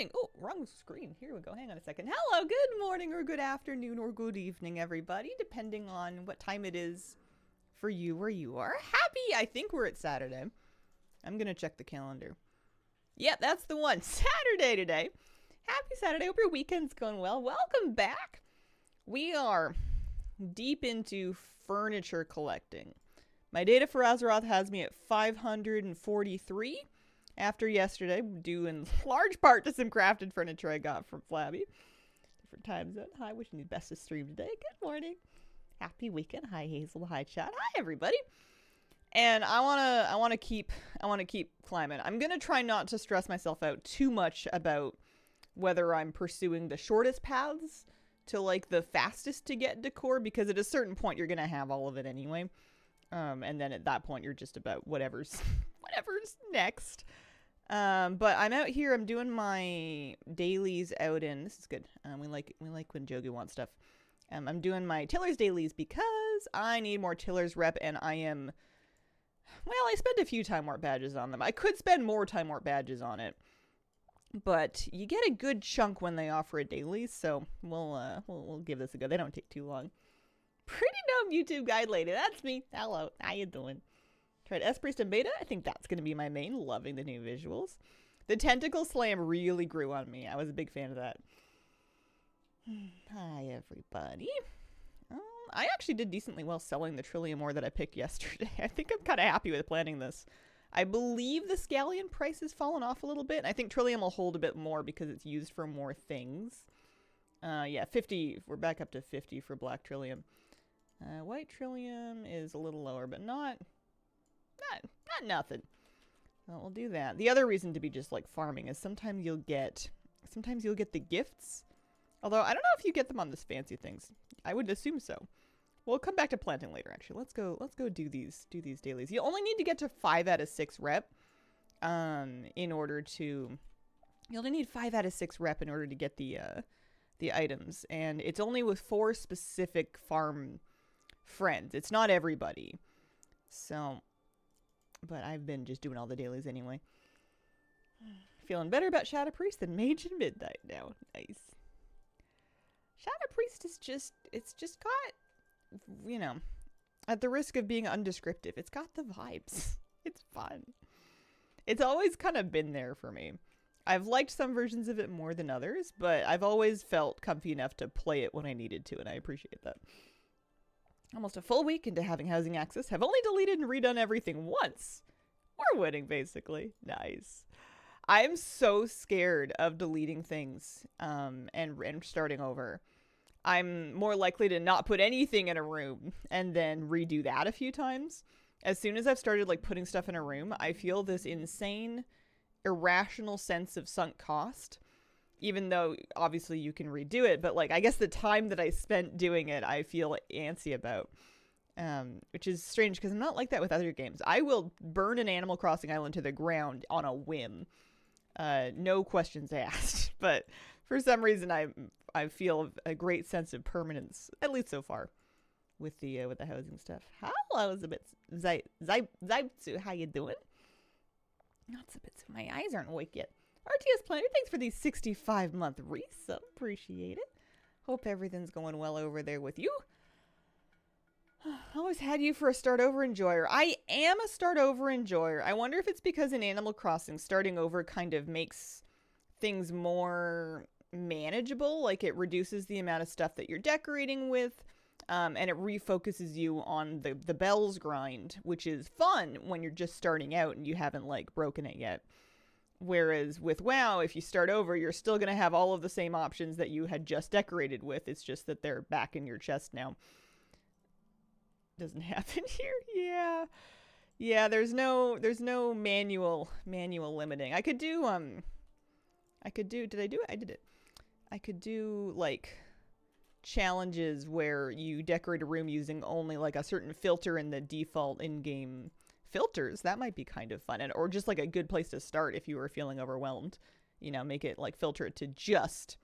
morning. Oh, wrong screen. Here we go. Hang on a second. Hello, good morning or good afternoon or good evening, everybody, depending on what time it is for you where you are. Happy, I think we're at Saturday. I'm going to check the calendar. Yep, that's the one. Saturday today. Happy Saturday. Hope your weekend's going well. Welcome back. We are deep into furniture collecting. My data for Azeroth has me at 543 after yesterday, due in large part to some crafted furniture I got from Flabby. Different time zone. Hi, wishing you the best of stream today. Good morning. Happy weekend. Hi, Hazel. Hi, chat. Hi, everybody. And I wanna keep climbing. I'm gonna try not to stress myself out too much about whether I'm pursuing the shortest paths to like the fastest to get decor, because at a certain point you're gonna have all of it anyway. And then at that point you're just about whatever's next. But I'm out here. I'm doing my dailies out in. This is good. We like when Jogi wants stuff. I'm doing my Tiller's dailies because I need more Tiller's rep, and I spent a few Time Warp badges on them. I could spend more Time Warp badges on it, but you get a good chunk when they offer a daily, so we'll give this a go. They don't take too long. Pretty dumb YouTube guide lady. That's me. Hello. How you doing? Tried S-Priest and Beta. I think that's going to be my main. Loving the new visuals. The Tentacle Slam really grew on me. I was a big fan of that. Hi, everybody. I actually did decently well selling the Trillium ore that I picked yesterday. I think I'm kind of happy with planning this. I believe the Scallion price has fallen off a little bit. And I think Trillium will hold a bit more because it's used for more things. Yeah, 50. We're back up to 50 for Black Trillium. White Trillium is a little lower, but not nothing. Well, we'll do that. The other reason to be just like farming is sometimes you'll get the gifts. Although I don't know if you get them on this fancy things. I would assume so. We'll come back to planting later. Actually, let's go do these dailies. You only need to get to 5 out of 6 rep. In order to, you only need 5 out of 6 rep in order to get the items, and it's only with 4 specific farm friends. It's not everybody. So, but I've been just doing all the dailies anyway. Feeling better about Shadow Priest than Mage and Midnight now. Nice. Shadow Priest is it's just got, you know, at the risk of being undescriptive, it's got the vibes. It's fun. It's always kind of been there for me. I've liked some versions of it more than others, but I've always felt comfy enough to play it when I needed to, and I appreciate that. Almost a full week into having housing access, have only deleted and redone everything once. We're winning, basically. Nice. I'm so scared of deleting things and starting over. I'm more likely to not put anything in a room and then redo that a few times. As soon as I've started like putting stuff in a room, I feel this insane, irrational sense of sunk cost. Even though obviously you can redo it, but like I guess the time that I spent doing it, I feel antsy about. Which is strange because I'm not like that with other games. I will burn an Animal Crossing island to the ground on a whim. No questions asked. But for some reason I feel a great sense of permanence, at least so far, with the housing stuff. Hello, Elizabeth Zaitsu, how you doing? Not Zabitsu, my eyes aren't awake yet. RTS Planner, thanks for the 65-month resub. Appreciate it. Hope everything's going well over there with you. Always had you for a start over enjoyer. I am a start over enjoyer. I wonder if it's because in Animal Crossing, starting over kind of makes things more manageable. Like it reduces the amount of stuff that you're decorating with. And it refocuses you on the bells grind, which is fun when you're just starting out and you haven't like broken it yet. Whereas with WoW, if you start over, you're still going to have all of the same options that you had just decorated with. It's just that they're back in your chest now. Doesn't happen here. Yeah. Yeah, there's no manual limiting. I could do, did I do it? I did it. I could do like challenges where you decorate a room using only like a certain filter in the default in-game filters. That might be kind of fun, or just like a good place to start if you were feeling overwhelmed. You know, make it like filter it to just,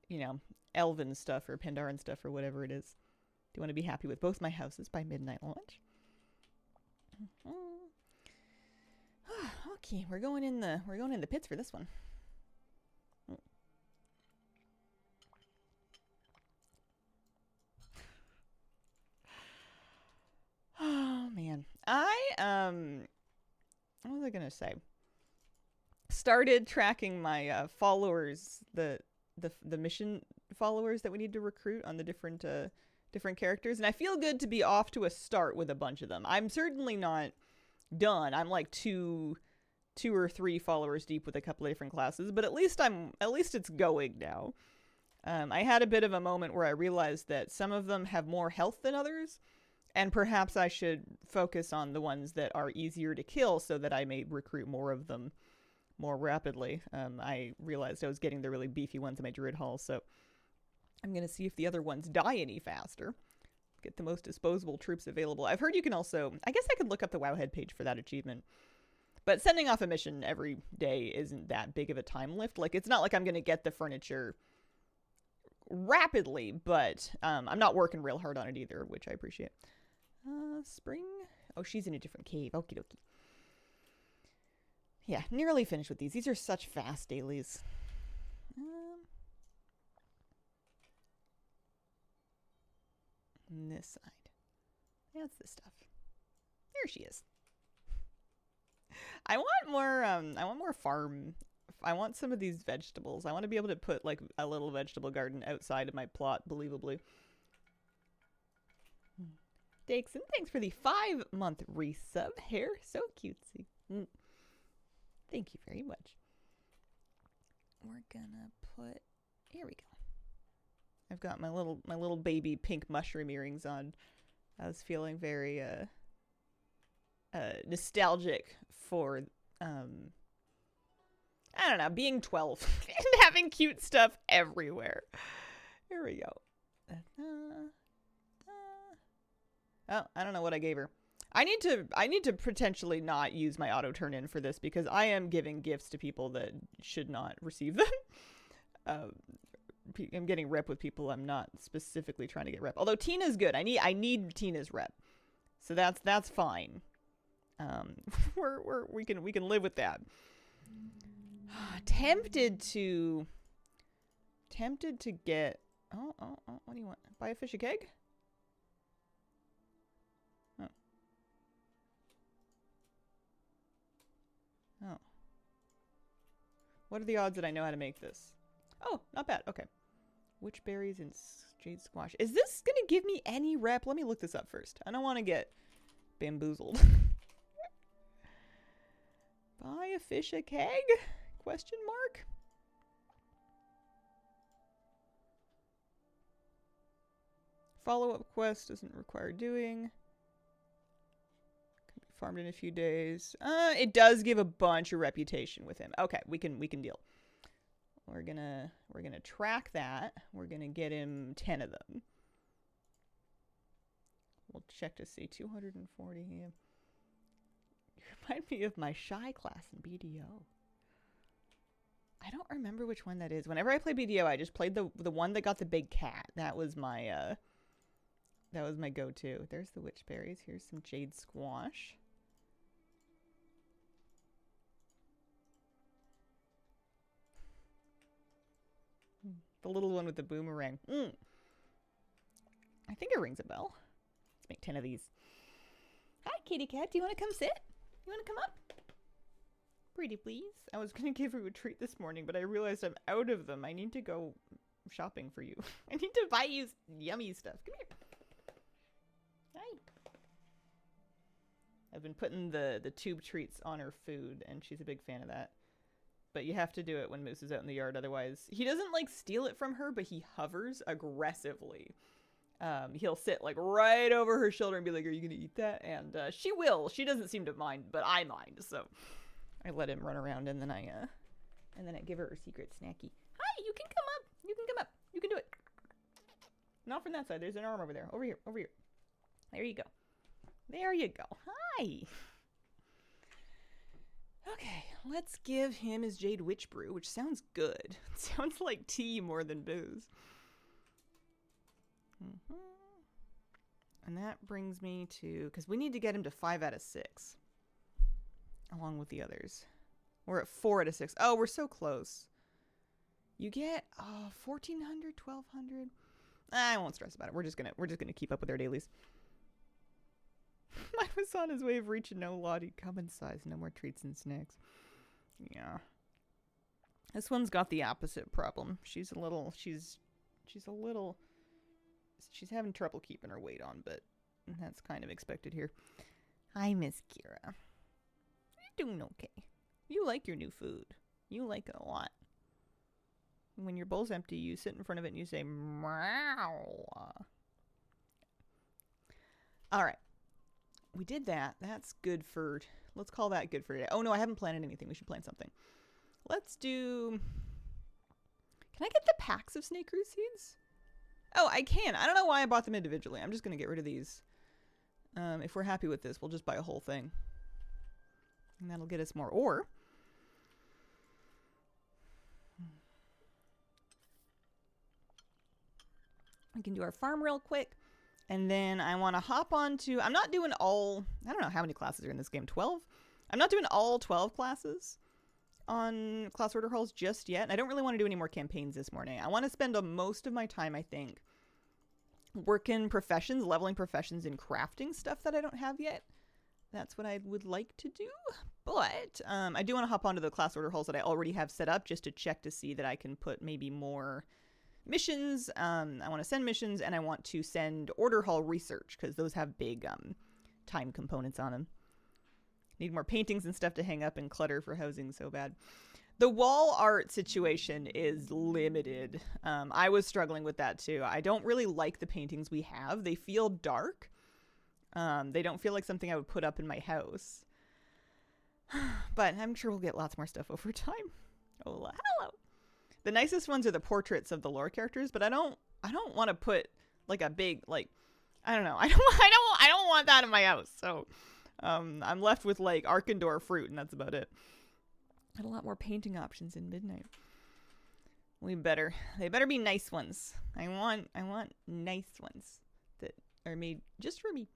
you know, Elven stuff or Pandaren stuff or whatever it is. Do you want to be happy with both my houses by midnight launch? Okay, we're going in the pits for this one. What was I gonna say? Started tracking my followers, the mission followers that we need to recruit on the different characters, and I feel good to be off to a start with a bunch of them. I'm certainly not done. I'm like two or three followers deep with a couple of different classes, but at least it's going now. I had a bit of a moment where I realized that some of them have more health than others, and perhaps I should focus on the ones that are easier to kill so that I may recruit more of them more rapidly. I realized I was getting the really beefy ones in my Druid Hall, so I'm going to see if the other ones die any faster. Get the most disposable troops available. I've heard you can also... I guess I could look up the Wowhead page for that achievement. But sending off a mission every day isn't that big of a time lift. Like, it's not like I'm going to get the furniture rapidly, but I'm not working real hard on it either, which I appreciate. Spring? Oh, she's in a different cave. Okie dokie. Yeah, nearly finished with these. These are such fast dailies. This side. That's the stuff. There she is. I want more farm. I want some of these vegetables. I want to be able to put like a little vegetable garden outside of my plot, believably. Dixon, thanks for the 5-month resub. Hair so cutesy. Thank you very much. We're gonna put... Here we go. I've got my little baby pink mushroom earrings on. I was feeling very nostalgic for I don't know, being 12 and having cute stuff everywhere. Here we go. Oh, I don't know what I gave her. I need to potentially not use my auto turn in for this because I am giving gifts to people that should not receive them. I'm getting rep with people I'm not specifically trying to get rep. Although Tina's good. I need Tina's rep. So that's fine. We can live with that. Tempted to get... Oh, what do you want? Buy a fish a keg? Oh. Oh. What are the odds that I know how to make this? Oh, not bad. Okay. Witch berries and jade squash. Is this going to give me any rep? Let me look this up first. I don't want to get bamboozled. Buy a fish a keg? Question mark? Follow-up quest doesn't require doing. Can be farmed in a few days. It does give a bunch of reputation with him. Okay, we can deal. We're gonna track that. We're gonna get him 10 of them. We'll check to see 240. Yeah. You remind me of my shy class in BDO. I don't remember which one that is. Whenever I play BDO, I just played the one that got the big cat. That was my go-to. There's the witch berries. Here's some jade squash. The little one with the boomerang. I think it rings a bell. Let's make 10 of these. Hi, kitty cat. Do you want to come sit? You want to come up? Pretty please. I was going to give you a treat this morning, but I realized I'm out of them. I need to go shopping for you. I need to buy you yummy stuff. Come here. Hi. I've been putting the tube treats on her food, and she's a big fan of that. But you have to do it when Moose is out in the yard, otherwise... He doesn't, like, steal it from her, but he hovers aggressively. He'll sit, like, right over her shoulder and be like, are you gonna eat that? And she will. She doesn't seem to mind, but I mind, so... I let him run around, and then I give her secret snacky. Hi, you can come up. You can come up. You can do it. Not from that side. There's an arm over there. Over here. Over here. There you go. There you go. Hi. Okay, let's give him his Jade Witch Brew, which sounds good. It sounds like tea more than booze. And that brings me to... Because we need to get him to 5 out of 6. Along with the others. We're at 4 out of 6. Oh, we're so close. You get 1,400, 1,200. I won't stress about it. We're just gonna keep up with our dailies. I was on his way of reaching no Lottie. Common size, no more treats and snacks. Yeah. This one's got the opposite problem. She's having trouble keeping her weight on, but that's kind of expected here. Hi, Miss Kira. You're doing okay. You like your new food. You like it a lot. When your bowl's empty, you sit in front of it and you say, meow. All right. We did that. That's good for... Let's call that good for today. Oh, no, I haven't planted anything. We should plant something. Let's do... Can I get the packs of snake root seeds? Oh, I can. I don't know why I bought them individually. I'm just going to get rid of these. If we're happy with this, we'll just buy a whole thing. And that'll get us more ore. We can do our farm real quick. And then I want to hop on to... I'm not doing all... I don't know how many classes are in this game. 12? I'm not doing all 12 classes on class order halls just yet. And I don't really want to do any more campaigns this morning. I want to spend most of my time, I think, working professions, leveling professions, and crafting stuff that I don't have yet. That's what I would like to do. But I do want to hop onto the class order halls that I already have set up just to check to see that I can put maybe more missions. I want to send missions, and I want to send order hall research because those have big time components on them. Need more paintings and stuff to hang up and clutter for housing so bad. The wall art situation is limited. I was struggling with that too. I don't really like the paintings we have. They feel dark. They don't feel like something I would put up in my house. But I'm sure we'll get lots more stuff over time. Oh, hello. The nicest ones are the portraits of the lore characters, but I don't want to put like a big, like, I don't know. I don't want that in my house. So I'm left with like Arkandor fruit, and that's about it. Had a lot more painting options in Midnight. They better be nice ones. I want nice ones that are made just for me.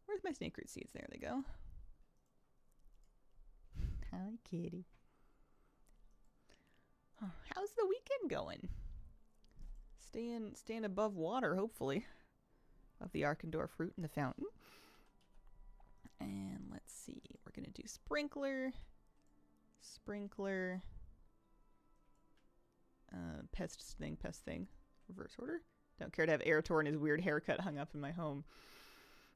Where's my snake root seeds? There they go. Hi, kitty. Oh, how's the weekend going? Staying above water, hopefully. Of the Arkandor fruit in the fountain. And let's see. We're going to do sprinkler. Pest thing. Reverse order. Don't care to have Erator and his weird haircut hung up in my home.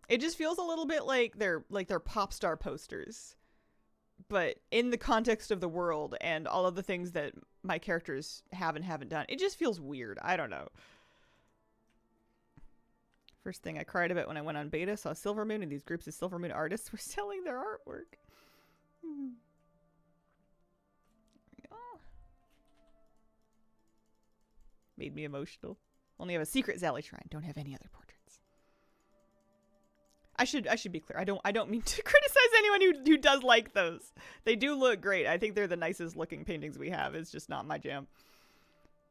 It just feels a little bit like they're pop star posters. But in the context of the world and all of the things that my characters have and haven't done, it just feels weird. I don't know. First thing I cried about when I went on beta, saw Silver Moon, and these groups of Silver Moon artists were selling their artwork. There we go. Made me emotional. Only have a secret Zally shrine. Don't have any other portraits. I should be clear. I don't mean to criticize anyone who does like those. They do look great. I think they're the nicest looking paintings we have. It's just not my jam.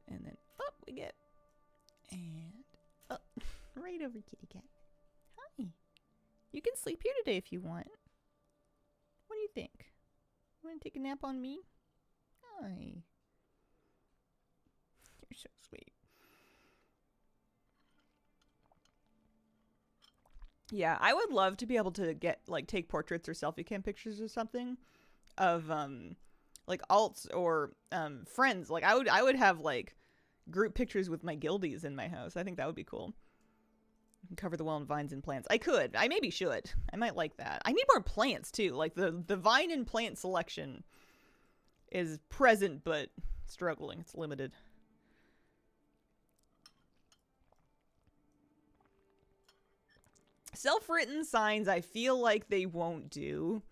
And then up we get. And up. Right over, kitty cat. Hi. You can sleep here today if you want. What do you think? You want to take a nap on me? Hi. You're so sweet. Yeah, I would love to be able to get, like, take portraits or selfie cam pictures or something of, like, alts or, friends. Like, I would have, like, group pictures with my guildies in my house. I think that would be cool. Cover the well in vines and plants. I could. I maybe should. I might like that. I need more plants, too. Like, the vine and plant selection is present, but struggling. It's limited. Self-written signs, I feel like they won't do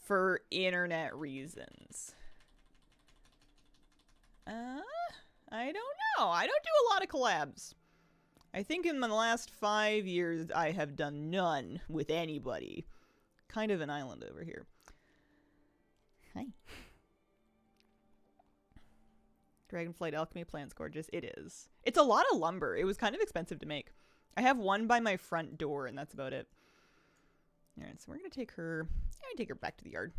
for internet reasons. I don't know. I don't do a lot of collabs. I think in the last 5 years, I have done none with anybody. Kind of an island over here. Hi. Dragonflight alchemy plant's gorgeous. It is. It's a lot of lumber. It was kind of expensive to make. I have one by my front door, and that's about it. All right, so we're going to take her... back to the yard.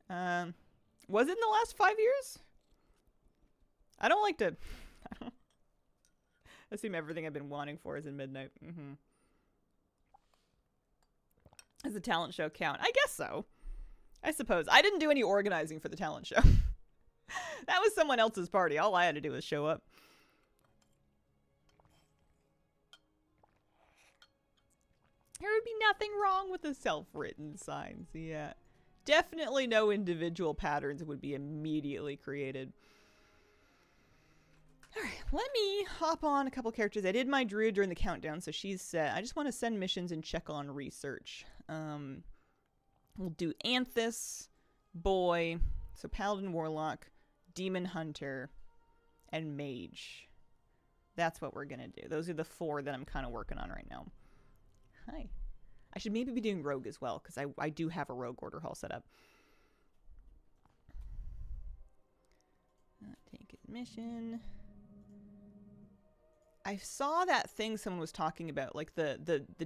Was it in the last 5 years? I don't like to... I assume everything I've been wanting for is in Midnight. Does the talent show count? I guess so. I suppose. I didn't do any organizing for the talent show. That was someone else's party. All I had to do was show up. There would be nothing wrong with the self-written signs. Yeah. Definitely no individual patterns would be immediately created. Alright, let me hop on a couple characters. I did my druid during the countdown, so she's set. I just want to send missions and check on research. We'll do Anthus, Boy, so Paladin, Warlock, Demon Hunter, and Mage. That's what we're gonna do. Those are the 4 that I'm kind of working on right now. Hi. I should maybe be doing Rogue as well, because I do have a Rogue order hall set up. Take his mission. I saw that thing someone was talking about, like the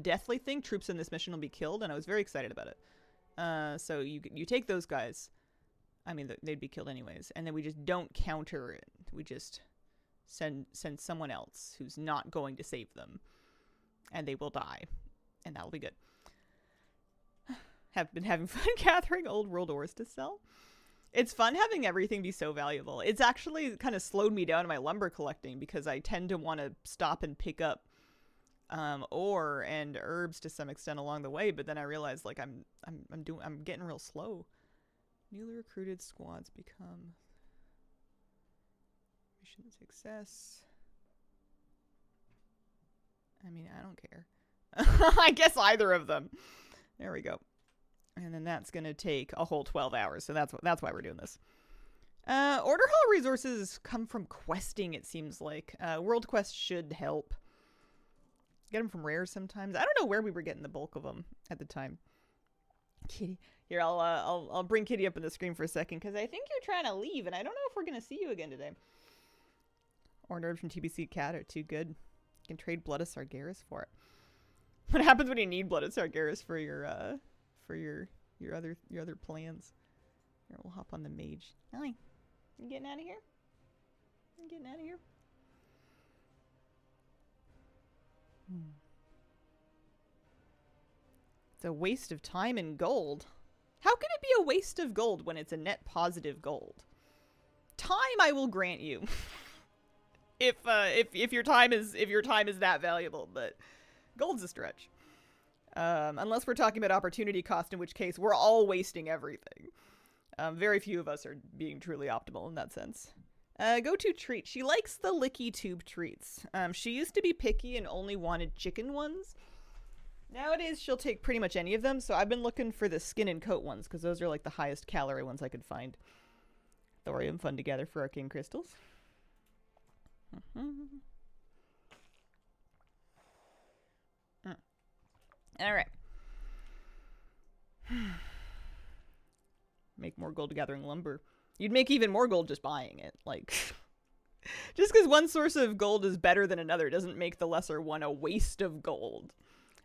deathly thing. Troops in this mission will be killed, and I was very excited about it. So you take those guys. I mean, they'd be killed anyways, and then we just don't counter it. We just send someone else who's not going to save them, and they will die, and that'll be good. Have been having fun gathering old world ores to sell. It's fun having everything be so valuable. It's actually kind of slowed me down in my lumber collecting because I tend to want to stop and pick up ore and herbs to some extent along the way, but then I realized like I'm getting real slow. Newly recruited squads become mission success. I mean, I don't care. I guess either of them. There we go. And then that's going to take a whole 12 hours. So that's why we're doing this. Order hall resources come from questing, it seems like. World Quest should help. Get them from rares sometimes. I don't know where we were getting the bulk of them at the time. Kitty. Here, I'll bring Kitty up on the screen for a second because I think you're trying to leave and I don't know if we're going to see you again today. Or nerds from TBC Cat are too good. You can trade Blood of Sargeras for it. What happens when you need Blood of Sargeras for your other plans? Here, we'll hop on the mage. Hi. You getting out of here? You getting out of here? It's a waste of time and gold. How can it be a waste of gold when it's a net positive gold? Time I will grant you. if your time is that valuable, but gold's a stretch. Unless we're talking about opportunity cost, in which case we're all wasting everything. Very few of us are being truly optimal in that sense. Go-to treat. She likes the licky tube treats. She used to be picky and only wanted chicken ones. Nowadays, she'll take pretty much any of them, so I've been looking for the skin and coat ones, because those are like the highest calorie ones I could find. Thorium fun together for arcane crystals. Alright. Make more gold gathering lumber. You'd make even more gold just buying it. Like, just because one source of gold is better than another doesn't make the lesser one a waste of gold.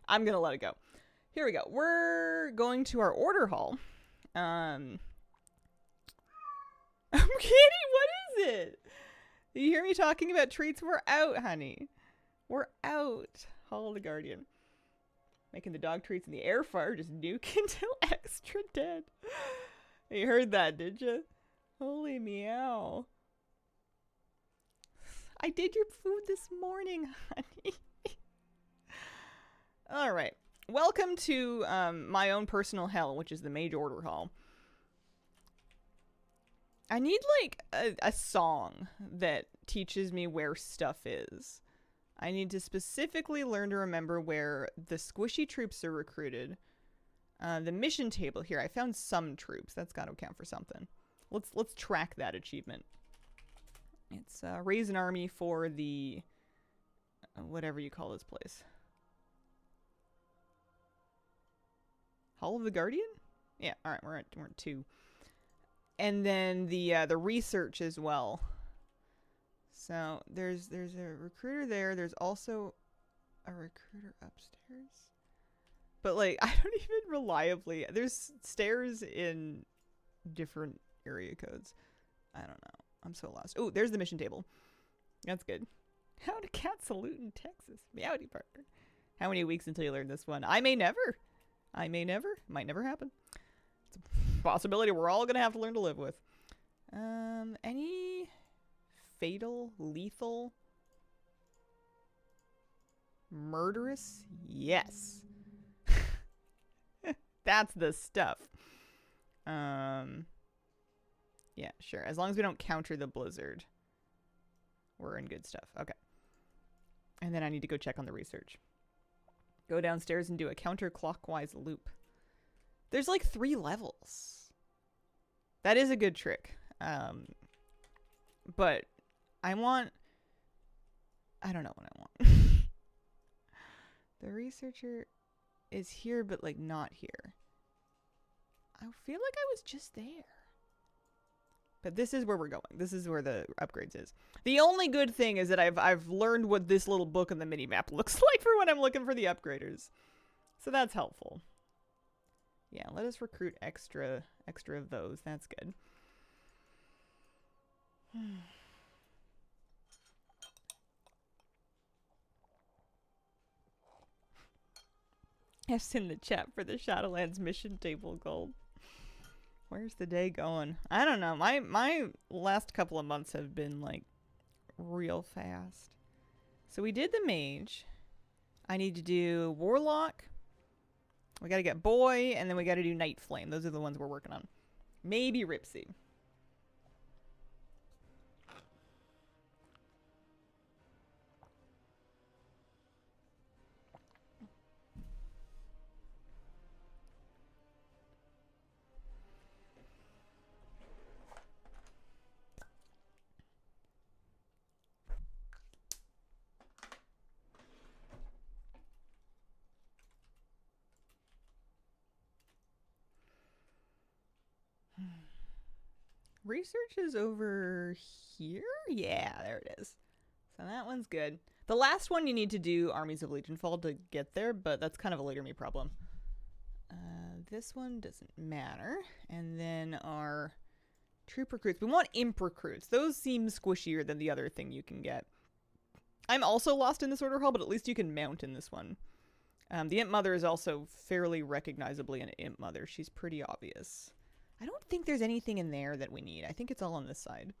I'm gonna let it go. Here we go. We're going to our order hall. Kitty, what is it? You hear me talking about treats? We're out, honey. We're out. Hall of the Guardian. Making the dog treats in the air fryer just nuke until extra dead. You heard that, did you? Holy meow. I did your food this morning, honey. Alright. Welcome to my own personal hell, which is the Mage Order Hall. I need, like, a song that teaches me where stuff is. I need to specifically learn to remember where the squishy troops are recruited. The mission table here. I found some troops. That's got to count for something. Let's track that achievement. It's raise an army for the whatever you call this place. Hall of the Guardian? Yeah. All right. We're at 2. And then the research as well. So there's a recruiter there. There's also a recruiter upstairs. But like I don't even reliably. There's stairs in different area codes. I don't know. I'm so lost. Oh, there's the mission table. That's good. How to cat salute in Texas. Meowdy partner. How many weeks until you learn this one? I may never. I may never. Might never happen. It's a possibility we're all going to have to learn to live with. Any fatal, lethal, murderous? Yes. That's the stuff. Yeah, sure. As long as we don't counter the blizzard, we're in good stuff. Okay. And then I need to go check on the research. Go downstairs and do a counterclockwise loop. There's like 3 levels. That is a good trick. But I don't know what I want. The researcher is here, but like not here. I feel like I was just there. But this is where we're going. This is where the upgrades is. The only good thing is that I've learned what this little book on the mini map looks like for when I'm looking for the upgraders. So that's helpful. Yeah, let us recruit extra of those. That's good. F's in the chat for the Shadowlands mission table gold. Where's the day going? I don't know. My last couple of months have been like real fast. So we did the mage. I need to do warlock. We got to get boy, and then we got to do night flame. Those are the ones we're working on. Maybe Ripsy. Research is over here? Yeah, there it is. So that one's good. The last one you need to do Armies of Legionfall to get there, but that's kind of a later me problem. This one doesn't matter. And then our troop recruits. We want imp recruits. Those seem squishier than the other thing you can get. I'm also lost in this order hall, but at least you can mount in this one. The imp mother is also fairly recognizably an imp mother. She's pretty obvious. I don't think there's anything in there that we need. I think it's all on this side.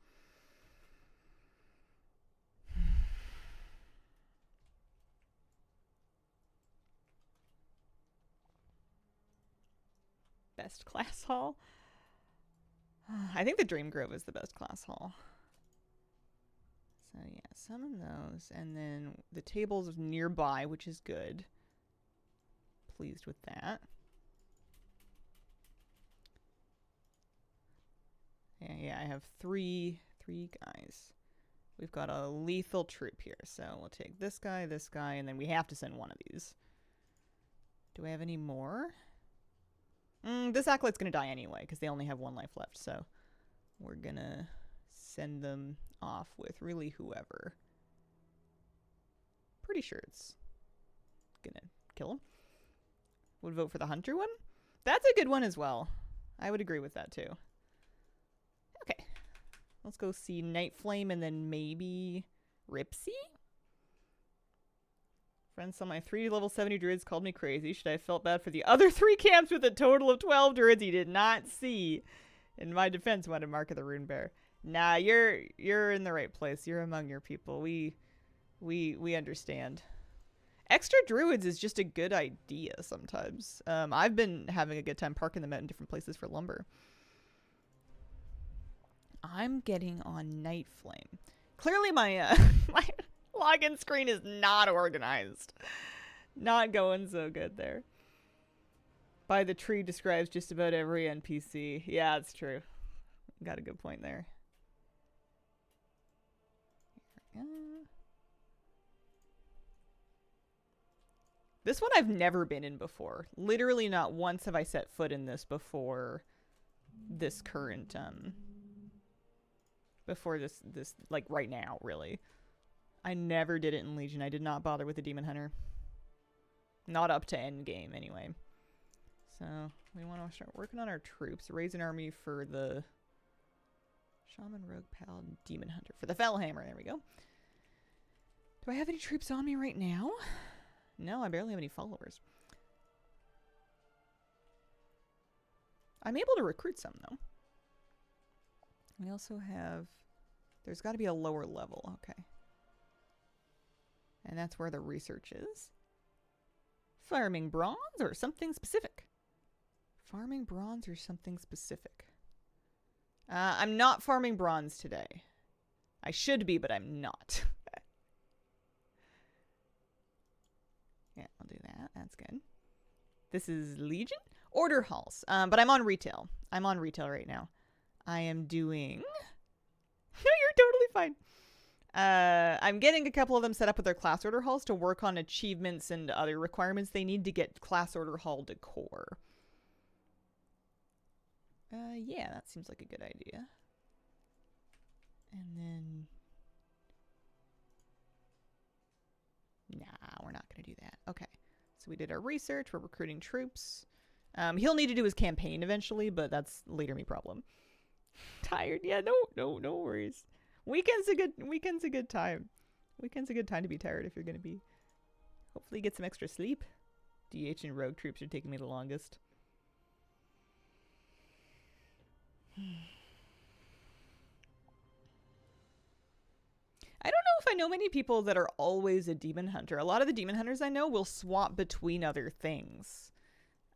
Best class hall? I think the Dream Grove is the best class hall. So yeah, summon those. And then the table's nearby, which is good. Pleased with that. Yeah, I have three guys. We've got a lethal troop here, so we'll take this guy, and then we have to send one of these. Do I have any more? This acolyte's gonna die anyway, because they only have 1 life left, so we're gonna send them off with really whoever. Pretty sure it's gonna kill him. Would vote for the hunter one? That's a good one as well. I would agree with that too. Okay. Let's go see Night Flame and then maybe Ripsy? Friends saw my 3 level 70 druids called me crazy. Should I have felt bad for the other 3 camps with a total of 12 druids he did not see? In my defense, wanted Mark of the Rune Bear. Nah, you're in the right place. You're among your people. We understand. Extra druids is just a good idea sometimes. I've been having a good time parking them out in different places for lumber. I'm getting on Night Flame. Clearly my my login screen is not organized. Not going so good there. By the tree describes just about every NPC. Yeah, it's true. Got a good point there. This one I've never been in before. Literally not once have I set foot in this before this current, before this, like, right now, really. I never did it in Legion. I did not bother with the Demon Hunter. Not up to end game, anyway. So, we want to start working on our troops. Raise an army for the Shaman, Rogue, Paladin, Demon Hunter. For the Fellhammer, there we go. Do I have any troops on me right now? No, I barely have any followers. I'm able to recruit some, though. We also have... There's got to be a lower level. Okay. And that's where the research is. Farming bronze or something specific? Farming bronze or something specific? I'm not farming bronze today. I should be, but I'm not. Yeah, I'll do that. That's good. This is Legion? Order halls. But I'm on retail. I'm on retail right now. I am doing... No, you're totally fine. I'm getting a couple of them set up with their class order halls to work on achievements and other requirements they need to get class order hall decor. Yeah, that seems like a good idea. And then... Nah, we're not going to do that. Okay. So we did our research. We're recruiting troops. He'll need to do his campaign eventually, but that's later me problem. Tired? Yeah, no worries. Weekend's a good time. Weekend's a good time to be tired if you're going to be. Hopefully get some extra sleep. DH and rogue troops are taking me the longest. I don't know if I know many people that are always a demon hunter. A lot of the demon hunters I know will swap between other things.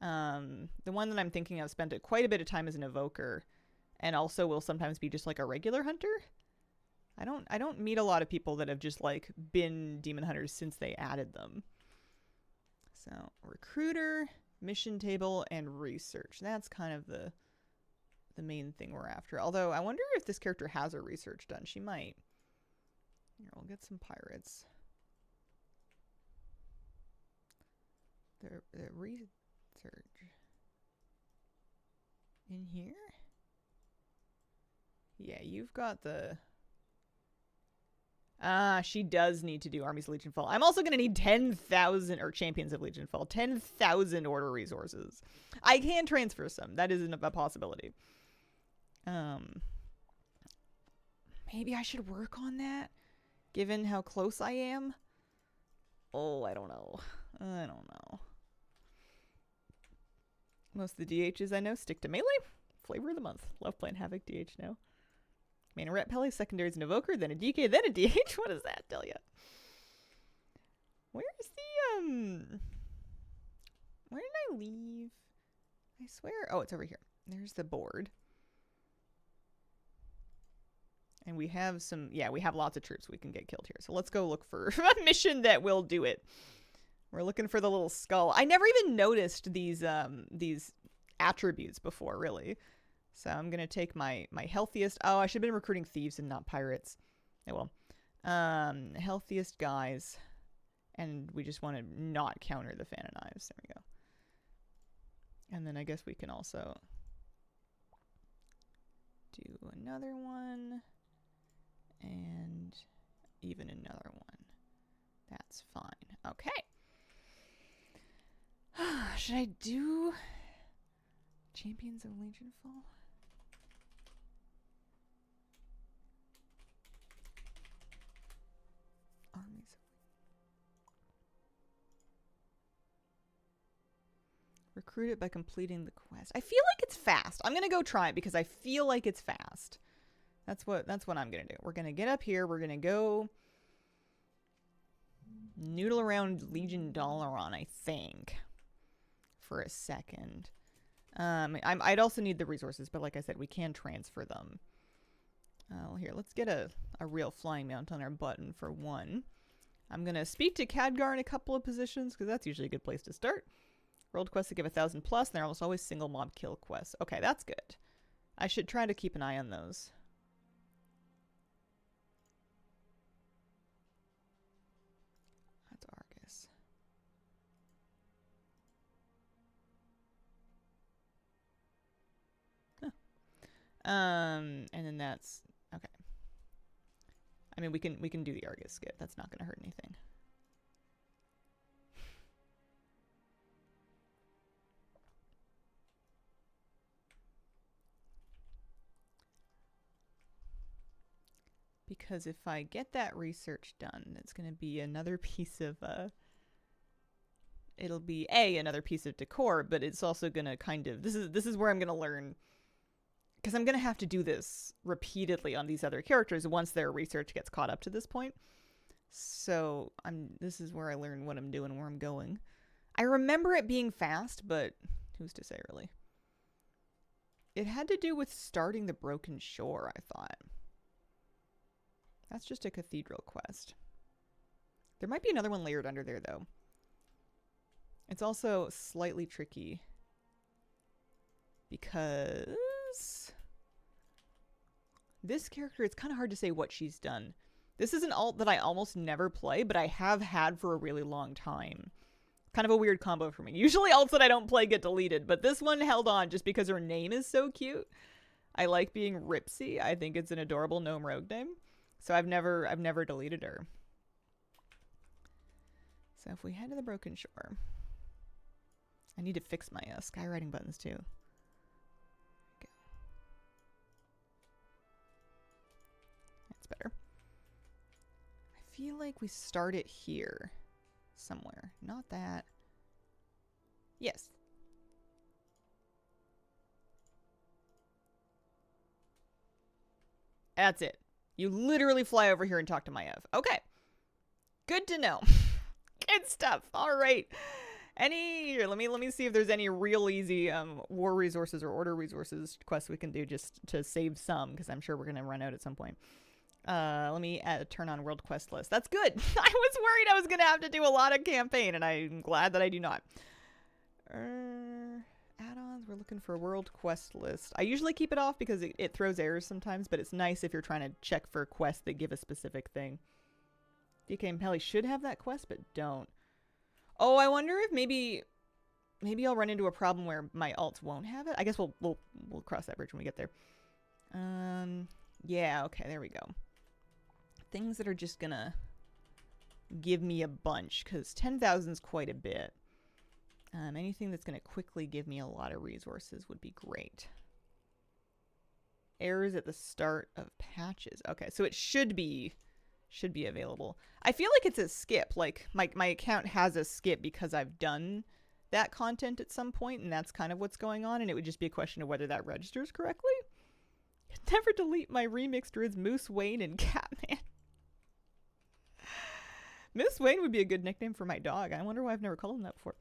The one that I'm thinking of spent quite a bit of time as an evoker, and also will sometimes be just like a regular hunter. I don't meet a lot of people that have just like been demon hunters since they added them. So recruiter, mission table, and research. That's kind of the main thing we're after. Although I wonder if this character has her research done. She might. Here, we'll get some pirates. The research in here? Yeah, you've got the... she does need to do Armies of Legion Fall. I'm also going to need 10,000, or Champions of Legion Fall, 10,000 order resources. I can transfer some. That isn't a possibility. Maybe I should work on that, given how close I am. Oh, I don't know. Most of the DHs I know stick to melee. Flavor of the month. Love playing Havoc DH now. Main ret Pele, secondaries an evoker, then a DK, then a DH. What does that tell you? Where's the where did I leave? I swear. Oh, it's over here. There's the board. And we have some, yeah, we have lots of troops we can get killed here. So let's go look for a mission that will do it. We're looking for the little skull. I never even noticed these attributes before, really. So I'm going to take my healthiest. Oh, I should have been recruiting thieves and not pirates. Oh, well. Healthiest guys. And we just want to not counter the fan of knives. There we go. And then I guess we can also do another one. And even another one. That's fine. Okay. Should I do Champions of Legion Fall? Armies. Recruit it by completing the quest. I feel like it's fast. I'm gonna go try it because I feel like it's fast. That's what I'm gonna do. We're gonna get up here. We're gonna go noodle around Legion Dalaran, I think, for a second. I'd also need the resources, but like I said, we can transfer them. Well, here, let's get a real flying mount on our button for one. I'm gonna speak to Khadgar in a couple of positions because that's usually a good place to start. World quests that give 1,000 plus, and they're almost always single mob kill quests. Okay, that's good. I should try to keep an eye on those. That's Argus. Huh. And then that's okay. I mean, we can do the Argus skip. That's not going to hurt anything. Because if I get that research done, it's going to be another piece of it'll be another piece of decor, but it's also gonna kind of this is where I'm gonna learn, because I'm gonna have to do this repeatedly on these other characters once their research gets caught up to this point. So this is where I learn what I'm doing, where I'm going. I remember it being fast, but who's to say, really? It had to do with starting the Broken Shore, I thought. That's just a cathedral quest. There might be another one layered under there, though. It's also slightly tricky because this character, it's kind of hard to say what she's done. This is an alt that I almost never play, but I have had for a really long time. Kind of a weird combo for me. Usually alts that I don't play get deleted, but this one held on just because her name is so cute. I like being Ripsy. I think it's an adorable gnome rogue name. So I've never deleted her. So if we head to the Broken Shore, I need to fix my skywriting buttons too. Go. That's better. I feel like we start it here somewhere. Not that. Yes. That's it. You literally fly over here and talk to my Ev. Okay. Good to know. Good stuff. All right. Here, let me see if there's any real easy war resources or order resources quests we can do just to save some, because I'm sure we're going to run out at some point. Let me turn on world quest list. That's good. I was worried I was going to have to do a lot of campaign, and I'm glad that I do not. Add-ons, we're looking for a world quest list. I usually keep it off because it throws errors sometimes, but it's nice if you're trying to check for quests that give a specific thing. DK and Pelly should have that quest, but don't. Oh, I wonder if maybe I'll run into a problem where my alts won't have it. I guess we'll cross that bridge when we get there. Yeah, okay, there we go. Things that are just gonna give me a bunch, because 10,000 is quite a bit. Anything that's gonna quickly give me a lot of resources would be great. Errors at the start of patches. Okay, so it should be available. I feel like it's a skip. Like my account has a skip because I've done that content at some point, and that's kind of what's going on, and it would just be a question of whether that registers correctly. Never delete my remixed Riz Moose Wayne and Catman. Moose Wayne would be a good nickname for my dog. I wonder why I've never called him that before.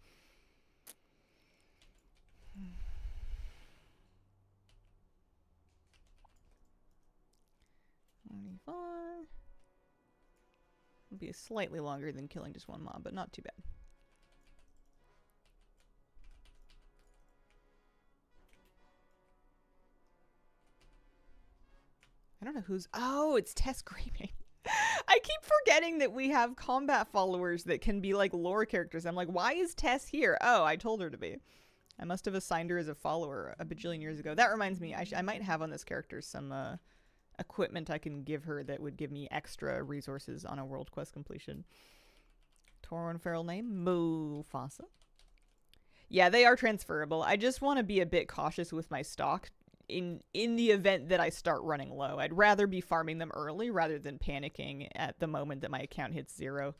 It'll be slightly longer than killing just one mob, but not too bad. I don't know who's... Oh, it's Tess Greymane. I keep forgetting that we have combat followers that can be like lore characters. I'm like, why is Tess here? Oh, I told her to be. I must have assigned her as a follower a bajillion years ago. That reminds me, I might have on this character some equipment I can give her that would give me extra resources on a world quest completion. Toro and Feral name, Mufasa. Yeah, they are transferable. I just want to be a bit cautious with my stock in the event that I start running low. I'd rather be farming them early rather than panicking at the moment that my account hits 0.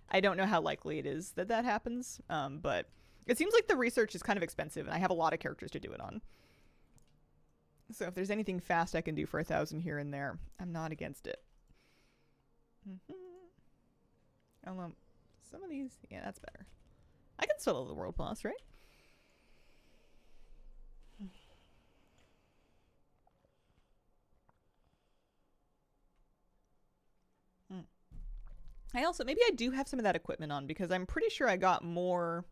I don't know how likely it is that that happens, but it seems like the research is kind of expensive, and I have a lot of characters to do it on. So if there's anything fast I can do for 1,000 here and there, I'm not against it. Some of these, yeah, that's better. I can solo the world boss, right? Maybe I do have some of that equipment on, because I'm pretty sure I got more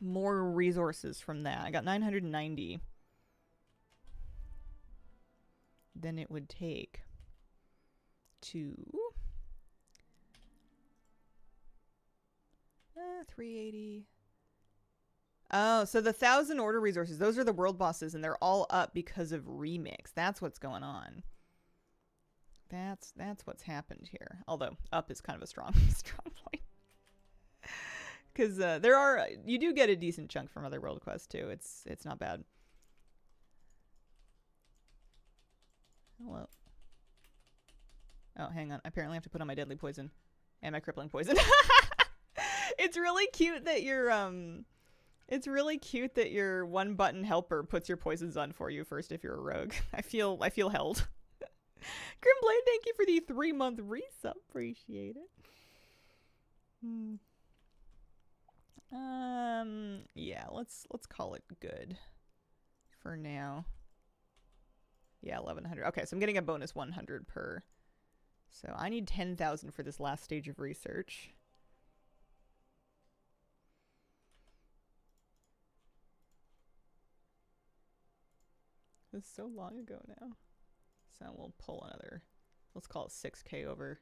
resources from that. I got 990 than it would take to 380. Oh, so the 1,000 order resources, those are the world bosses, and they're all up because of remix. That's what's going on. That's what's happened here. Although up is kind of a strong point, because you do get a decent chunk from other world quests too. It's not bad. Hello. Oh, hang on. Apparently I have to put on my deadly poison and my crippling poison. It's really cute that it's really cute that your one button helper puts your poisons on for you first if you're a rogue. I feel held. Grimblade, thank you for the 3-month resub. Appreciate it. Yeah, let's call it good for now. Yeah, 1100. Okay, so I'm getting a bonus 100 per. So I need 10,000 for this last stage of research. It was so long ago now. So we'll pull another, let's call it 6K over.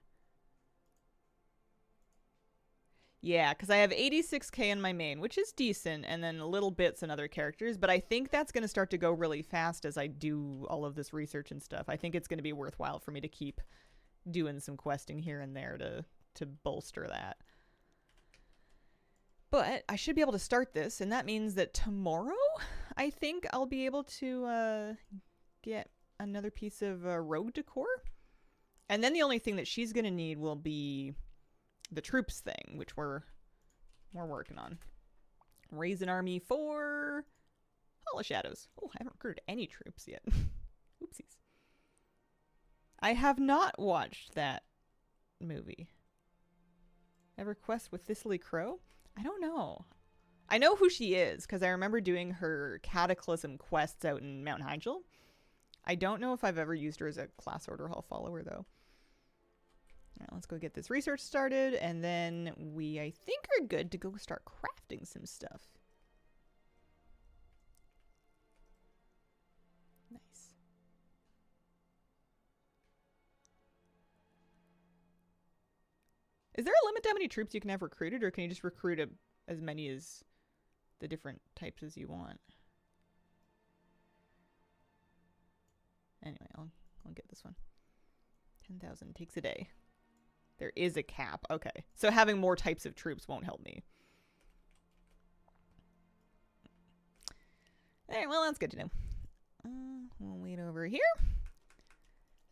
Yeah, because I have 86K in my main, which is decent, and then little bits in other characters, but I think that's going to start to go really fast as I do all of this research and stuff. I think it's going to be worthwhile for me to keep doing some questing here and there to bolster that. But I should be able to start this, and that means that tomorrow, I think I'll be able to get another piece of rogue decor. And then the only thing that she's going to need will be the troops thing, which we're working on. Raise an army for Hall of Shadows. Oh, I haven't recruited any troops yet. Oopsies. I have not watched that movie. Ever quest with Thistly Crow? I don't know. I know who she is because I remember doing her Cataclysm quests out in Mount Hyjal. I don't know if I've ever used her as a class order hall follower though. All right, let's go get this research started, and then we, I think, are good to go start crafting some stuff. Nice. Is there a limit to how many troops you can have recruited, or can you just recruit as many as the different types as you want? Anyway, I'll get this one. 10,000 takes a day. There is a cap. Okay. So having more types of troops won't help me. Alright, well, that's good to know. We'll wait over here.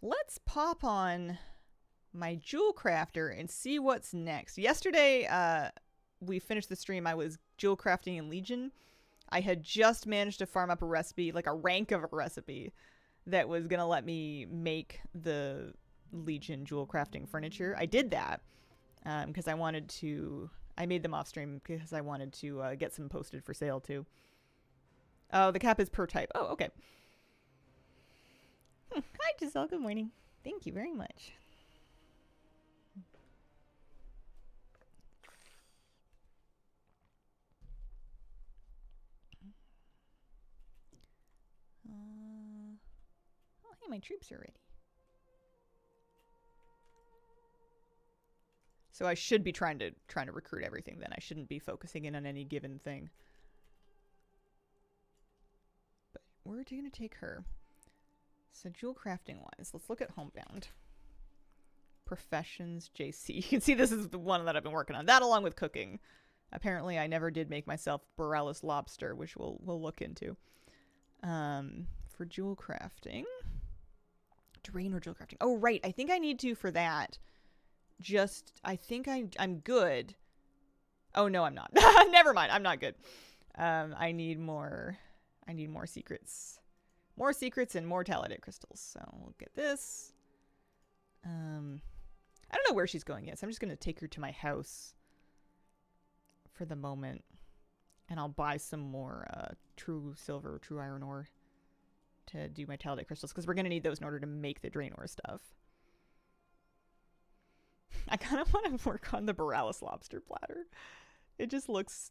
Let's pop on my jewel crafter and see what's next. Yesterday, we finished the stream. I was jewel crafting in Legion. I had just managed to farm up a recipe, like a rank of a recipe, that was going to let me make the Legion jewel crafting furniture. I did that because I wanted to. I made them off stream because I wanted to get some posted for sale too. Oh, the cap is per type. Oh, okay. Hi, Giselle. Good morning. Thank you very much. Oh, hey, my troops are ready. So I should be trying to recruit everything then. I shouldn't be focusing in on any given thing. But we're going to take her. So jewel crafting wise, let's look at Homebound. Professions, JC. You can see this is the one that I've been working on. That along with cooking. Apparently I never did make myself Borealis lobster, which we'll look into. For jewel crafting. Drain or jewel crafting. Oh, right. I think I need to for that. I think I'm good. Oh no, I'm not. Never mind. I'm not good. I need more secrets. More secrets and more talidate crystals. So we'll get this. I don't know where she's going yet, so I'm just going to take her to my house for the moment. And I'll buy some more true silver, true iron ore to do my talidate crystals, because we're going to need those in order to make the drain ore stuff. I kind of want to work on the Borealis lobster platter. It just looks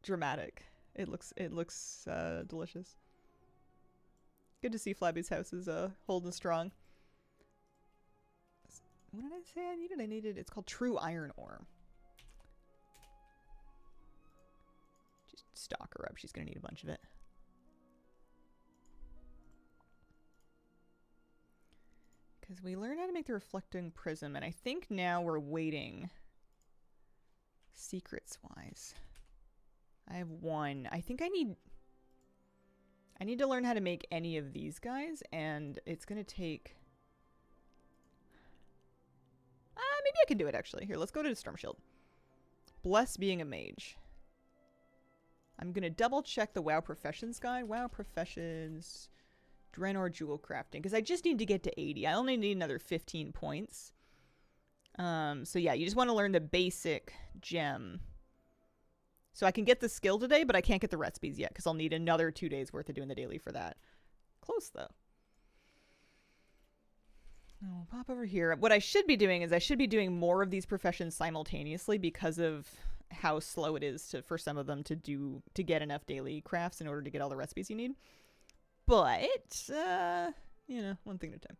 dramatic. It looks delicious. Good to see Flabby's house is holding strong. What did I say I needed? I needed, it's called true iron ore. Just stock her up. She's going to need a bunch of it. Because we learned how to make the reflecting prism, and I think now we're waiting secrets-wise. I have one. I think I need to learn how to make any of these guys, and it's going to take... maybe I can do it, actually. Here, let's go to the Storm Shield. Bless being a mage. I'm going to double check the WoW Professions guide. WoW Professions, Draenor Jewel Crafting. Because I just need to get to 80. I only need another 15 points. So yeah, you just want to learn the basic gem. So I can get the skill today, but I can't get the recipes yet. Because I'll need another 2 days worth of doing the daily for that. Close though. I'll pop over here. What I should be doing is I should be doing more of these professions simultaneously because of how slow it is for some of them to get enough daily crafts in order to get all the recipes you need. But, you know, one thing at a time.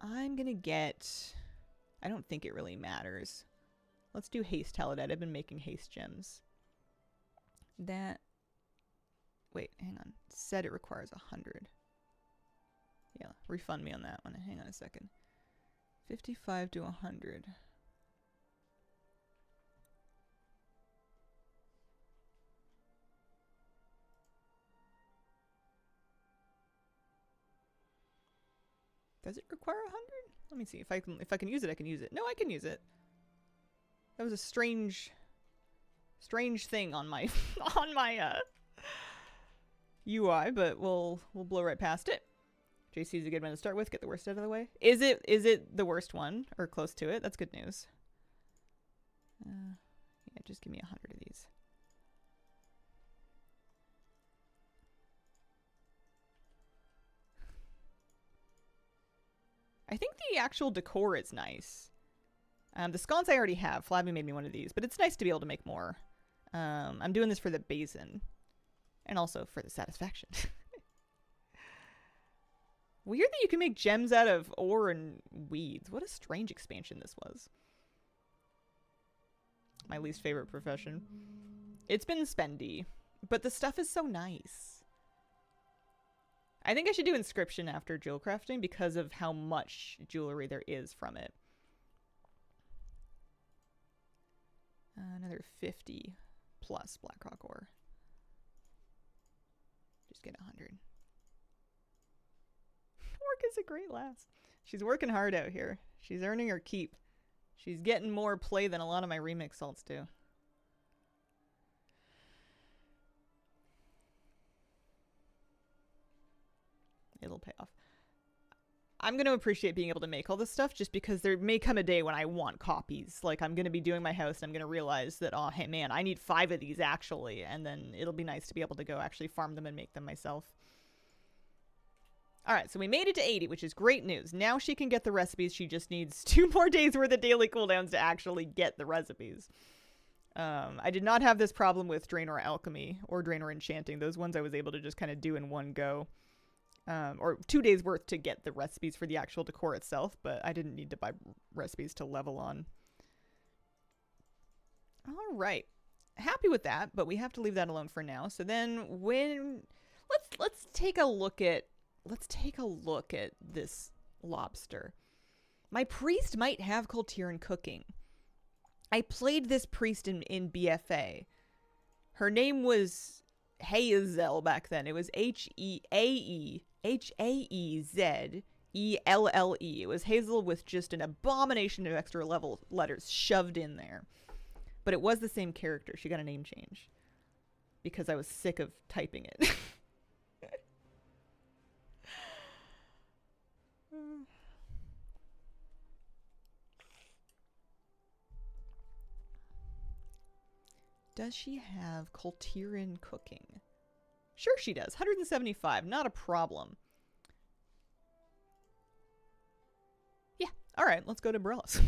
I'm gonna get... I don't think it really matters. Let's do haste Halidite. I've been making haste gems. That... Wait, hang on. Said it requires 100. Yeah, refund me on that one. Hang on a second. 55 to 100. Does it require 100? Let me see. If I can use it, I can use it. No, I can use it. That was a strange thing on my on my UI, but we'll blow right past it. JC is a good one to start with. Get the worst out of the way. Is it the worst one or close to it? That's good news. Yeah, just give me 100 of these. I think the actual decor is nice. The sconce I already have. Flabby made me one of these, but it's nice to be able to make more. I'm doing this for the basin and also for the satisfaction. Weird that you can make gems out of ore and weeds. What a strange expansion this was. My least favorite profession. It's been spendy, but the stuff is so nice. I think I should do inscription after jewel crafting because of how much jewelry there is from it. Another 50 plus blackrock ore. Just get 100. Work is a great lass. She's working hard out here. She's earning her keep. She's getting more play than a lot of my remix salts do. It'll pay off. I'm going to appreciate being able to make all this stuff just because there may come a day when I want copies. Like, I'm going to be doing my house and I'm going to realize that, oh, hey, man, I need 5 of these actually. And then it'll be nice to be able to go actually farm them and make them myself. All right, so we made it to 80, which is great news. Now she can get the recipes. She just needs 2 more days worth of daily cooldowns to actually get the recipes. I did not have this problem with Draenor Alchemy or Draenor Enchanting. Those ones I was able to just kind of do in one go. Or 2 days worth to get the recipes for the actual decor itself, but I didn't need to buy recipes to level on. All right. Happy with that, but we have to leave that alone for now. So then let's take a look at this lobster. My priest might have Kultiran cooking. I played this priest in BFA. Her name was Hazel back then. It was Haeezelle. It was Hazel with just an abomination of extra level letters shoved in there. But it was the same character. She got a name change because I was sick of typing it. Does she have Kultiran cooking? Sure she does. 175. Not a problem. Yeah. All right. Let's go to Borellis.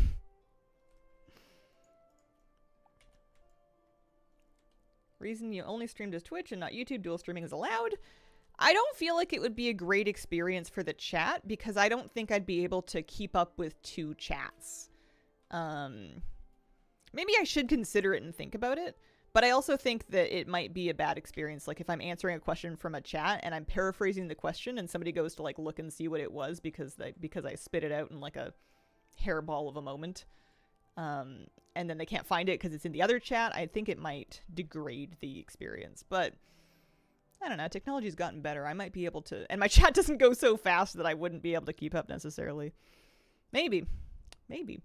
Reason you only streamed as Twitch and not YouTube. Dual streaming is allowed. I don't feel like it would be a great experience for the chat because I don't think I'd be able to keep up with 2 chats. Maybe I should consider it and think about it. But I also think that it might be a bad experience. Like if I'm answering a question from a chat and I'm paraphrasing the question and somebody goes to like look and see what it was because I spit it out in like a hairball of a moment. And then they can't find it because it's in the other chat. I think it might degrade the experience. But I don't know. Technology's gotten better. I might be able to... And my chat doesn't go so fast that I wouldn't be able to keep up necessarily. Maybe. Maybe.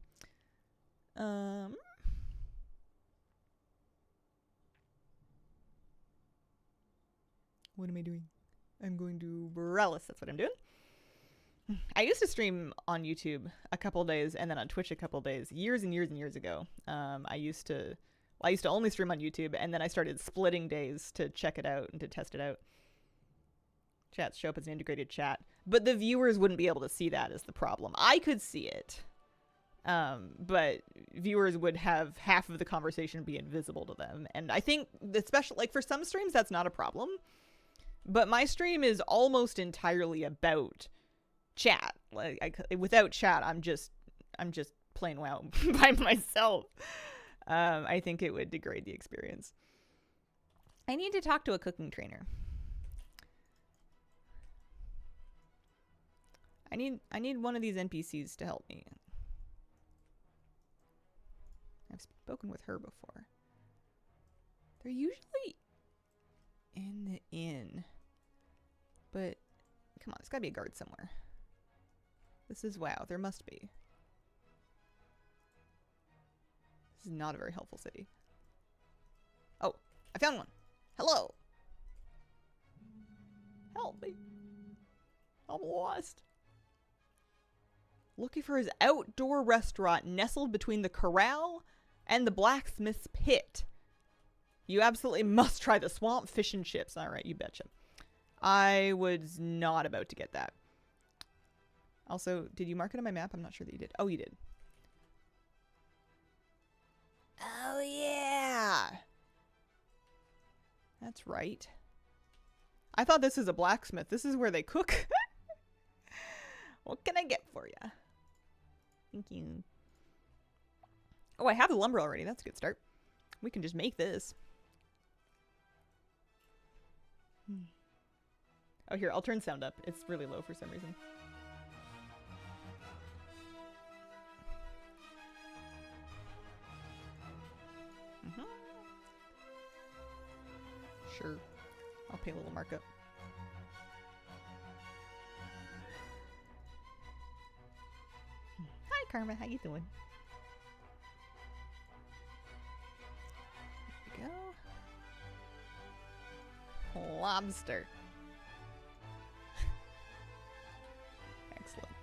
What am I doing? I'm going to Borellis. That's what I'm doing. I used to stream on YouTube a couple days and then on Twitch a couple days, years and years and years ago. I used to only stream on YouTube, and then I started splitting days to check it out and to test it out. Chats show up as an integrated chat, but the viewers wouldn't be able to see that is the problem. I could see it, but viewers would have half of the conversation be invisible to them. And I think, especially like for some streams, that's not a problem. But my stream is almost entirely about chat. Like without chat, I'm just playing WoW by myself. I think it would degrade the experience. I need to talk to a cooking trainer. I need one of these NPCs to help me. I've spoken with her before. They're usually in the inn. But come on, there's gotta be a guard somewhere. This is WoW. There must be. This is not a very helpful city. Oh, I found one. Hello. Help me. I'm lost. Looking for his outdoor restaurant nestled between the corral and the blacksmith's pit. You absolutely must try the swamp fish and chips. All right, you betcha. I was not about to get that. Also, did you mark it on my map? I'm not sure that you did. Oh, you did. Oh, yeah. That's right. I thought this was a blacksmith. This is where they cook. What can I get for you? Thank you. Oh, I have the lumber already. That's a good start. We can just make this. Oh, here, I'll turn sound up. It's really low for some reason. Sure. I'll pay a little markup. Hi, Karma. How you doing? There we go. Lobster. Excellent.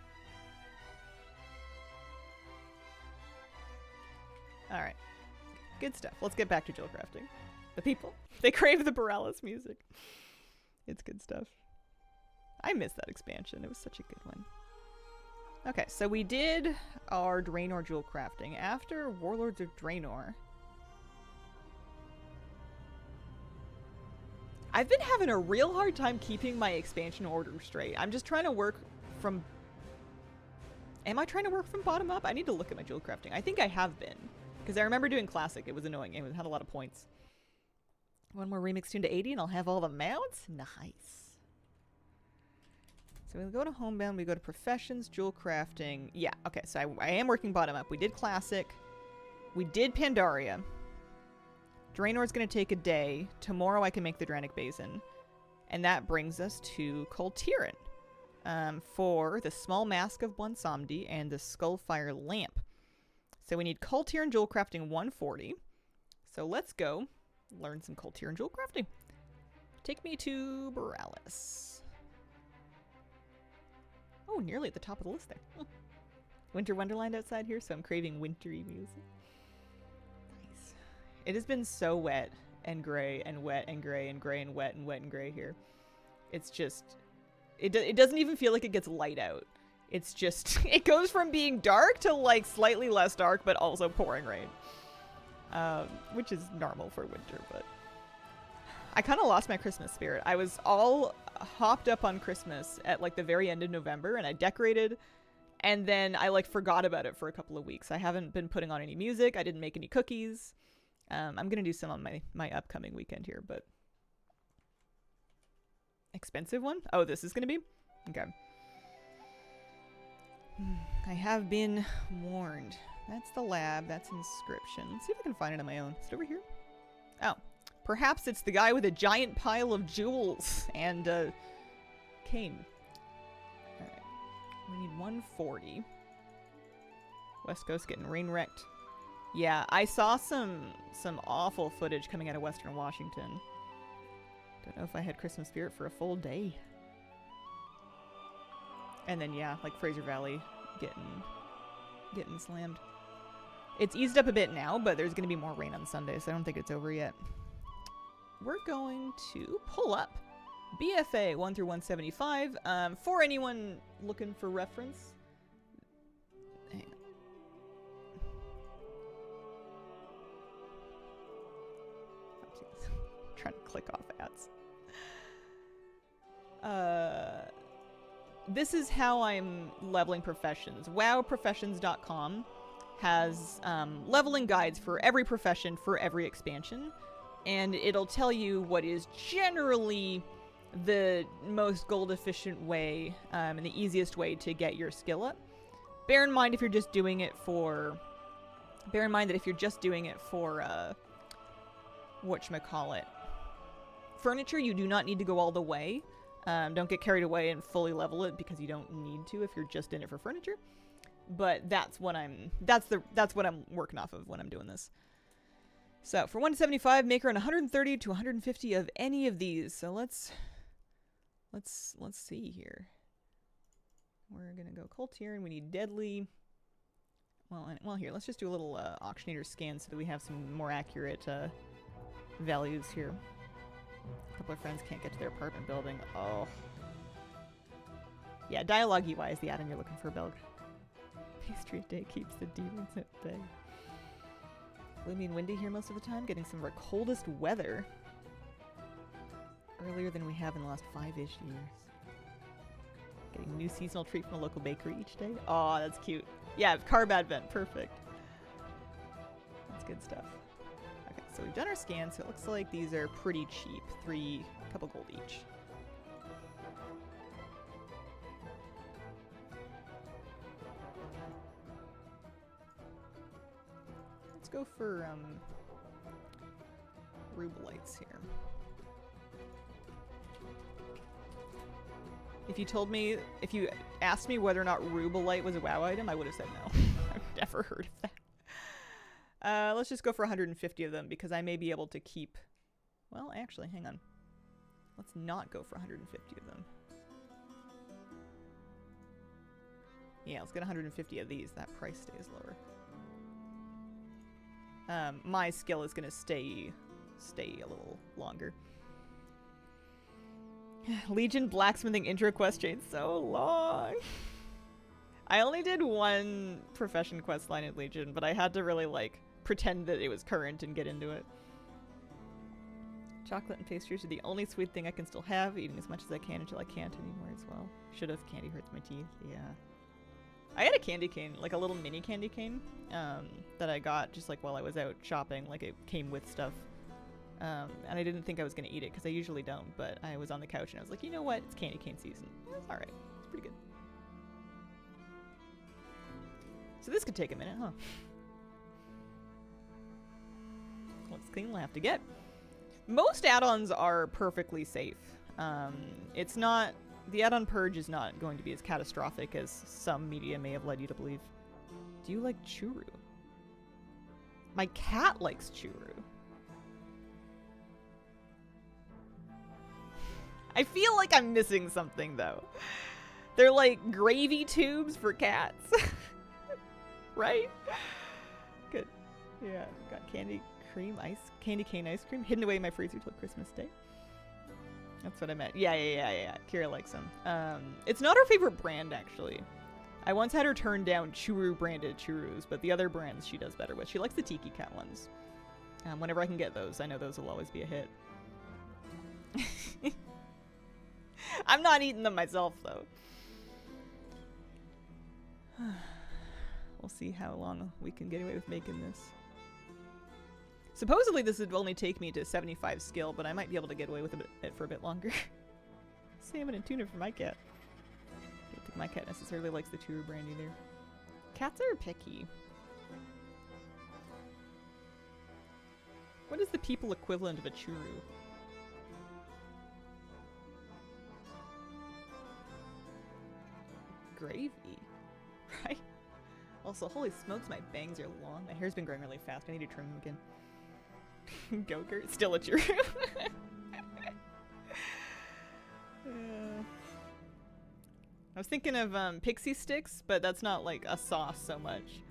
All right. Good stuff. Let's get back to jewel crafting. The people, they crave the Borellis music. It's good stuff. I missed that expansion. It was such a good one. Okay, so we did our Draenor jewel crafting. After Warlords of Draenor, I've been having a real hard time keeping my expansion order straight. I'm just trying to work from... Am I trying to work from bottom up? I need to look at my jewel crafting. I think I have been. Because I remember doing Classic. It was annoying. It had a lot of points. One more remix tune to 80 and I'll have all the mounts? Nice. So we go to Homebound, we go to Professions, Jewel Crafting. Yeah, okay, so I am working bottom up. We did Classic. We did Pandaria. Draenor's going to take a day. Tomorrow I can make the Dranic Basin. And that brings us to Kultiran for the Small Mask of Bwansamdi and the Skullfire Lamp. So we need Kultiran Jewel Crafting 140. So let's go learn some Kultiran Jewel Crafting. Take me to Borellis. Oh, nearly at the top of the list there. Winter Wonderland outside here, so I'm craving wintry music. Nice. It has been so wet and gray and wet and gray and gray and wet and gray here. It's just... It doesn't even feel like it gets light out. It's just... It goes from being dark to, like, slightly less dark, but also pouring rain. Which is normal for winter, but... I kind of lost my Christmas spirit. I was all hopped up on Christmas at, like, the very end of November, and I decorated, and then I, like, forgot about it for a couple of weeks. I haven't been putting on any music. I didn't make any cookies. I'm gonna do some on my upcoming weekend here, but... Expensive one? Oh, this is gonna be? Okay. I have been warned. That's the lab. That's inscription. Let's see if I can find it on my own. Is it over here? Oh. Perhaps it's the guy with a giant pile of jewels and a cane. Alright. We need 140. West Coast getting rain wrecked. Yeah, I saw some awful footage coming out of Western Washington. Don't know if I had Christmas spirit for a full day. And then yeah, like Fraser Valley getting slammed. It's eased up a bit now, but there's going to be more rain on Sunday, so I don't think it's over yet. We're going to pull up BFA 1 through 175. For anyone looking for reference, hang on. Trying to click off ads. This is how I'm leveling professions. WoWprofessions.com has leveling guides for every profession for every expansion, and it'll tell you what is generally the most gold efficient way and the easiest way to get your skill up. Bear in mind if you're just doing it for whatchamacallit, furniture, you do not need to go all the way. Don't get carried away and fully level it because you don't need to if you're just in it for furniture. But that's what I'm working off of when I'm doing this. So for 175, make her 130 to 150 of any of these. So let's see here. We're gonna go Cult here, and we need Deadly. Well, here, let's just do a little auctioneer scan so that we have some more accurate values here. A couple of friends can't get to their apartment building. Oh. Yeah, dialogue UI is the add-on you're looking for, Belg. Pastry day keeps the demons at bay. Gloomy and windy here most of the time, getting some of our coldest weather. Earlier than we have in the last 5-ish years. Getting a new seasonal treat from a local bakery each day. Oh, that's cute. Yeah, carb advent, perfect. That's good stuff. Okay, so we've done our scan, so it looks like these are pretty cheap. Couple gold each. Let's go for Rubelites here. If you asked me whether or not Rubelite was a WoW item, I would have said no. I've never heard of that. Let's just go for 150 of them because I may be able to keep... Well, actually, hang on. Let's not go for 150 of them. Yeah, let's get 150 of these. That price stays lower. My skill is going to stay a little longer. Legion blacksmithing intro quest chain so long. I only did one profession quest line at Legion, but I had to really like pretend that it was current and get into it. Chocolate and pastries are the only sweet thing I can still have, eating as much as I can until I can't anymore as well. Should have. Candy hurts my teeth. Yeah. I had a candy cane, like a little mini candy cane, that I got just like while I was out shopping. Like it came with stuff. And I didn't think I was going to eat it because I usually don't, but I was on the couch and I was like, you know what? It's candy cane season. It's alright. It's pretty good. So this could take a minute, huh? Looks clean, we'll have to get. Most add-ons are perfectly safe. It's not... The add-on purge is not going to be as catastrophic as some media may have led you to believe. Do you like churu? My cat likes churu. I feel like I'm missing something, though. They're like gravy tubes for cats. Right? Good. Yeah, got candy cane ice cream hidden away in my freezer till Christmas Day. That's what I meant. Yeah. Kira likes them. It's not her favorite brand, actually. I once had her turn down Churu branded churus, but the other brands she does better with. She likes the Tiki Cat ones. Whenever I can get those, I know those will always be a hit. I'm not eating them myself, though. We'll see how long we can get away with making this. Supposedly this would only take me to 75 skill, but I might be able to get away with it for a bit longer. Salmon and tuna for my cat. I don't think my cat necessarily likes the churu brand either. Cats are picky. What is the people equivalent of a churu? Gravy, right? Also, holy smokes, my bangs are long. My hair's been growing really fast. I need to trim them again. Go-gurt, still a churu. I was thinking of pixie sticks, but that's not like a sauce so much.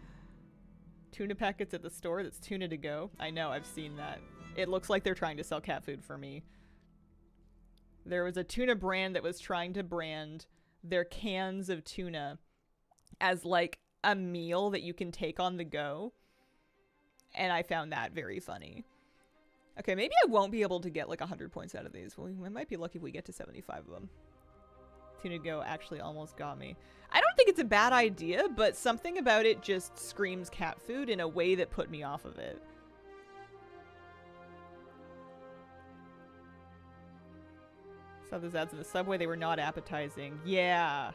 Tuna packets at the store, that's tuna to go. I know, I've seen that. It looks like they're trying to sell cat food for me. There was a tuna brand that was trying to brand their cans of tuna as like a meal that you can take on the go. And I found that very funny. Okay, maybe I won't be able to get like 100 points out of these. Well, we might be lucky if we get to 75 of them. Tuna go actually almost got me. I don't think it's a bad idea, but something about it just screams cat food in a way that put me off of it. Saw those ads in the subway. They were not appetizing. Yeah.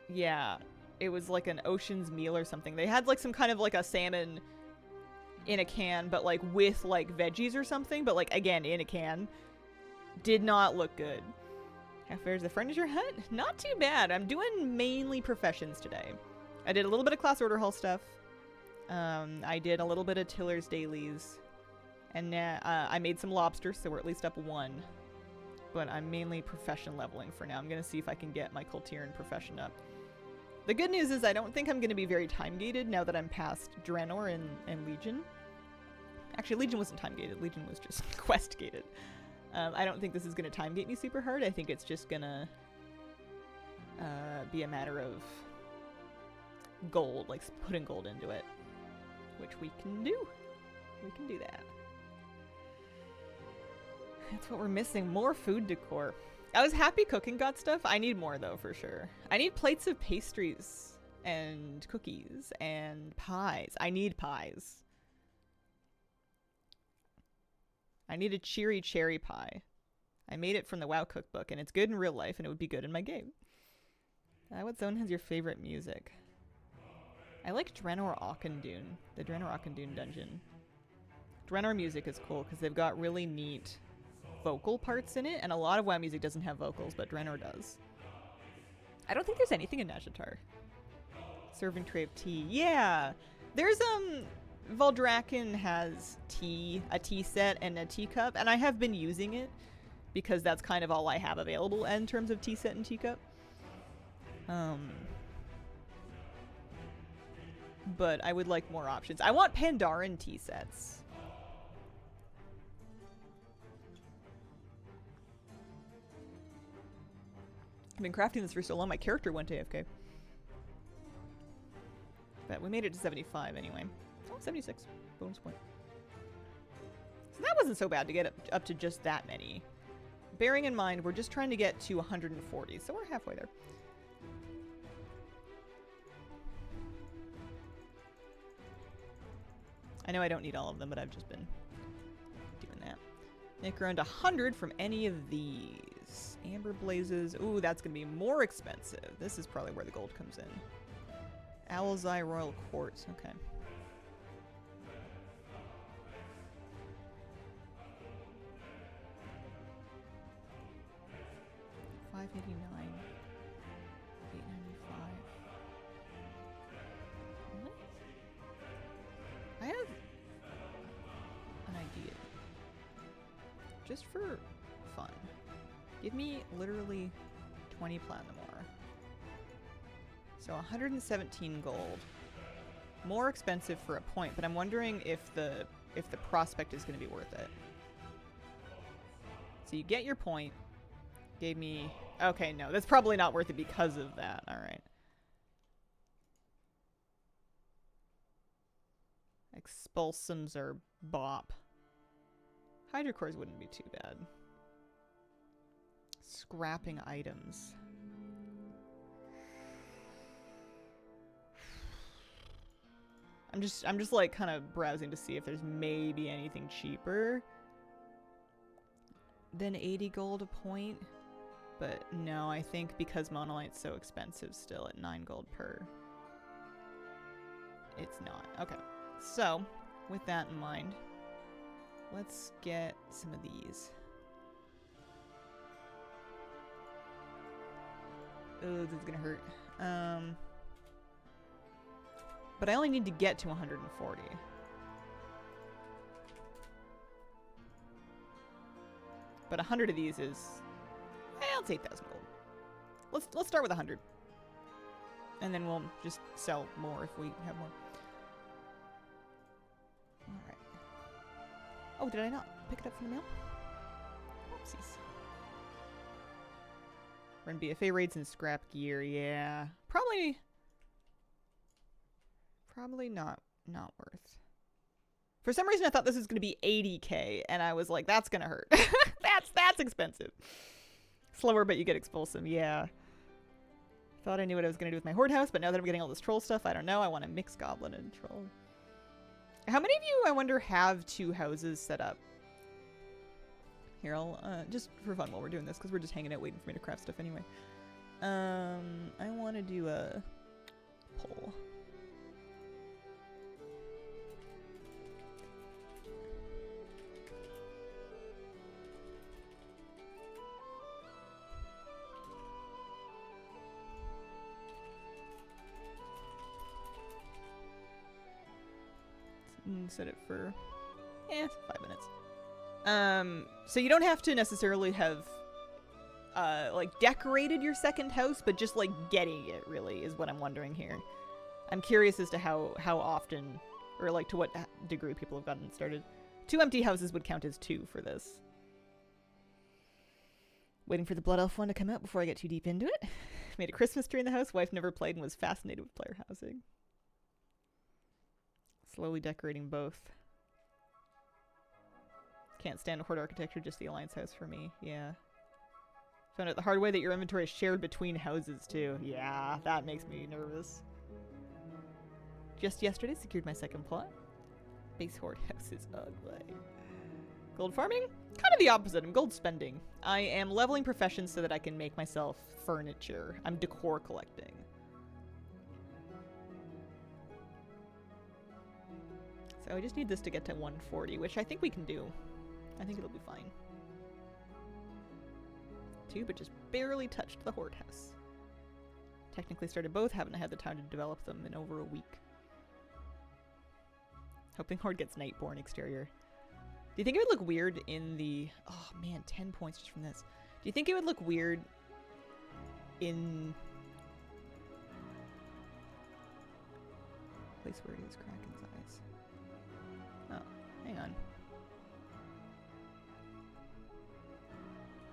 Yeah. It was like an ocean's meal or something. They had like some kind of like a salmon in a can, but like with like veggies or something, but like again in a can. Did not look good. How fares the furniture hunt? Not too bad. I'm doing mainly professions today. I did a little bit of class order hall stuff. I did a little bit of Tiller's dailies. And I made some lobsters, so we're at least up 1. But I'm mainly profession leveling for now. I'm going to see if I can get my Kultiran profession up. The good news is I don't think I'm going to be very time-gated now that I'm past Draenor and Legion. Actually, Legion wasn't time-gated. Legion was just quest-gated. I don't think this is going to time-gate me super hard. I think it's just going to be a matter of gold, like putting gold into it. Which we can do. We can do that. That's what we're missing. More food decor. I was happy cooking got stuff. I need more though, for sure. I need plates of pastries and cookies and pies. I need pies. I need a cheery cherry pie. I made it from the WoW cookbook and it's good in real life and it would be good in my game. What zone has your favorite music? I like Draenor Auchendoon. The Draenor Auchendoon dungeon. Draenor music is cool because they've got really neat vocal parts in it, and a lot of WoW music doesn't have vocals, but Draenor does. I don't think there's anything in Nazjatar. Serving tray of tea. Yeah! There's, Valdrakken has tea, a tea set, and a teacup, and I have been using it because that's kind of all I have available in terms of tea set and teacup. But I would like more options. I want Pandaren tea sets. I've been crafting this for so long, my character went AFK. But we made it to 75 anyway. Oh, 76. Bonus point. So that wasn't so bad to get up to just that many. Bearing in mind, we're just trying to get to 140, so we're halfway there. I know I don't need all of them, but I've just been doing that. Make around 100 from any of these. Amber Blazes. Ooh, that's going to be more expensive. This is probably where the gold comes in. Owl's Eye Royal Quartz. Okay. $589. $895. Really? I have an idea. Just for fun. Give me literally 20 platinum ore. So 117 gold. More expensive for a point, but I'm wondering if the prospect is going to be worth it. So you get your point. Gave me... Okay, no, that's probably not worth it because of that. All right. Expulsums are bop. Hydrocores wouldn't be too bad. Scrapping items. I'm just like kind of browsing to see if there's maybe anything cheaper than 80 gold a point. But no, I think because Monolite's so expensive still at 9 gold per, it's not. Okay. So, with that in mind, let's get some of these. Oh, this is gonna hurt. But I only need to get to 140. But 100 of these is... Well, it's 8,000 gold. Let's start with 100. And then we'll just sell more if we have more. Alright. Oh, did I not pick it up from the mail? Oopsies. Run BFA rates and scrap gear, yeah. Probably not worth. For some reason I thought this was gonna be 80k, and I was like, that's gonna hurt. that's expensive. Slower, but you get expulsive, yeah. Thought I knew what I was gonna do with my horde house, but now that I'm getting all this troll stuff, I don't know. I want to mix goblin and troll. How many of you, I wonder, have 2 houses set up? Here, I'll, just for fun while we're doing this, because we're just hanging out waiting for me to craft stuff anyway. I want to do a poll. Set it for 5 minutes. So you don't have to necessarily have like decorated your second house, but just like getting it really is what I'm wondering here. I'm curious as to how often, or like to what degree people have gotten started. 2 empty houses would count as 2 for this. Waiting for the Blood Elf one to come out before I get too deep into it. Made a Christmas tree in the house. Wife never played and was fascinated with player housing. Slowly decorating both. Can't stand horde architecture, just the alliance house for me. Yeah. Found out the hard way that your inventory is shared between houses too. Yeah, that makes me nervous. Just yesterday secured my second plot. Base horde house is ugly. Gold farming? Kind of the opposite. I'm gold spending. I am leveling professions so that I can make myself furniture. I'm decor collecting. So I just need this to get to 140, which I think we can do. I think it'll be fine. 2, but just barely touched the horde house. Technically started both, haven't had the time to develop them in over a week. Hoping horde gets Nightborn exterior. Do you think it would look weird in the... Oh man, 10 points just from this. Do you think it would look weird in... Place where it is Kraken's eyes. Oh, hang on.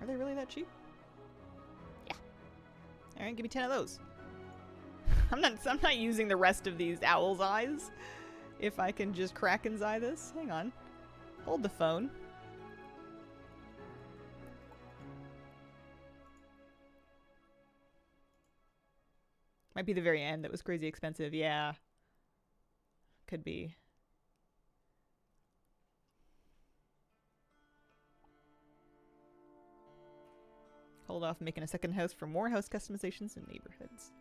Are they really that cheap? Yeah. Alright, give me 10 of those. I'm not using the rest of these owl's eyes. If I can just Kraken's eye this. Hang on. Hold the phone. Might be the very end that was crazy expensive. Yeah. Could be. Hold off making a second house for more house customizations in neighborhoods.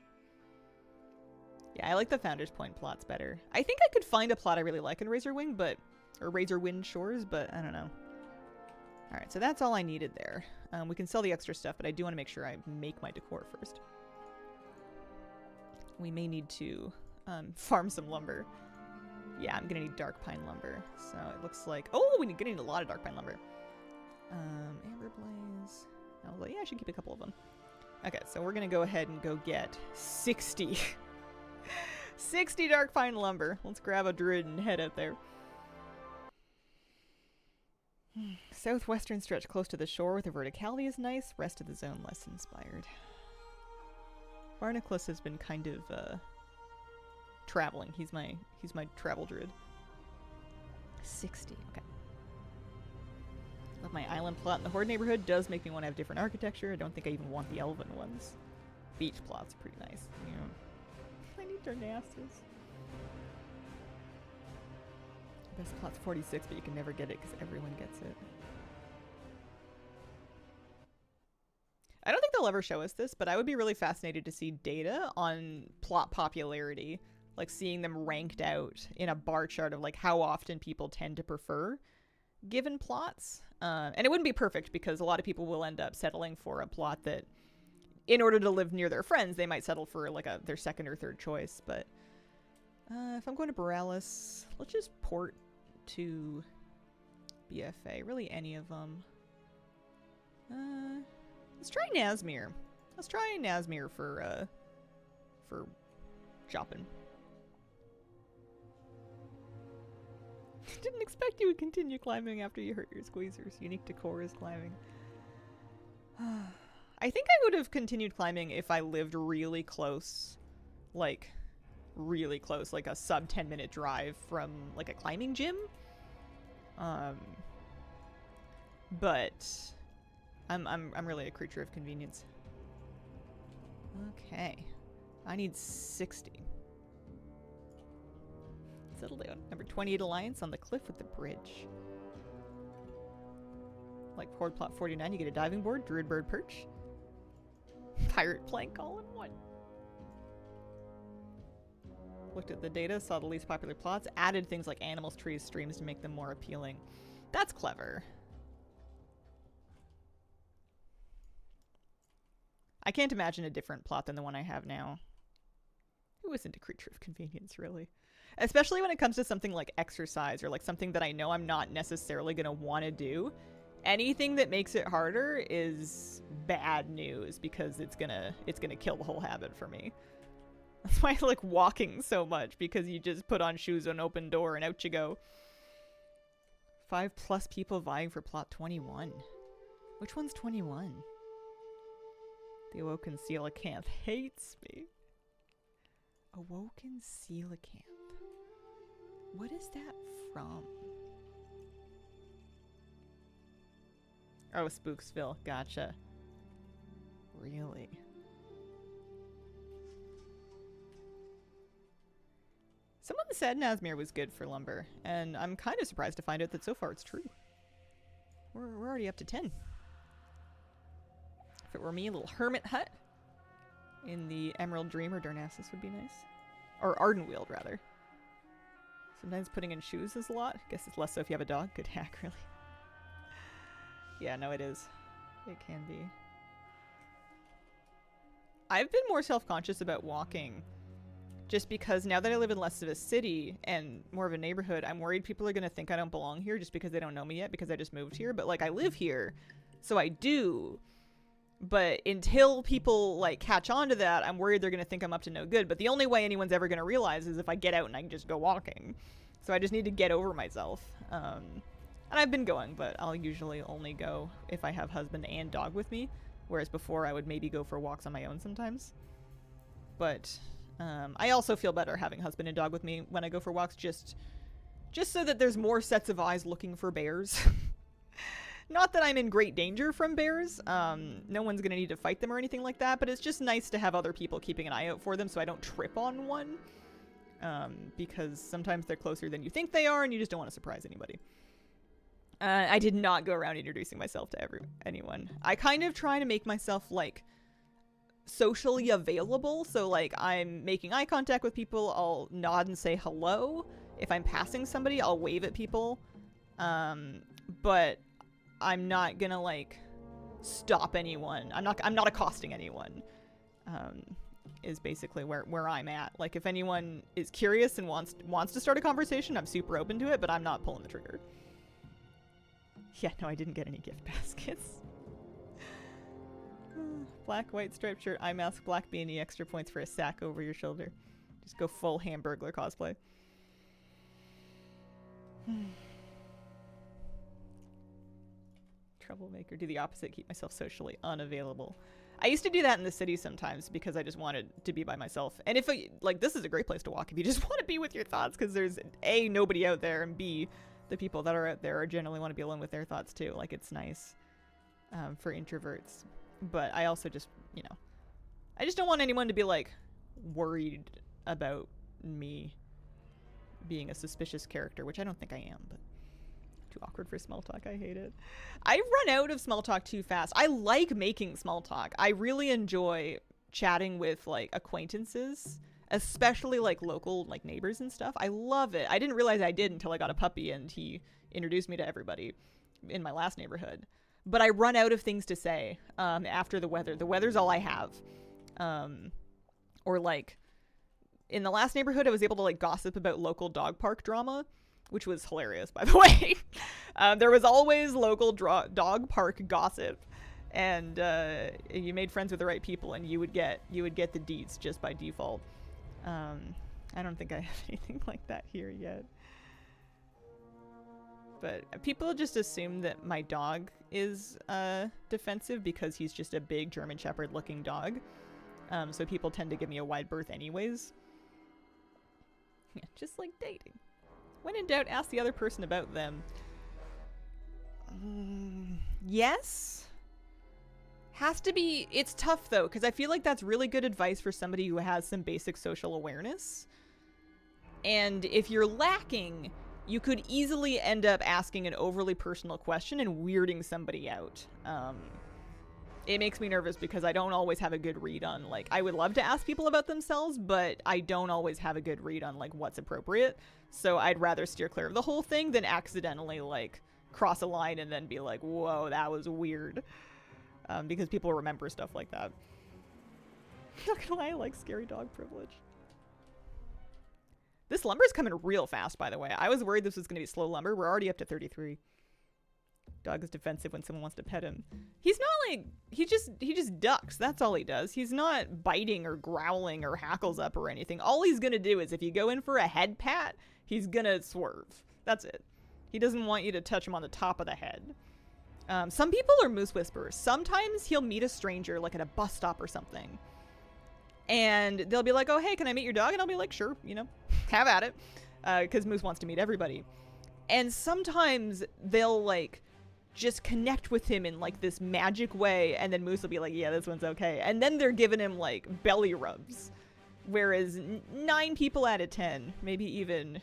Yeah, I like the Founder's Point plots better. I think I could find a plot I really like in Razorwing, but... Or Razorwind Shores, but I don't know. Alright, so that's all I needed there. We can sell the extra stuff, but I do want to make sure I make my decor first. We may need to farm some lumber. Yeah, I'm gonna need dark pine lumber. So it looks like... Oh, we're gonna need a lot of dark pine lumber. Amber Blaze... Oh, yeah, I should keep a couple of them. Okay, so we're gonna go ahead and go get 60. 60 dark pine lumber. Let's grab a druid and head out there. Southwestern stretch close to the shore with a verticality is nice. Rest of the zone less inspired. Barnacles has been kind of traveling. He's my travel druid. 60. Okay. Love my island plot in the horde neighborhood. Does make me want to have different architecture. I don't think I even want the elven ones. Beach plot's pretty nice. Yeah. I need Darnassus. Best plot's 46, but you can never get it because everyone gets it. I don't think they'll ever show us this, but I would be really fascinated to see data on plot popularity. Like seeing them ranked out in a bar chart of like how often people tend to prefer given plots. And it wouldn't be perfect because a lot of people will end up settling for a plot that in order to live near their friends, they might settle for like their second or third choice. But if I'm going to Borealis, let's just port to BFA. Really any of them. Let's try Nazmir. Let's try Nazmir for shopping. Didn't expect you would continue climbing after you hurt your squeezers. Unique decor is climbing. I think I would have continued climbing if I lived really close. Like, really close. Like a sub 10-minute drive from, like, a climbing gym. But I'm really a creature of convenience. Okay. I need 60. Settle down. Number 28 Alliance on the cliff with the bridge. Like Horde Plot 49, you get a diving board, Druid Bird Perch, Pirate Plank all in one. Looked at the data, saw the least popular plots, added things like animals, trees, streams to make them more appealing. That's clever. I can't imagine a different plot than the one I have now. Who isn't a creature of convenience, really? Especially when it comes to something like exercise or like something that I know I'm not necessarily going to want to do. Anything that makes it harder is bad news because it's gonna kill the whole habit for me. That's why I like walking so much, because you just put on shoes, an open door, and out you go. 5+ people vying for plot 21. Which one's 21? The Awoken Coelacanth hates me. Awoken Coelacanth. What is that from? Oh, Spooksville. Gotcha. Really? Someone said Nazmir was good for lumber, and I'm kind of surprised to find out that so far it's true. We're already up to 10. If it were me, a little hermit hut in the Emerald Dream or Darnassus would be nice. Or Ardenweald, rather. Sometimes putting in shoes is a lot. Guess it's less so if you have a dog. Good hack, really. Yeah, no, it is. It can be. I've been more self-conscious about walking just because now that I live in less of a city and more of a neighborhood, I'm worried people are going to think I don't belong here just because they don't know me yet because I just moved here. But, like, I live here, so I do. But until people, like, catch on to that, I'm worried they're going to think I'm up to no good. But the only way anyone's ever going to realize is if I get out and I can just go walking. So I just need to get over myself. And I've been going, but I'll usually only go if I have husband and dog with me. Whereas before, I would maybe go for walks on my own sometimes. But I also feel better having husband and dog with me when I go for walks, just so that there's more sets of eyes looking for bears. Not that I'm in great danger from bears. No one's going to need to fight them or anything like that, but it's just nice to have other people keeping an eye out for them so I don't trip on one. Because sometimes they're closer than you think they are, and you just don't want to surprise anybody. I did not go around introducing myself to anyone. I kind of try to make myself, like, socially available. So, like, I'm making eye contact with people. I'll nod and say hello. If I'm passing somebody, I'll wave at people. But I'm not gonna, like, stop anyone. I'm not accosting anyone. Is basically where I'm at. Like, if anyone is curious and wants to start a conversation, I'm super open to it, but I'm not pulling the trigger. Yeah, no, I didn't get any gift baskets. Black, white, striped shirt, eye mask, black beanie, extra points for a sack over your shoulder. Just go full Hamburglar cosplay. Troublemaker. Do the opposite, keep myself socially unavailable. I used to do that in the city sometimes because I just wanted to be by myself. And if, like, this is a great place to walk if you just want to be with your thoughts, because there's A, nobody out there, and B, the people that are out there generally want to be alone with their thoughts too. Like, it's nice for introverts. But I also just, you know, I just don't want anyone to be, like, worried about me being a suspicious character, which I don't think I am, but too awkward for small talk. I hate it. I run out of small talk too fast. I like making small talk. I really enjoy chatting with, like, acquaintances, especially, like, local, like, neighbors and stuff. I love it. I didn't realize I did until I got a puppy and he introduced me to everybody in my last neighborhood. But I run out of things to say after the weather. The weather's all I have. Or, like, in the last neighborhood, I was able to, like, gossip about local dog park drama, which was hilarious, by the way. There was always local dog park gossip. and you made friends with the right people, and you would get the deets just by default. I don't think I have anything like that here yet. But people just assume that my dog is defensive because he's just a big German Shepherd looking dog. So people tend to give me a wide berth anyways. Yeah, just like dating. When in doubt, ask the other person about them. Yes. Has to be. It's tough though, because I feel like that's really good advice for somebody who has some basic social awareness. And if you're lacking, you could easily end up asking an overly personal question and weirding somebody out. It makes me nervous because I don't always have a good read on, like, I would love to ask people about themselves, but I don't always have a good read on, like, what's appropriate. So I'd rather steer clear of the whole thing than accidentally, like, cross a line and then be like, whoa, that was weird. Because people remember stuff like that. Not gonna lie, I like scary dog privilege. This lumber's coming real fast, by the way. I was worried this was gonna be slow lumber. We're already up to 33. Dog is defensive when someone wants to pet him. He's not like, he just ducks. That's all he does. He's not biting or growling or hackles up or anything. All he's gonna do is if you go in for a head pat, he's gonna swerve. That's it. He doesn't want you to touch him on the top of the head. Some people are moose whisperers. Sometimes he'll meet a stranger, like at a bus stop or something. And they'll be like, oh, hey, can I meet your dog? And I'll be like, sure, you know, have at it. Because Moose wants to meet everybody. And sometimes they'll, like, just connect with him in, like, this magic way. And then Moose will be like, yeah, this one's okay. And then they're giving him, like, belly rubs. Whereas 9 people out of 10, maybe even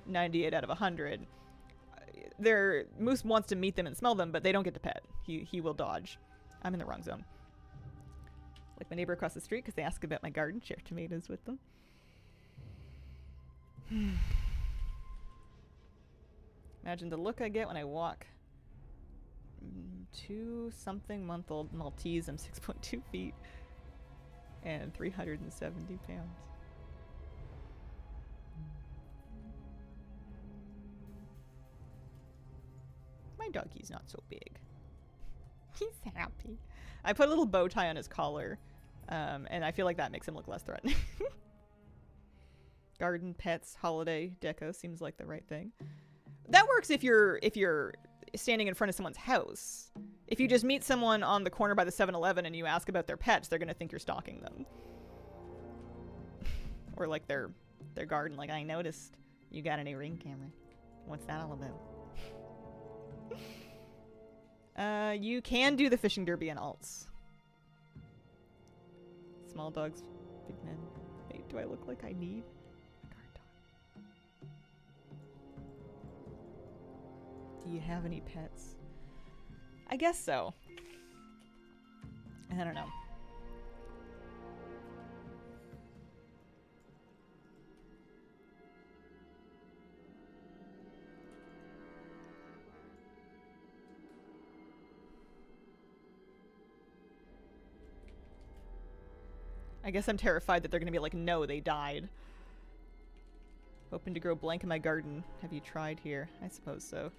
98 out of 100, Moose wants to meet them and smell them, but they don't get to pet. He will dodge. I'm in the wrong zone. Like my neighbor across the street because they ask about my garden, share tomatoes with them. Imagine the look I get when I walk 2-something-month-old Maltese. I'm 6.2 feet and 370 pounds. My doggy's not so big. He's happy. I put a little bow tie on his collar, and I feel like that makes him look less threatening. Garden, pets, holiday, deco seems like the right thing. That works if you're standing in front of someone's house. If you just meet someone on the corner by the 7-Eleven and you ask about their pets, they're gonna think you're stalking them. Or like their garden, like, I noticed you got a new Ring camera. What's that all about? You can do the fishing derby and alts. Small dogs, big men. Wait, do I look like I need a guard dog? Do you have any pets? I guess so. I don't know. I guess I'm terrified that they're gonna be like, no, they died. Hoping to grow blank in my garden. Have you tried here? I suppose so.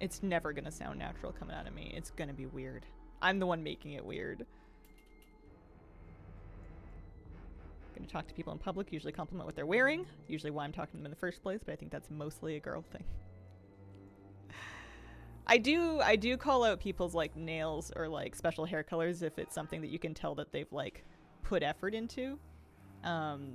It's never gonna sound natural coming out of me. It's gonna be weird. I'm the one making it weird. Gonna talk to people in public, usually compliment what they're wearing. Usually why I'm talking to them in the first place, but I think that's mostly a girl thing. I do call out people's like nails or like special hair colors if it's something that you can tell that they've like put effort into. Because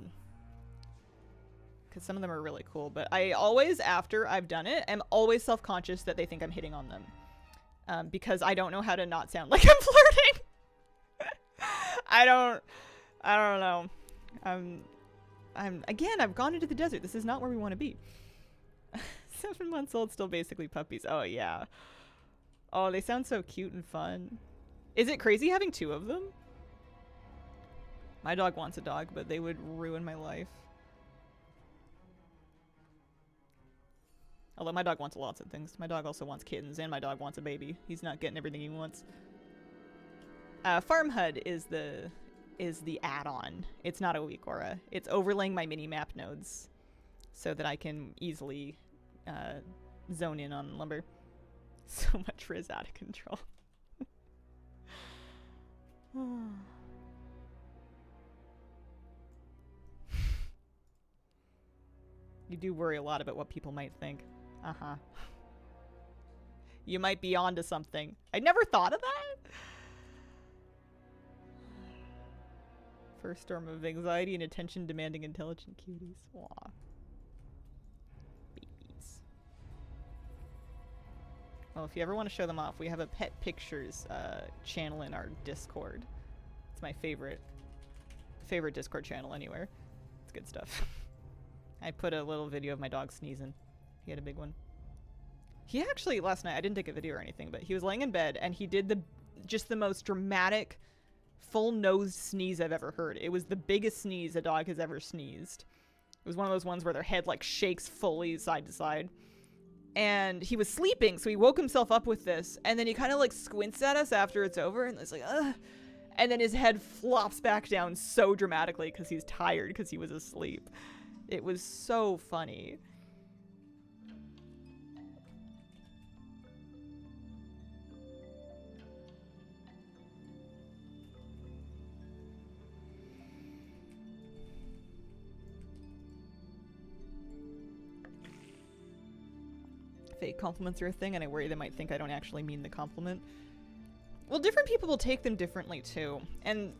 some of them are really cool, but I always, after I've done it, am always self-conscious that they think I'm hitting on them. Because I don't know how to not sound like I'm flirting. I don't know. Again, I've gone into the desert. This is not where we want to be. 7 months old, still basically puppies. Oh, yeah. Oh, they sound so cute and fun. Is it crazy having 2 of them? My dog wants a dog, but they would ruin my life. Although my dog wants lots of things. My dog also wants kittens, and my dog wants a baby. He's not getting everything he wants. Farm HUD is the add-on. It's not a weak aura. It's overlaying my mini-map nodes so that I can easily zone in on lumber. So much Riz out of control. You do worry a lot about what people might think. Uh-huh. You might be onto something. I never thought of that. First storm of anxiety and attention demanding intelligent cuties. Aw. Babies. Well, if you ever want to show them off, we have a pet pictures channel in our Discord. It's my favorite Discord channel anywhere. It's good stuff. I put a little video of my dog sneezing. He had a big one. He actually, last night, I didn't take a video or anything, but he was laying in bed and he did just the most dramatic full-nosed sneeze I've ever heard. It was the biggest sneeze a dog has ever sneezed. It was one of those ones where their head like shakes fully side to side. And he was sleeping, so he woke himself up with this, and then he kind of like squints at us after it's over, and it's like, ugh. And then his head flops back down so dramatically because he's tired because he was asleep. It was so funny. Fake compliments are a thing, and I worry they might think I don't actually mean the compliment. Well, different people will take them differently too. And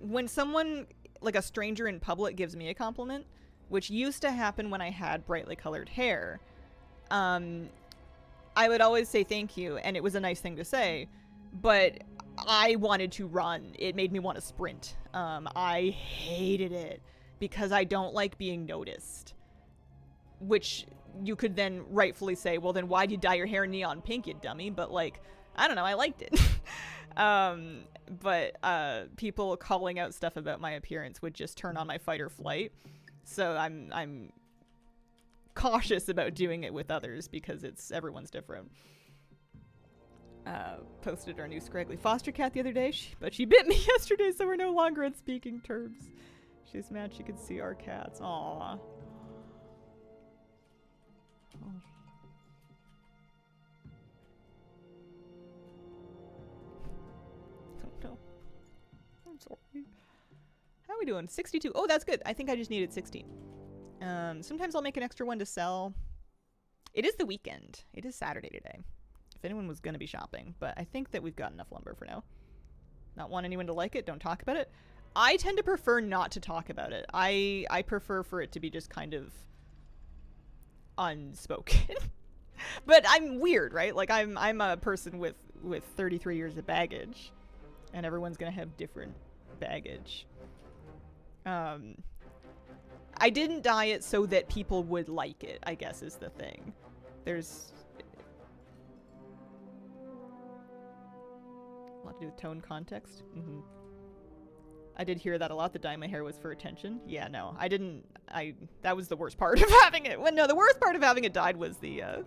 when someone, like a stranger in public, gives me a compliment, which used to happen when I had brightly colored hair, I would always say thank you, and it was a nice thing to say, but I wanted to run. It made me want to sprint. I hated it because I don't like being noticed, which you could then rightfully say, well, then why'd you dye your hair neon pink, you dummy? But like, I don't know, I liked it. But people calling out stuff about my appearance would just turn on my fight or flight. So I'm cautious about doing it with others because everyone's different. Posted our new scraggly foster cat the other day, but she bit me yesterday, so we're no longer on speaking terms. She's mad she could see our cats. Aww. Oh. Oh no. I'm sorry. How are we doing? 62. Oh, that's good. I think I just needed 60. Sometimes I'll make an extra one to sell. It is the weekend. It is Saturday today. If anyone was going to be shopping. But I think that we've got enough lumber for now. Not want anyone to like it. Don't talk about it. I tend to prefer not to talk about it. I prefer for it to be just kind of unspoken. But I'm weird, right? Like I'm a person with 33 years of baggage, and everyone's gonna have different baggage. I didn't dye it so that people would like it, I guess is the thing. There's a lot to do with tone context. Mm-hmm. I did hear that a lot. The dye my hair was for attention. Yeah, no, I didn't. That was the worst part of having it. Well, no, the worst part of having it dyed was the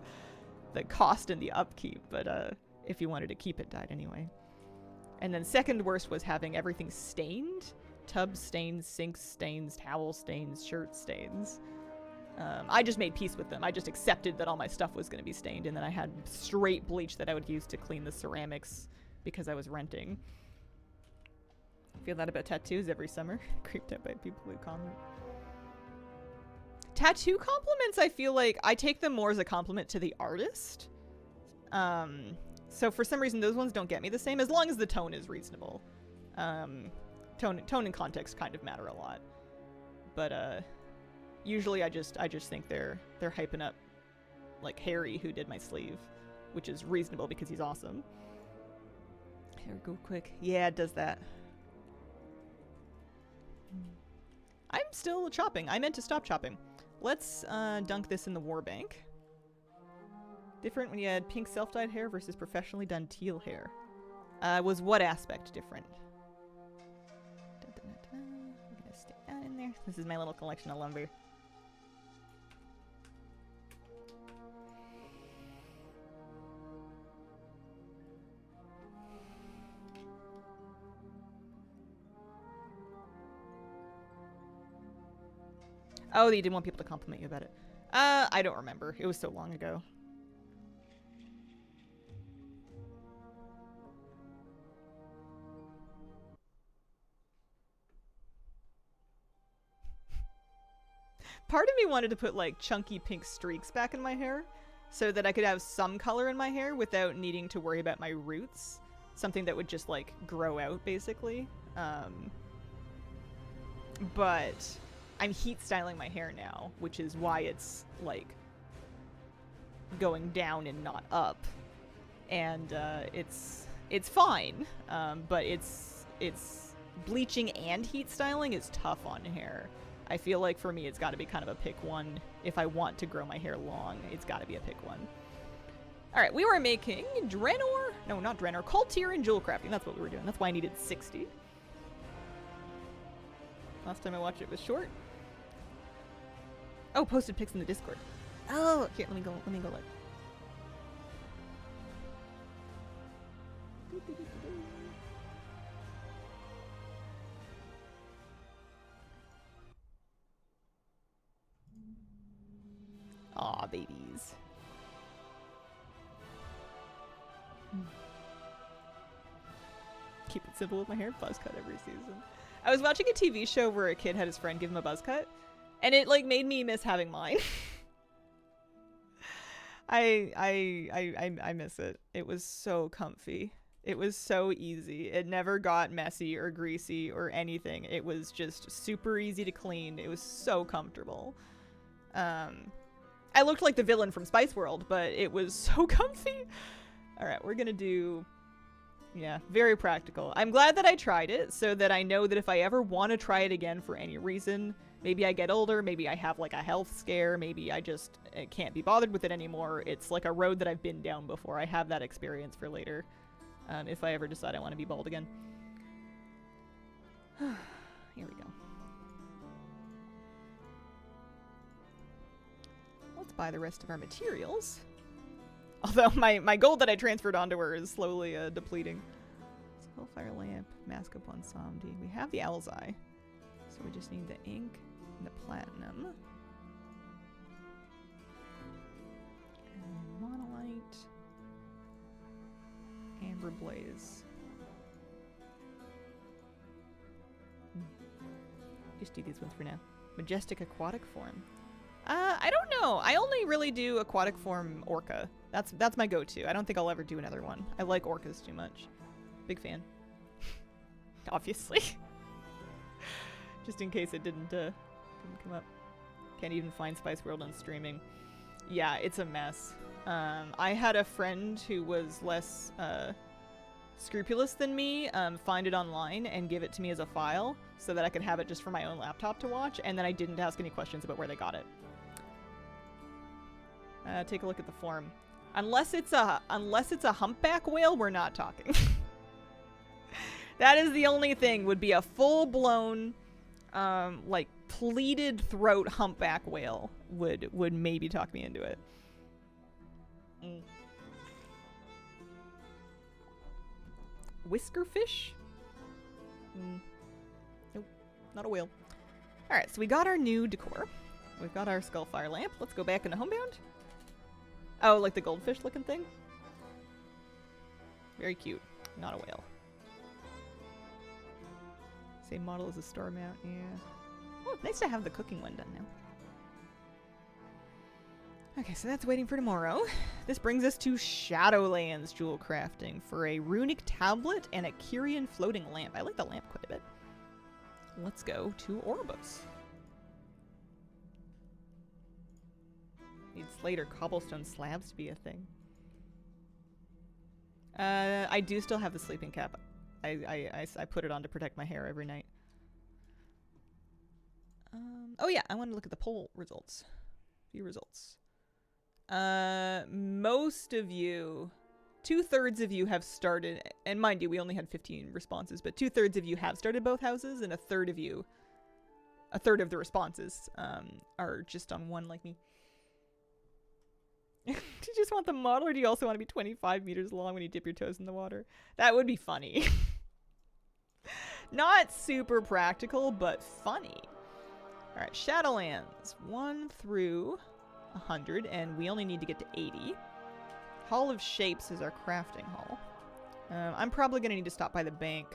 cost and the upkeep. But if you wanted to keep it dyed anyway. And then second worst was having everything stained. Tub stains, sink stains, towel stains, shirt stains. I just made peace with them. I just accepted that all my stuff was going to be stained, and then I had straight bleach that I would use to clean the ceramics because I was renting. Feel that about tattoos every summer. Creeped out by people who comment. Tattoo compliments, I feel like I take them more as a compliment to the artist. So for some reason, those ones don't get me the same, as long as the tone is reasonable. Tone and context kind of matter a lot. But usually I just think they're hyping up like Harry, who did my sleeve, which is reasonable because he's awesome. Here, go quick. Yeah, it does that. I'm still chopping. I meant to stop chopping. Let's dunk this in the war bank. Different when you had pink self-dyed hair versus professionally done teal hair. Was what aspect different? I'm gonna stick that in there. This is my little collection of lumber. Oh, you didn't want people to compliment you about it. I don't remember. It was so long ago. Part of me wanted to put like chunky pink streaks back in my hair so that I could have some color in my hair without needing to worry about my roots. Something that would just like grow out basically. But I'm heat styling my hair now, which is why it's like going down and not up. And it's fine, but it's bleaching and heat styling is tough on hair. I feel like for me it's got to be kind of a pick one. If I want to grow my hair long, it's got to be a pick one. All right, we were making Draenor. No, not Draenor. Kultir and jewel crafting. That's what we were doing. That's why I needed 60. Last time I watched it was short. Oh, posted pics in the Discord. Oh, here, let me go look. Aw, babies. Keep it simple with my hair. Buzz cut every season. I was watching a TV show where a kid had his friend give him a buzz cut, and it like made me miss having mine. I miss it. It was so comfy. It was so easy. It never got messy or greasy or anything. It was just super easy to clean. It was so comfortable. I looked like the villain from Spice World, but it was so comfy. All right, we're gonna do, yeah, very practical. I'm glad that I tried it so that I know that if I ever want to try it again for any reason, maybe I get older, maybe I have like a health scare, maybe I just can't be bothered with it anymore. It's like a road that I've been down before. I have that experience for later. If I ever decide I want to be bald again. Here we go. Let's buy the rest of our materials. Although my gold that I transferred onto her is slowly depleting. Skullfire lamp, mask up on Somdi. We have the Owl's Eye. So we just need the ink and the platinum. And monolite. Amber blaze. Just do these ones for now. Majestic aquatic form. I don't know. I only really do aquatic form orca. That's my go-to. I don't think I'll ever do another one. I like orcas too much. Big fan. Obviously. Just in case it didn't come up. Can't even find Spice World on streaming. Yeah, it's a mess. I had a friend who was less scrupulous than me find it online and give it to me as a file so that I could have it just for my own laptop to watch, and then I didn't ask any questions about where they got it. Take a look at the form. Unless it's a humpback whale, we're not talking. That is the only thing, would be a full-blown like pleated throat humpback whale would maybe talk me into it. Whiskerfish? Nope, not a whale. Alright, so we got our new decor. We've got our Skullfire lamp. Let's go back into Homebound. Oh, like the goldfish looking thing? Very cute. Not a whale. Same model as a store mount, yeah. Oh, nice to have the cooking one done now. Okay, so that's waiting for tomorrow. This brings us to Shadowlands jewel crafting for a runic tablet and a Kyrian floating lamp. I like the lamp quite a bit. Let's go to Oribos. Need slate or cobblestone slabs to be a thing. I do still have the sleeping cap. I put it on to protect my hair every night. Oh yeah, I want to look at the poll results. View results. Most of you, 2/3 of you have started, and mind you, we only had 15 responses, but 2/3 of you have started both houses, and a third of the responses, are just on one like me. Do you just want the model, or do you also want to be 25 meters long when you dip your toes in the water? That would be funny. Not super practical, but funny. Alright, Shadowlands. 1 through 100, and we only need to get to 80. Hall of Shapes is our crafting hall. I'm probably going to need to stop by the bank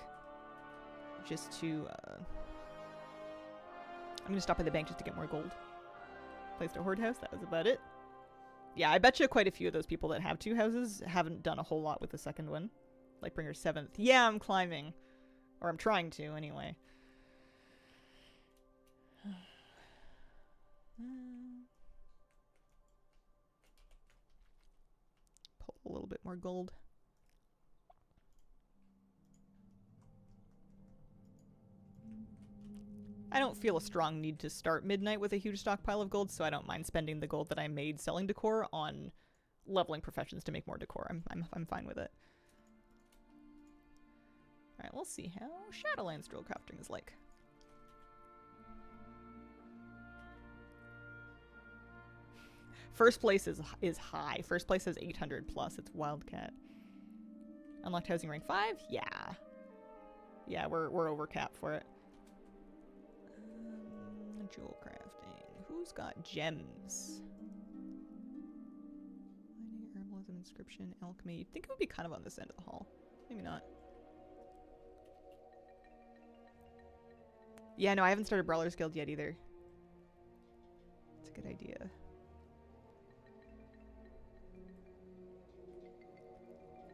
just to... I'm going to stop by the bank just to get more gold. Placed a horde house. That was about it. Yeah, I bet you quite a few of those people that have 2 houses haven't done a whole lot with the second one. Lightbringer 7th. Yeah, I'm climbing. Or I'm trying to, anyway. Pull a little bit more gold. I don't feel a strong need to start midnight with a huge stockpile of gold, so I don't mind spending the gold that I made selling decor on leveling professions to make more decor. I'm fine with it. All right, we'll see how Shadowlands drill crafting is like. First place is high. First place has 800 plus. It's Wildcat. Unlocked housing rank 5? Yeah. Yeah, we're over cap for it. Jewel crafting. Who's got gems? Mining, herbalism, inscription, alchemy. You'd think it would be kind of on this end of the hall. Maybe not. Yeah, no, I haven't started Brawler's Guild yet either. It's a good idea.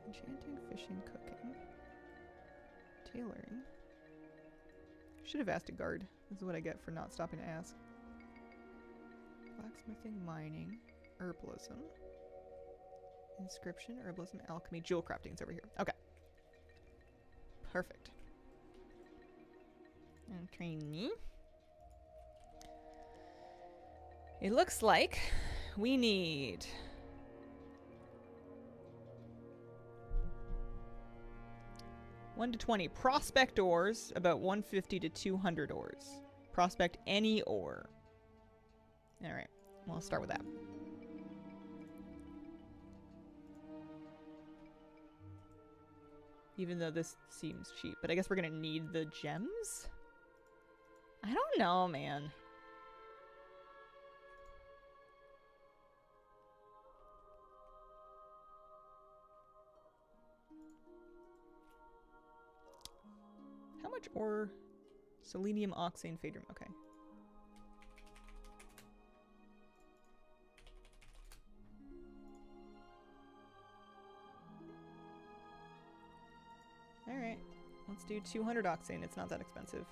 Enchanting, fishing, cooking. Tailoring. Should have asked a guard. This is what I get for not stopping to ask. Blacksmithing, mining, herbalism. Inscription, herbalism, alchemy, jewel crafting is over here. Okay. Perfect. And trainee. It looks like we need 1 to 20 prospect ores, about 150 to 200 ores. Prospect any ore. All right, we'll start with that. Even though this seems cheap, but I guess we're gonna need the gems? I don't know, man. How much ore? Selenium, oxane, phaedrum. Okay. Alright. Let's do 200 oxane. It's not that expensive.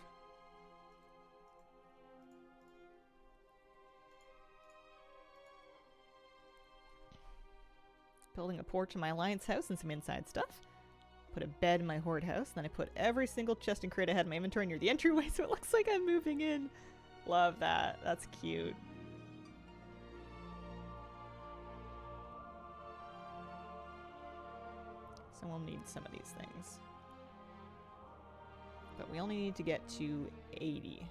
Building a porch in my alliance house and some inside stuff. Put a bed in my horde house. Then I put every single chest and crate I had in my inventory near the entryway so it looks like I'm moving in. Love that. That's cute. So we'll need some of these things. But we only need to get to 80.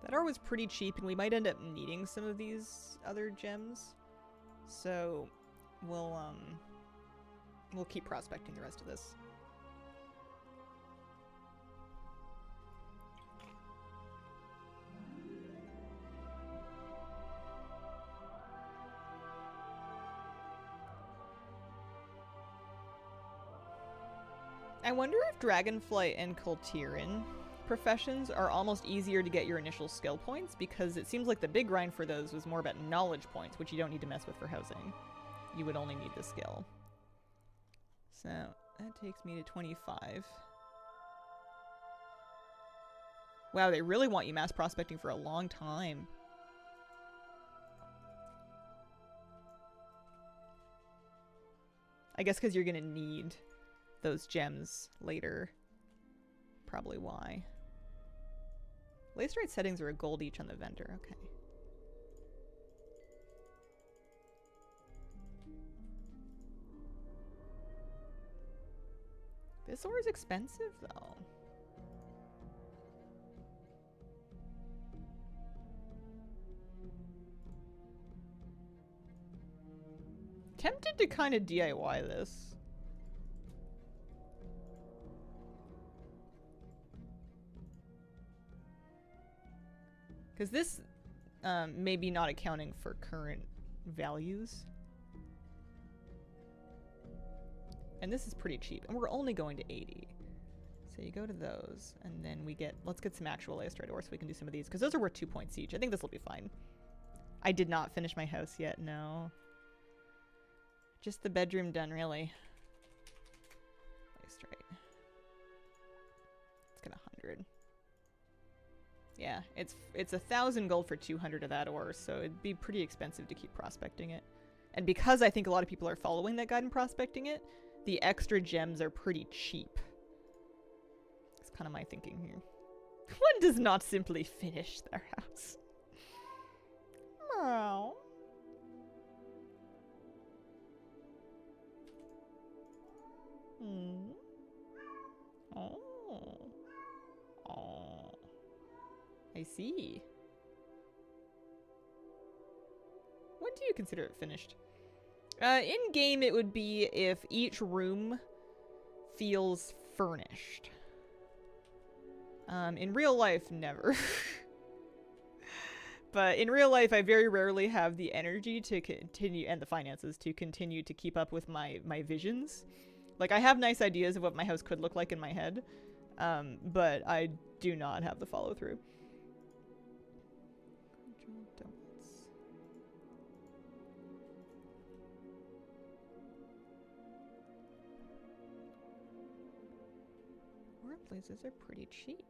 That ore was pretty cheap, and we might end up needing some of these other gems. So we'll keep prospecting the rest of this. I wonder if Dragonflight and Kultiran professions are almost easier to get your initial skill points, because it seems like the big grind for those was more about knowledge points, which you don't need to mess with for housing. You would only need the skill. So that takes me to 25. Wow, they really want you mass prospecting for a long time. I guess because you're going to need those gems later. Probably why. Lacerite settings are a gold each on the vendor. Okay. This ore is expensive, though. Tempted to kind of DIY this. Because maybe not accounting for current values. And this is pretty cheap, and we're only going to 80. So you go to those, and then we get, let's get some actual Asteroid so we can do some of these, because those are worth 2 points each. I think this will be fine. I did not finish my house yet, no. Just the bedroom done, really. Let's get 100. Yeah, it's 1,000 gold for 200 of that ore, so it'd be pretty expensive to keep prospecting it. And because I think a lot of people are following that guide and prospecting it, the extra gems are pretty cheap. That's kind of my thinking here. One does not simply finish their house. Oh. Hmm. Oh. Oh. I see. When do you consider it finished? In game, it would be if each room feels furnished. In real life, never. But in real life, I very rarely have the energy to continue, and the finances to continue to keep up with my visions. Like, I have nice ideas of what my house could look like in my head, but I do not have the follow-through. Places are pretty cheap.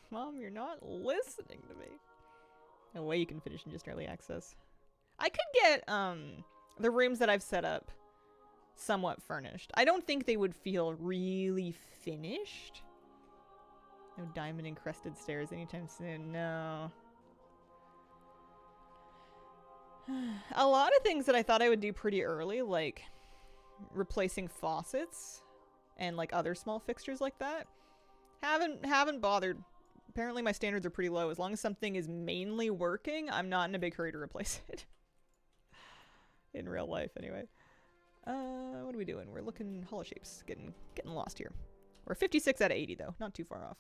Mom, you're not listening to me. No way you can finish in just early access. I could get the rooms that I've set up somewhat furnished. I don't think they would feel really finished. No diamond encrusted stairs anytime soon. No. A lot of things that I thought I would do pretty early, like replacing faucets and like other small fixtures like that, haven't bothered. Apparently my standards are pretty low. As long as something is mainly working, I'm not in a big hurry to replace it. In real life, anyway. What are we doing? We're looking hollow shapes. Getting lost here. We're 56 out of 80 though. Not too far off.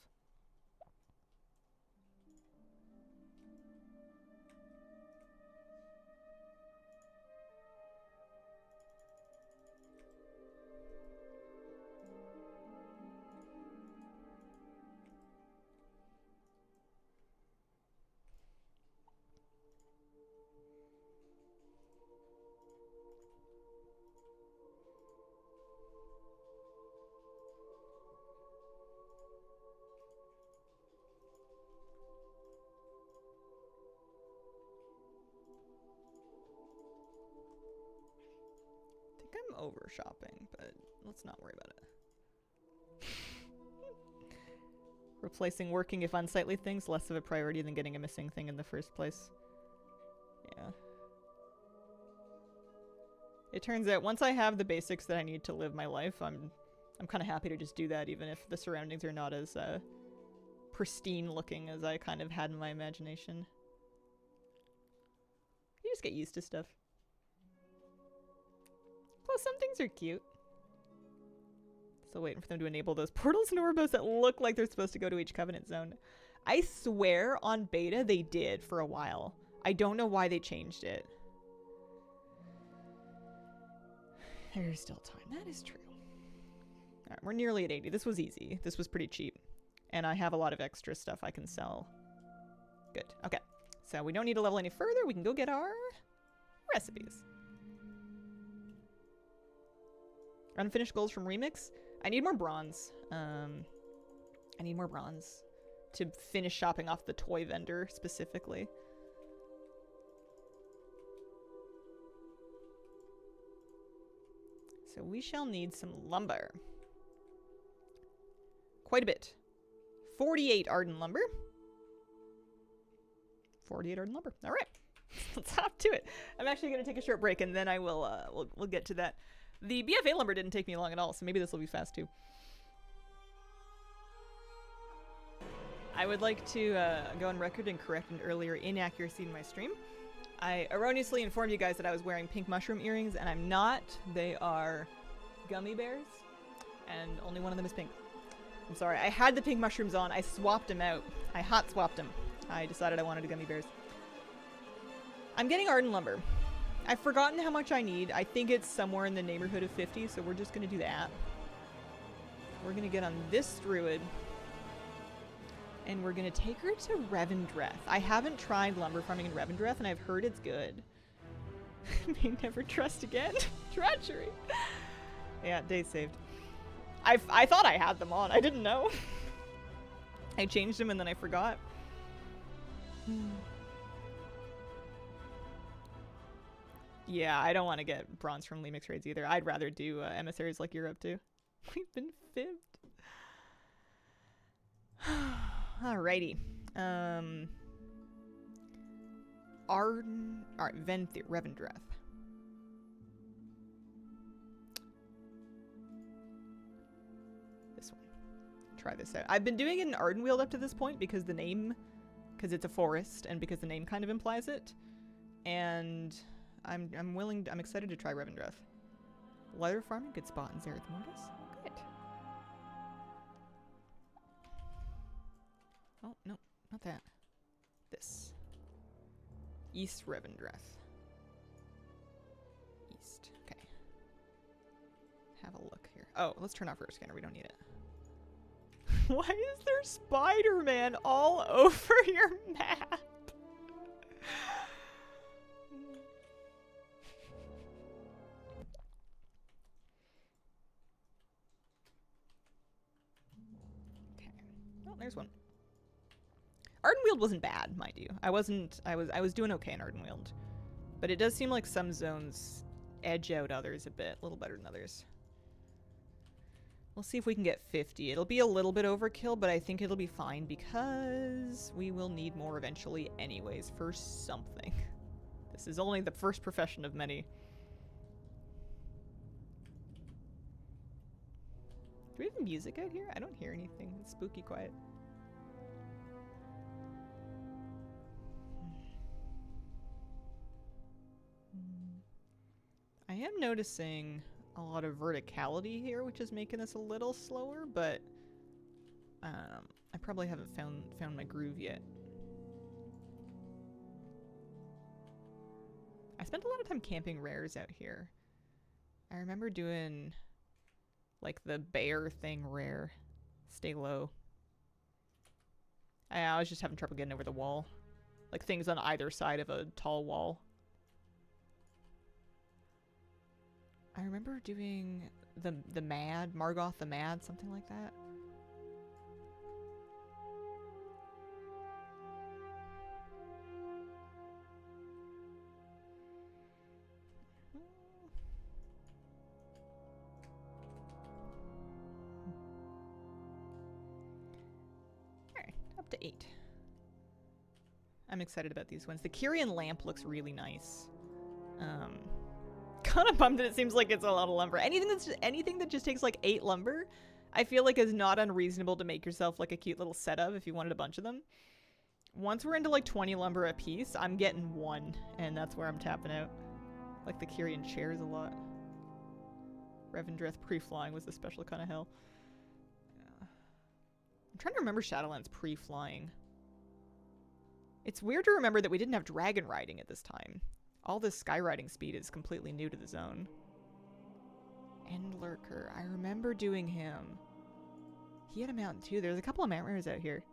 I'm over shopping, but let's not worry about it. Replacing working if unsightly things, less of a priority than getting a missing thing in the first place. Yeah. It turns out once I have the basics that I need to live my life, I'm kind of happy to just do that, even if the surroundings are not as pristine looking as I kind of had in my imagination. You just get used to stuff. Plus, some things are cute. Still waiting for them to enable those portals and orbos that look like they're supposed to go to each Covenant zone. I swear on beta they did for a while. I don't know why they changed it. There's still time. That is true. Alright, we're nearly at 80. This was easy. This was pretty cheap. And I have a lot of extra stuff I can sell. Good. Okay. So we don't need to level any further. We can go get our recipes. Unfinished goals from Remix. I need more bronze. I need more bronze to finish shopping off the toy vendor specifically. So we shall need some lumber. Quite a bit. 48 Arden lumber. 48 Arden lumber. All right. Let's hop to it. I'm actually going to take a short break and then I will we'll get to that. The BFA lumber didn't take me long at all, so maybe this will be fast too. I would like to go on record and correct an earlier inaccuracy in my stream. I erroneously informed you guys that I was wearing pink mushroom earrings, and I'm not. They are gummy bears, and only one of them is pink. I'm sorry. I had the pink mushrooms on. I swapped them out. I hot swapped them. I decided I wanted gummy bears. I'm getting Arden lumber. I've forgotten how much I need. I think it's somewhere in the neighborhood of 50, so we're just going to do that. We're going to get on this druid, and we're going to take her to Revendreth. I haven't tried lumber farming in Revendreth, and I've heard it's good. May never trust again. Treachery. Yeah, day saved. I thought I had them on. I didn't know. I changed them and then I forgot. Yeah, I don't want to get bronze from Lemix raids either. I'd rather do emissaries like you're up to. We've been fibbed. Alrighty. Arden. Alright, Revendreth. This one. Try this out. I've been doing it in Ardenweald up to this point because the name, because it's a forest and because the name kind of implies it. And I'm excited to try Revendreth. Leather farming, good spot in Zereth Mortis. Good. Oh, no, not that. This. East Revendreth. East. Okay. Have a look here. Oh, let's turn off our scanner. We don't need it. Why is there Spider-Man all over your map? Okay. Oh, there's one. Ardenweald wasn't bad, mind you. I was doing okay in Ardenweald. But it does seem like some zones edge out others a bit, a little better than others. We'll see if we can get 50. It'll be a little bit overkill, but I think it'll be fine because we will need more eventually anyways for something. This is only the first profession of many. Do we have music out here? I don't hear anything. It's spooky quiet. I am noticing a lot of verticality here, which is making this a little slower, but I probably haven't found my groove yet. I spent a lot of time camping rares out here. I remember doing like the bear thing rare. Stay low. I was just having trouble getting over the wall. Like things on either side of a tall wall. I remember doing the Mad, Margoth the Mad, something like that. Alright, up to 8. I'm excited about these ones. The Kyrian lamp looks really nice. Kind of bummed that it seems like it's a lot of lumber. Anything that just takes like 8 lumber, I feel like is not unreasonable to make yourself like a cute little set of if you wanted a bunch of them. Once we're into like 20 lumber a piece, I'm getting 1, and that's where I'm tapping out. Like the Kyrian chairs a lot. Revendreth pre-flying was the special kind of hell. Yeah. I'm trying to remember Shadowlands pre-flying. It's weird to remember that we didn't have dragon riding at this time. All this skyriding speed is completely new to the zone. Endlurker. I remember doing him. He had a mountain too. There's a couple of mount rares out here.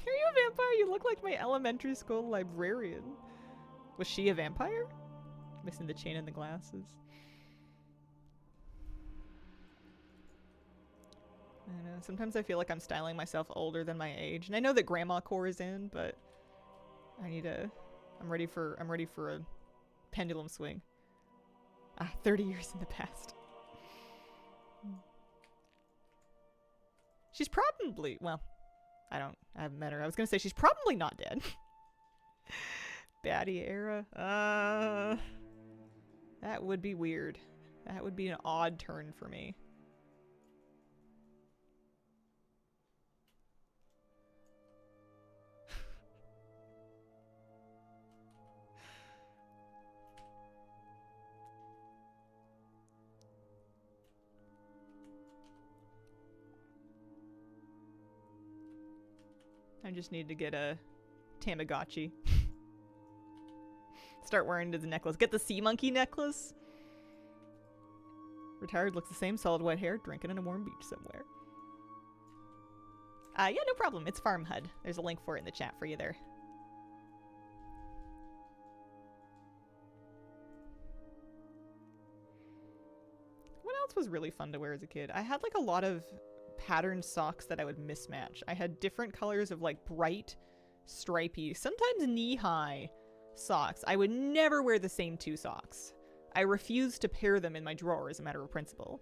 Are you a vampire? You look like my elementary school librarian. Was she a vampire? Missing the chain and the glasses. I don't know. Sometimes I feel like I'm styling myself older than my age. And I know that grandma core is in, but I need to... I'm ready for a pendulum swing. 30 years in the past. She's probably, well, I haven't met her. I was gonna say she's probably not dead. Baddie era. That would be weird. That would be an odd turn for me. I just need to get a Tamagotchi. Start wearing it as a necklace. Get the sea monkey necklace. Retired, looks the same, solid white hair, drinking in a warm beach somewhere. Yeah, no problem. It's Farm HUD. There's a link for it in the chat for you there. What else was really fun to wear as a kid? I had like a lot of patterned socks that I would mismatch. I had different colors of like bright, stripy, sometimes knee-high socks. I would never wear the same two socks. I refused to pair them in my drawer as a matter of principle.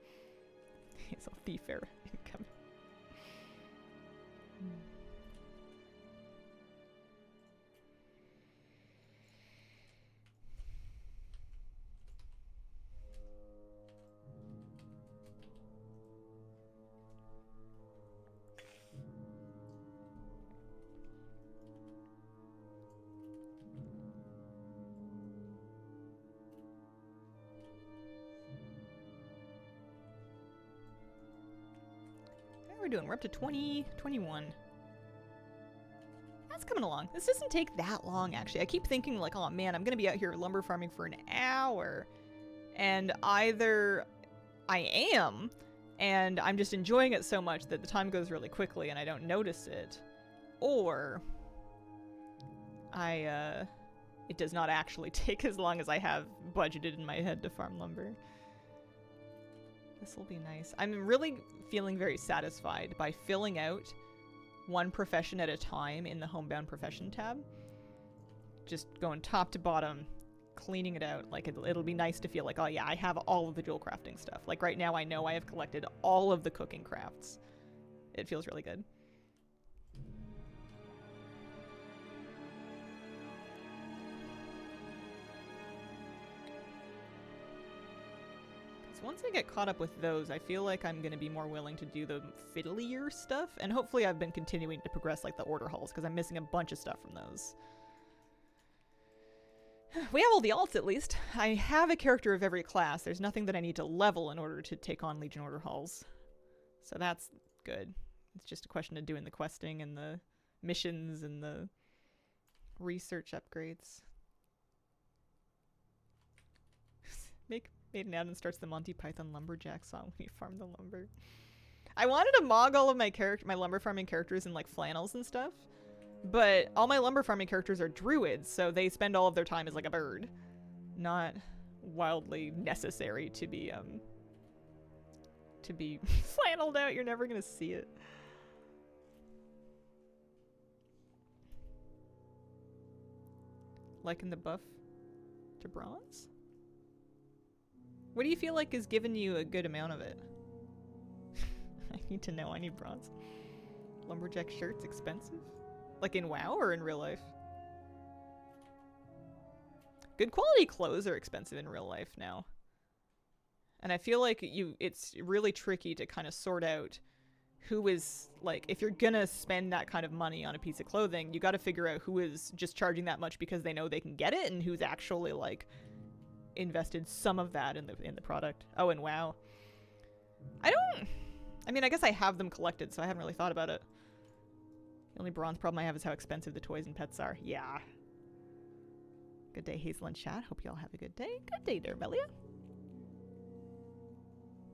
He's a thief era income. We're doing? We're up to 21. That's coming along. This doesn't take that long, actually. I keep thinking, like, oh man, I'm gonna be out here lumber farming for an hour. And either I am, and I'm just enjoying it so much that the time goes really quickly and I don't notice it, or it does not actually take as long as I have budgeted in my head to farm lumber. This will be nice. I'm really feeling very satisfied by filling out one profession at a time in the Homebound Profession tab. Just going top to bottom, cleaning it out. Like, it'll be nice to feel like, oh yeah, I have all of the jewel crafting stuff. Like right now I know I have collected all of the cooking crafts. It feels really good. Once I get caught up with those, I feel like I'm going to be more willing to do the fiddlier stuff, and hopefully I've been continuing to progress like the order halls, because I'm missing a bunch of stuff from those. We have all the alts, at least. I have a character of every class. There's nothing that I need to level in order to take on Legion order halls. So that's good. It's just a question of doing the questing and the missions and the research upgrades. Made an ad and starts the Monty Python Lumberjack song when you farm the lumber. I wanted to mog all of my lumber farming characters in like flannels and stuff, but all my lumber farming characters are druids, so they spend all of their time as like a bird. Not wildly necessary to be flanneled out. You're never gonna see it. Liking the buff to bronze? What do you feel like is giving you a good amount of it? I need to know. I need bronze. Lumberjack shirts expensive? Like in WoW or in real life? Good quality clothes are expensive in real life now. And I feel like it's really tricky to kind of sort out who is, like, if you're gonna spend that kind of money on a piece of clothing, you gotta figure out who is just charging that much because they know they can get it and who's actually, like, invested some of that in the product. Oh, and WoW. I mean, I guess I have them collected, so I haven't really thought about it. The only bronze problem I have is how expensive the toys and pets are. Yeah. Good day, Hazel and chat. Hope you all have a good day. Good day, Darabelia.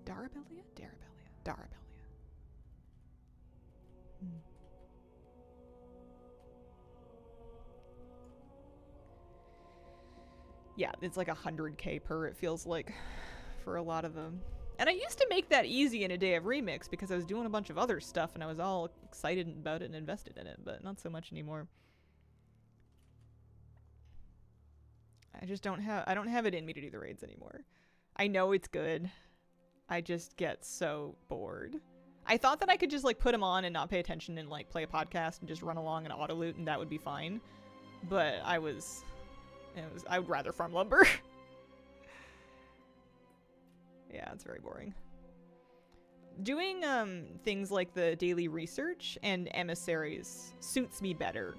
Darabelia? Darabelia. Darabelia. Yeah, it's like 100k per, it feels like, for a lot of them. And I used to make that easy in a day of remix because I was doing a bunch of other stuff and I was all excited about it and invested in it, but not so much anymore. I just don't have it in me to do the raids anymore. I know it's good. I just get so bored. I thought that I could just like put them on and not pay attention and like play a podcast and just run along and auto loot and that would be fine. But I would rather farm lumber. Yeah, it's very boring. Doing things like the daily research and emissaries suits me better.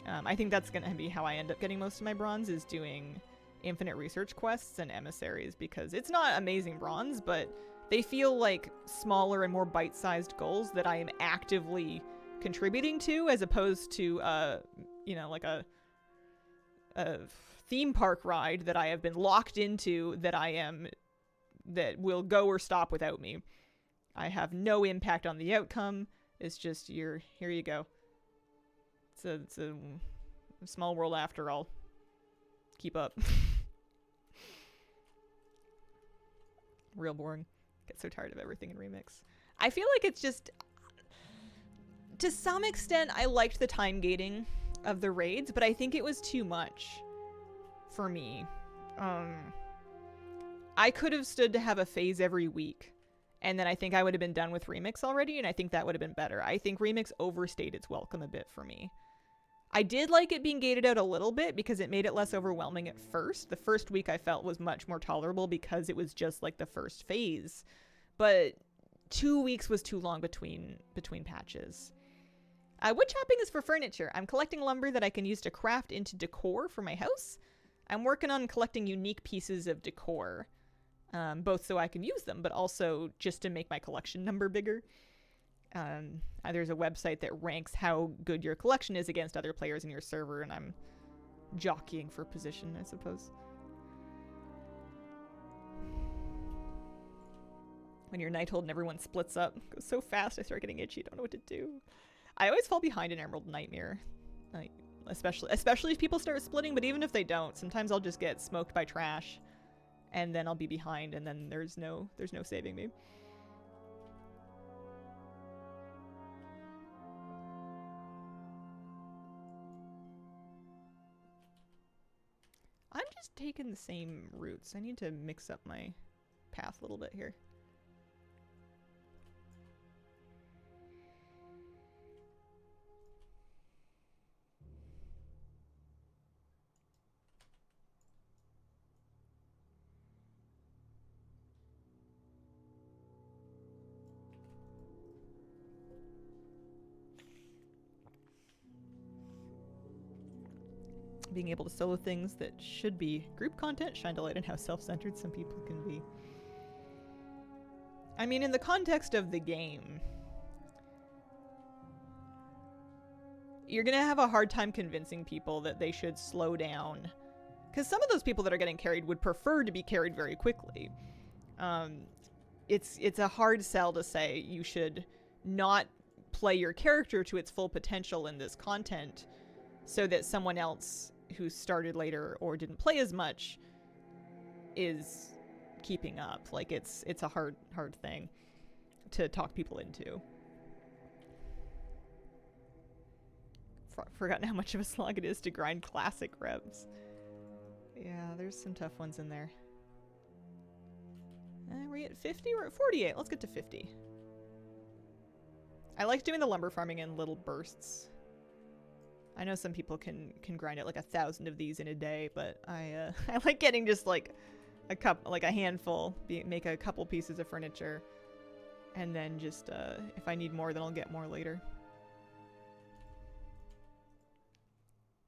I think that's gonna be how I end up getting most of my bronze, is doing infinite research quests and emissaries, because it's not amazing bronze, but they feel like smaller and more bite-sized goals that I am actively contributing to, as opposed to, you know, like a theme park ride that I have been locked into that will go or stop without me. I have no impact on the outcome. It's just, here you go. It's a small world after all. Keep up. Real boring. Get so tired of everything in Remix. I feel like it's just, to some extent, I liked the time gating of the raids, but I think it was too much for me. I could have stood to have a phase every week, and then I think I would have been done with Remix already, and I think that would have been better. I think Remix overstayed its welcome a bit for me. I did like it being gated out a little bit because it made it less overwhelming at first. The first week I felt was much more tolerable because it was just like the first phase. But 2 weeks was too long between patches. Wood chopping is for furniture. I'm collecting lumber that I can use to craft into decor for my house. I'm working on collecting unique pieces of decor, both so I can use them, but also just to make my collection number bigger. There's a website that ranks how good your collection is against other players in your server, and I'm jockeying for position, I suppose. When you're Nighthold and everyone splits up, it goes so fast I start getting itchy, don't know what to do. I always fall behind in Emerald Nightmare, like especially if people start splitting, but even if they don't, sometimes I'll just get smoked by trash, and then I'll be behind, and then there's no saving me. I'm just taking the same routes. I need to mix up my path a little bit here. Being able to solo things that should be group content shined a light on how self-centered some people can be. I mean, in the context of the game, you're gonna have a hard time convincing people that they should slow down. Because some of those people that are getting carried would prefer to be carried very quickly. It's a hard sell to say you should not play your character to its full potential in this content so that someone else who started later or didn't play as much is keeping up. Like, it's a hard thing to talk people into. Forgotten how much of a slog it is to grind classic reps. Yeah, there's some tough ones in there. We're at 50? We're at 48. Let's get to 50. I like doing the lumber farming in little bursts. I know some people can grind it like 1,000 of these in a day, but I like getting just like a handful, make a couple pieces of furniture, and then just if I need more, then I'll get more later.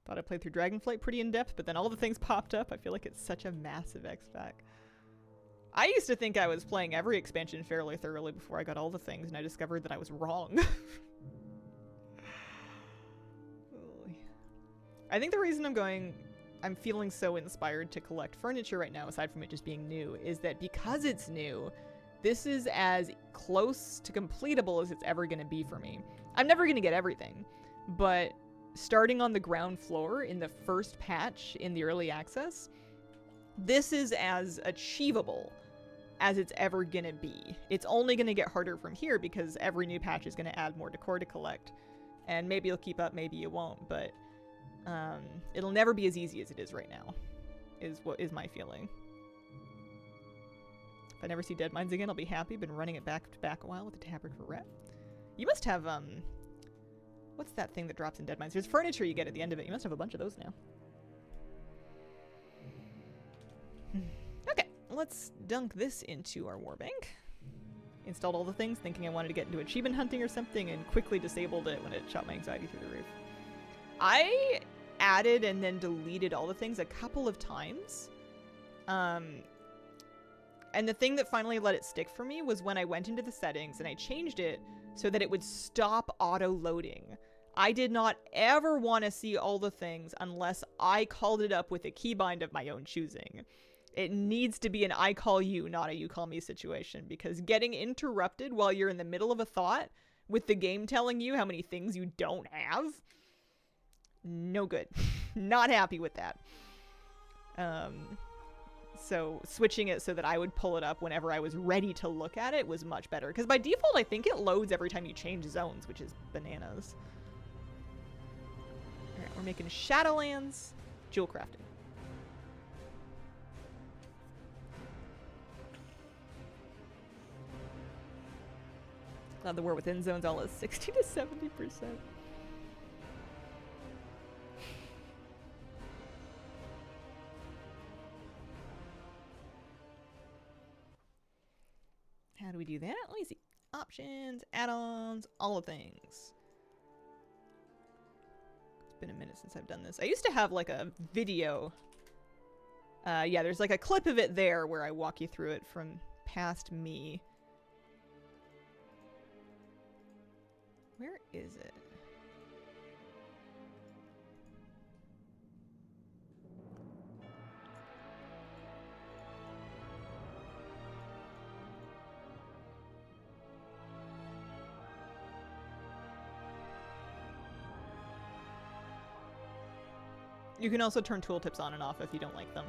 Thought I played through Dragonflight pretty in depth, but then all the things popped up. I feel like it's such a massive X-Pack. I used to think I was playing every expansion fairly thoroughly before I got all the things, and I discovered that I was wrong. I think the reason I'm feeling so inspired to collect furniture right now, aside from it just being new, is that because it's new, this is as close to completable as it's ever going to be for me. I'm never going to get everything, but starting on the ground floor in the first patch in the early access, this is as achievable as it's ever going to be. It's only going to get harder from here because every new patch is going to add more decor to collect. And maybe you'll keep up, maybe you won't, but it'll never be as easy as it is right now, is my feeling. If I never see Dead Mines again, I'll be happy. Been running it back to back a while with the Tabard for Rep. You must have, what's that thing that drops in Dead Mines? There's furniture you get at the end of it. You must have a bunch of those now. Okay, let's dunk this into our warbank. Installed all the things, thinking I wanted to get into achievement hunting or something, and quickly disabled it when it shot my anxiety through the roof. I added and then deleted all the things a couple of times. And the thing that finally let it stick for me was when I went into the settings and I changed it so that it would stop auto-loading. I did not ever want to see all the things unless I called it up with a keybind of my own choosing. It needs to be an I call you, not a you call me situation, because getting interrupted while you're in the middle of a thought with the game telling you how many things you don't have, no good. Not happy with that. So switching it so that I would pull it up whenever I was ready to look at it was much better. Because by default, I think it loads every time you change zones, which is bananas. Alright, we're making Shadowlands jewel crafting. Glad the War Within zones all is 60 to 70%. How do we do that? Let me see. Options, add-ons, all the things. It's been a minute since I've done this. I used to have like a video. Yeah, there's like a clip of it there where I walk you through it from past me. Where is it? You can also turn tooltips on and off if you don't like them.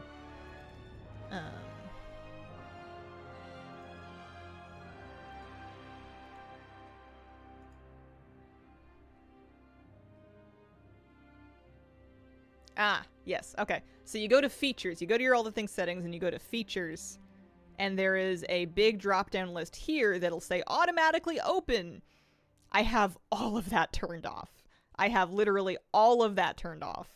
Ah, yes. Okay. So you go to features. You go to your all the things settings and you go to features. And there is a big drop-down list here that'll say automatically open. I have all of that turned off. I have literally all of that turned off.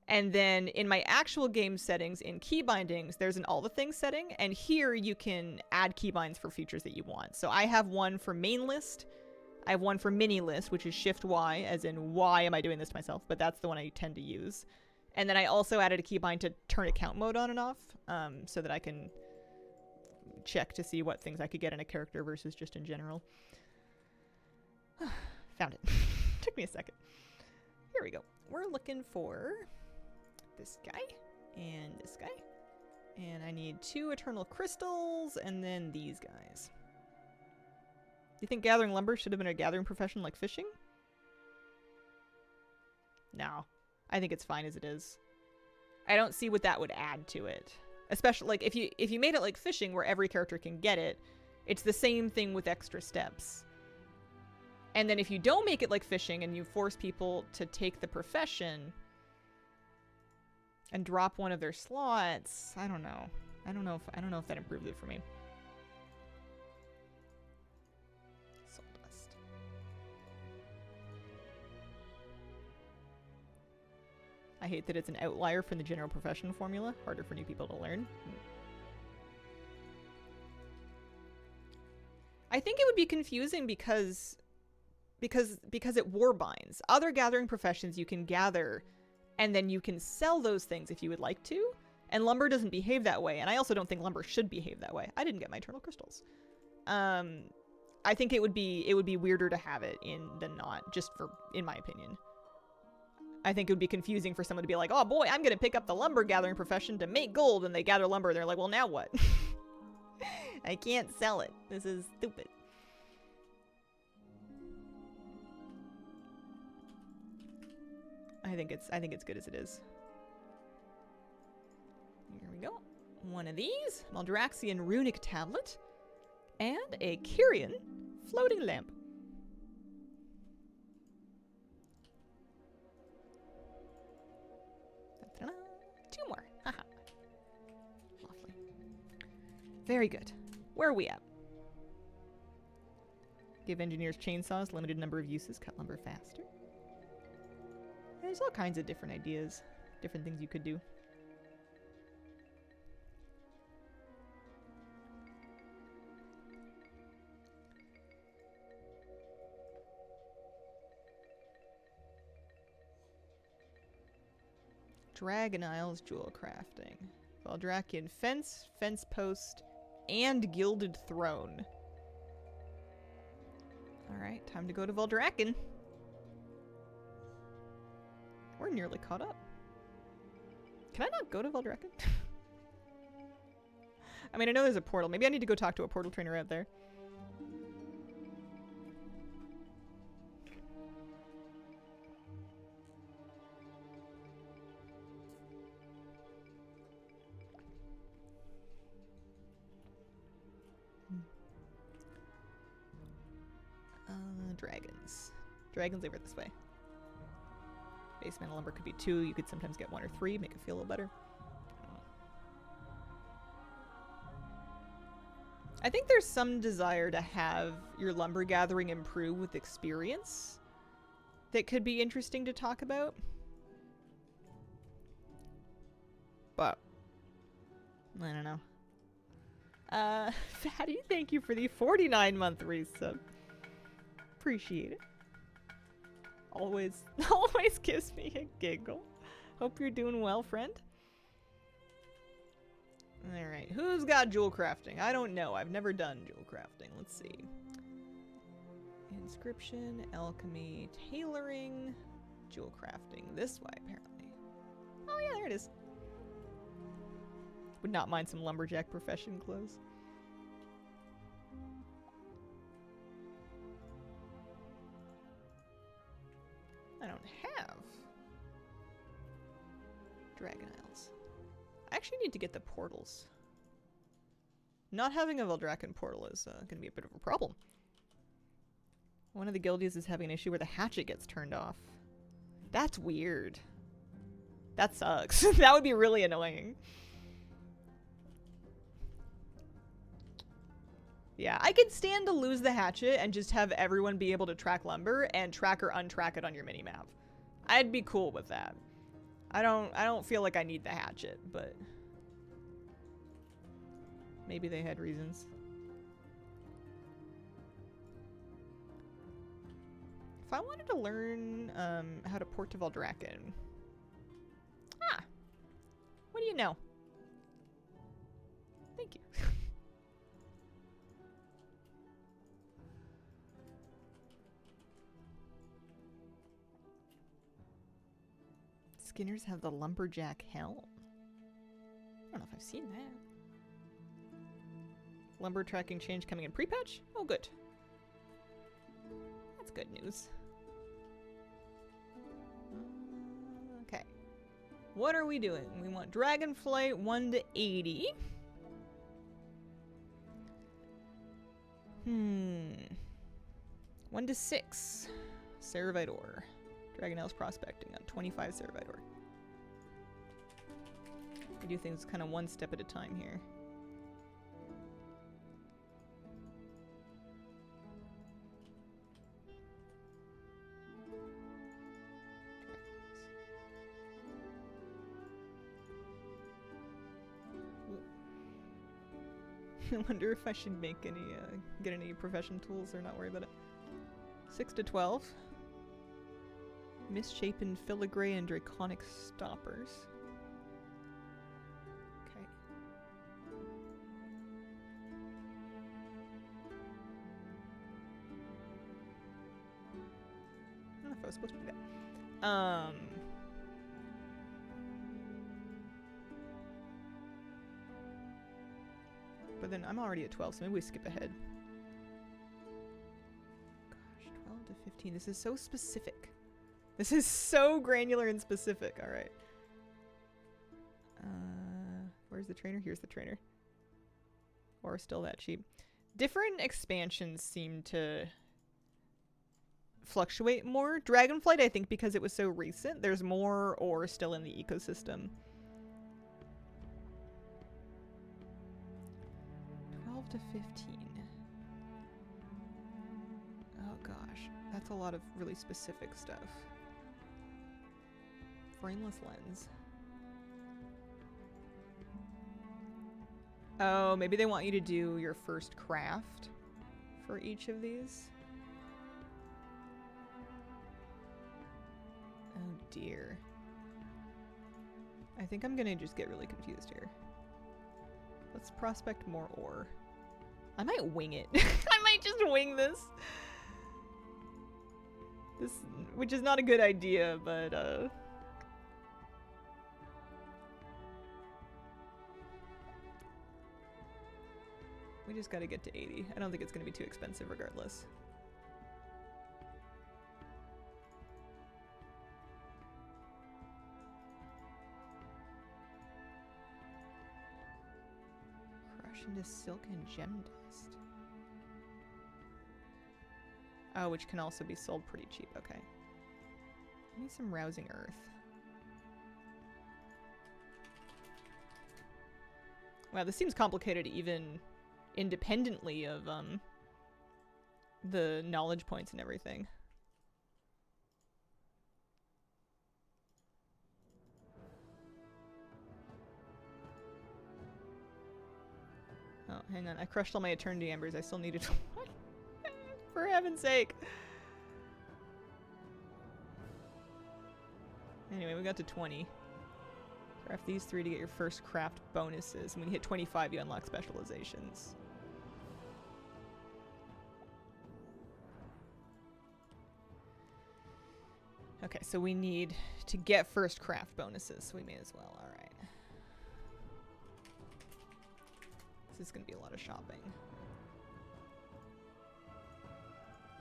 And then in my actual game settings in key bindings, there's an all the things setting. And here you can add keybinds for features that you want. So I have one for main list. I have one for mini list, which is shift Y, as in why am I doing this to myself? But that's the one I tend to use. And then I also added a keybind to turn account mode on and off, so that I can check to see what things I could get in a character versus just in general. Found it. Took me a second. Here we go. We're looking for this guy and this guy. And I need 2 eternal crystals and then these guys. Do you think gathering lumber should have been a gathering profession like fishing? No. I think it's fine as it is. I don't see what that would add to it. Especially, like, if you made it like fishing where every character can get it, it's the same thing with extra steps. And then if you don't make it like fishing and you force people to take the profession and drop one of their slots, I don't know. I don't know if that improved it for me. Soul dust. I hate that it's an outlier from the general profession formula. Harder for new people to learn. I think it would be confusing because it warbinds. Other gathering professions you can gather and then you can sell those things if you would like to. And lumber doesn't behave that way. And I also don't think lumber should behave that way. I didn't get my eternal crystals. I think it would be weirder to have it than not, just in my opinion. I think it would be confusing for someone to be like, oh boy, I'm gonna pick up the lumber gathering profession to make gold, and they gather lumber and they're like, well, now what? I can't sell it. This is stupid. I think it's good as it is. Here we go. One of these, Maldraxian runic tablet, and a Kyrian floating lamp. Ta-da. 2 more. Haha. Lovely. Very good. Where are we at? Give engineers chainsaws, limited number of uses, cut lumber faster. There's all kinds of different ideas, different things you could do. Dragon Isles jewel crafting. Valdrakian fence, fence post, and gilded throne. Alright, time to go to Valdrakken. We're nearly caught up. Can I not go to Valdrakken? I mean, I know there's a portal. Maybe I need to go talk to a portal trainer out there. Dragons. Dragons over this way. Base mana lumber could be 2. You could sometimes get 1 or 3, make it feel a little better. I think there's some desire to have your lumber gathering improve with experience that could be interesting to talk about. But I don't know. Fatty, thank you for the 49-month resub. Appreciate it. Always gives me a giggle. Hope you're doing well, friend. Alright, who's got jewel crafting? I don't know. I've never done jewel crafting. Let's see. Inscription, alchemy, tailoring, jewel crafting. This way, apparently. Oh yeah, there it is. Would not mind some lumberjack profession clothes. I don't have Dragon Isles. I actually need to get the portals. Not having a Valdrakken portal is going to be a bit of a problem. One of the guildies is having an issue where the hatchet gets turned off. That's weird. That sucks. That would be really annoying. Yeah, I could stand to lose the hatchet and just have everyone be able to track lumber and track or untrack it on your minimap. I'd be cool with that. I don't feel like I need the hatchet, but maybe they had reasons. If I wanted to learn how to port to Valdrakken. Ah, what do you know? Thank you. Skinners have the lumberjack helm. I don't know if I've seen that. Lumber tracking change coming in pre-patch? Oh, good. That's good news. Okay. What are we doing? We want Dragonflight 1 to 80. 1 to 6. Ceravite ore. Dragon Isles prospecting on 25 Ceravite ore. We do things kind of one step at a time here. I wonder if I should make any, get any profession tools or not worry about it. 6 to 12. Misshapen filigree and draconic stoppers. Okay. I don't know if I was supposed to do that. But then I'm already at 12, so maybe we skip ahead. Gosh, 12 to 15. This is so specific. This is so granular and specific. All right. Where's the trainer? Here's the trainer. Or still that cheap. Different expansions seem to fluctuate more. Dragonflight, I think because it was so recent, there's more ore still in the ecosystem. 12 to 15. Oh gosh, that's a lot of really specific stuff. Frameless lens. Oh, maybe they want you to do your first craft for each of these. Oh dear. I think I'm gonna just get really confused here. Let's prospect more ore. I might wing it. I might just wing this. This, which is not a good idea, but we just gotta get to 80. I don't think it's gonna be too expensive regardless. Crush into silk and gem dust. Oh, which can also be sold pretty cheap. Okay. Give me some rousing earth. Wow, this seems complicated even independently of the knowledge points and everything. Oh, hang on. I crushed all my eternity embers. I still needed one. For heaven's sake. Anyway, we got to 20. Craft these 3 to get your first craft bonuses. And when you hit 25, you unlock specializations. Okay, so we need to get first craft bonuses, so we may as well. Alright. This is going to be a lot of shopping.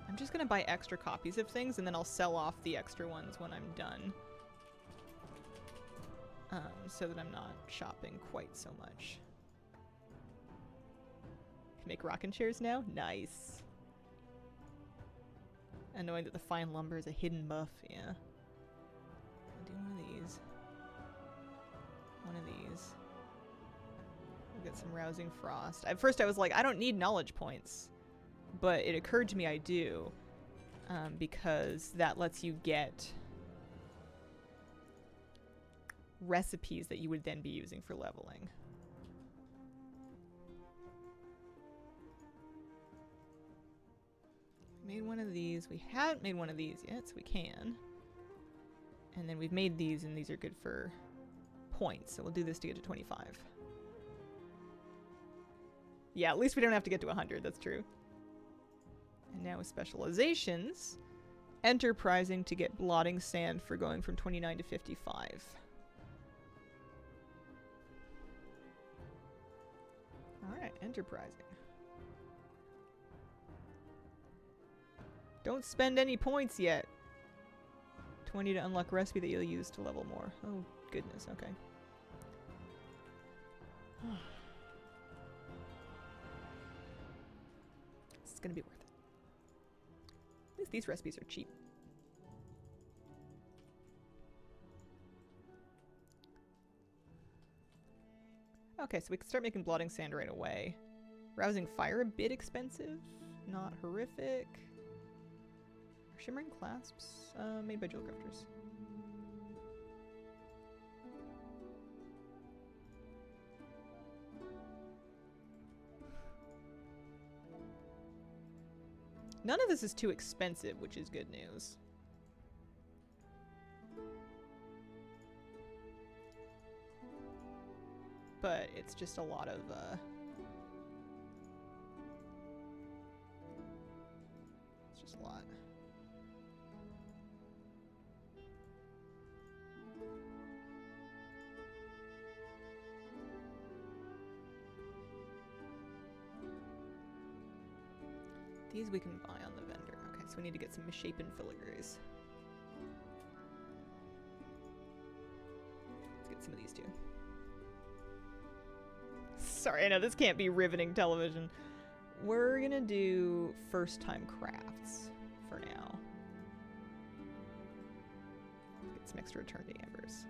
I'm just going to buy extra copies of things, and then I'll sell off the extra ones when I'm done. So that I'm not shopping quite so much. Can make rocking chairs now? Nice. And knowing that the fine lumber is a hidden buff, yeah. I'll do one of these. One of these. We'll get some rousing frost. At first I was like, I don't need knowledge points. But it occurred to me I do. Because that lets you get recipes that you would then be using for leveling. Made one of these. We haven't made one of these yet, so we can. And then we've made these, and these are good for points, so we'll do this to get to 25. Yeah, at least we don't have to get to 100, that's true. And now with specializations, enterprising to get blotting sand for going from 29 to 55. Alright, enterprising. Don't spend any points yet. 20 to unlock recipe that you'll use to level more. Oh, goodness, okay. This is gonna be worth it. At least these recipes are cheap. Okay, so we can start making blotting sand right away. Rousing fire, a bit expensive. Not horrific. Shimmering clasps, made by jewel crafters. None of this is too expensive, which is good news. But it's just a lot of, it's just a lot. These we can buy on the vendor. Okay, so we need to get some misshapen filigrees. Let's get some of these too. Sorry, I know this can't be riveting television. We're gonna do first time crafts for now. Get some extra eternity embers.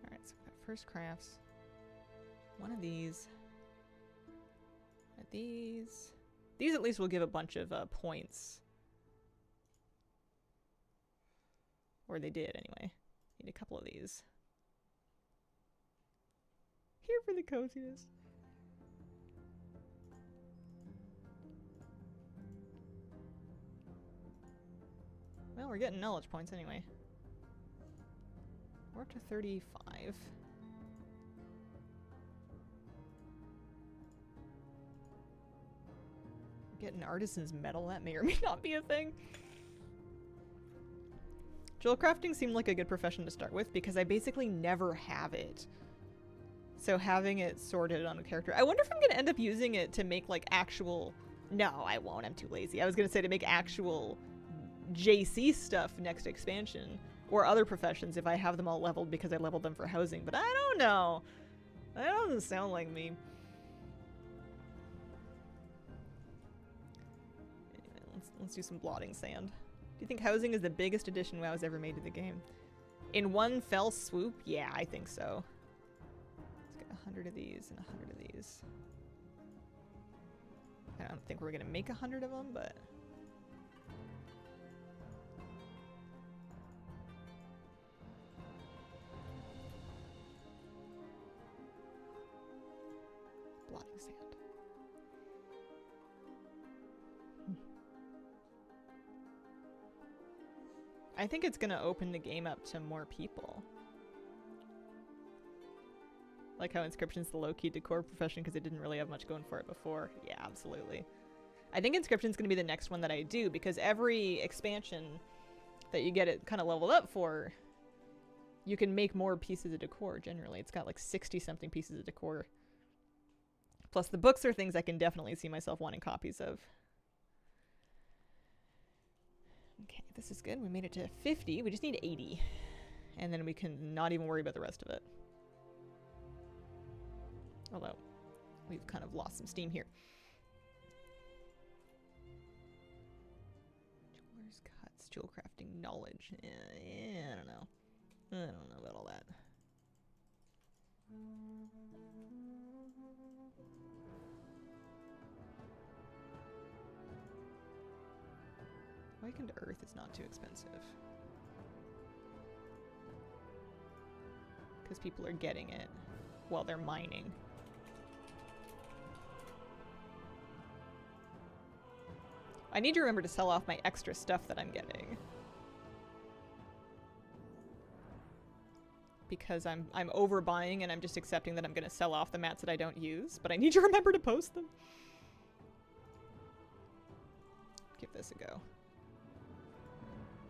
Alright, so we got first crafts. One of these. These. These at least will give a bunch of points. Or they did anyway. Need a couple of these. Here for the coziness. Well, we're getting knowledge points anyway. We're up to 35. Getting artisan's metal, that may or may not be a thing. Jewel crafting seemed like a good profession to start with because I basically never have it. So having it sorted on a character. I wonder if I'm going to end up using it to make like actual... No, I won't. I'm too lazy. I was going to say to make actual JC stuff next expansion. Or other professions if I have them all leveled because I leveled them for housing. But I don't know. That doesn't sound like me. Anyway, let's do some blotting sand. Do you think housing is the biggest addition WoW's ever made to the game? In one fell swoop? Yeah, I think so. Let's get 100 of these and 100 of these. I don't think we're going to make 100 of them, but... blotting sand. I think it's gonna open the game up to more people. Like how Inscription's the low-key decor profession because it didn't really have much going for it before. Yeah, absolutely. I think Inscription's gonna be the next one that I do because every expansion that you get it kind of leveled up for, you can make more pieces of decor generally. It's got like 60-something pieces of decor. Plus the books are things I can definitely see myself wanting copies of. Okay, this is good. We made it to 50. We just need 80. And then we can not even worry about the rest of it. Although, we've kind of lost some steam here. Jeweler's cuts, jewel crafting knowledge. I don't know. I don't know about all that. Awakened Earth is not too expensive. Because people are getting it while they're mining. I need to remember to sell off my extra stuff that I'm getting. Because I'm overbuying and I'm just accepting that I'm going to sell off the mats that I don't use. But I need to remember to post them. Give this a go.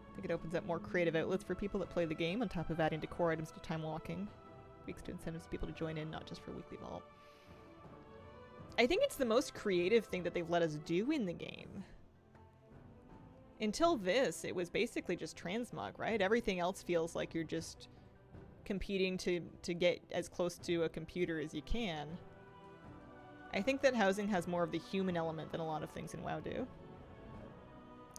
I think it opens up more creative outlets for people that play the game on top of adding decor items to time walking. Weeks to incentives people to join in, not just for weekly vault. I think it's the most creative thing that they've let us do in the game. Until this, it was basically just transmog, right? Everything else feels like you're just competing to get as close to a computer as you can. I think that housing has more of the human element than a lot of things in WoW do.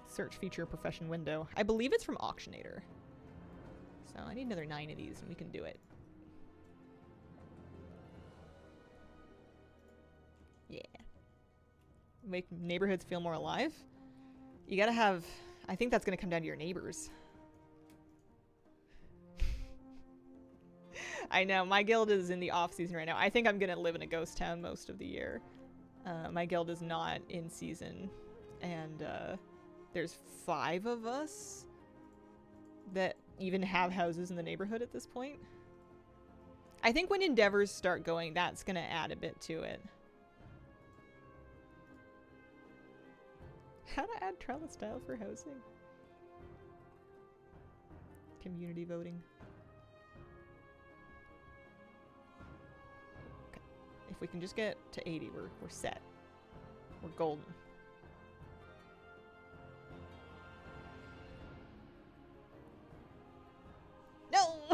Search feature profession window. I believe it's from Auctionator. So I need another 9 of these and we can do it. Yeah. Make neighborhoods feel more alive. You gotta have... I think that's gonna come down to your neighbors. I know, my guild is in the off-season right now. I think I'm gonna live in a ghost town most of the year. My guild is not in season. And, there's 5 of us that even have houses in the neighborhood at this point. I think when endeavors start going, that's gonna add a bit to it. How to add trellis style for housing? Community voting. Okay. If we can just get to 80, we're set. We're golden. No!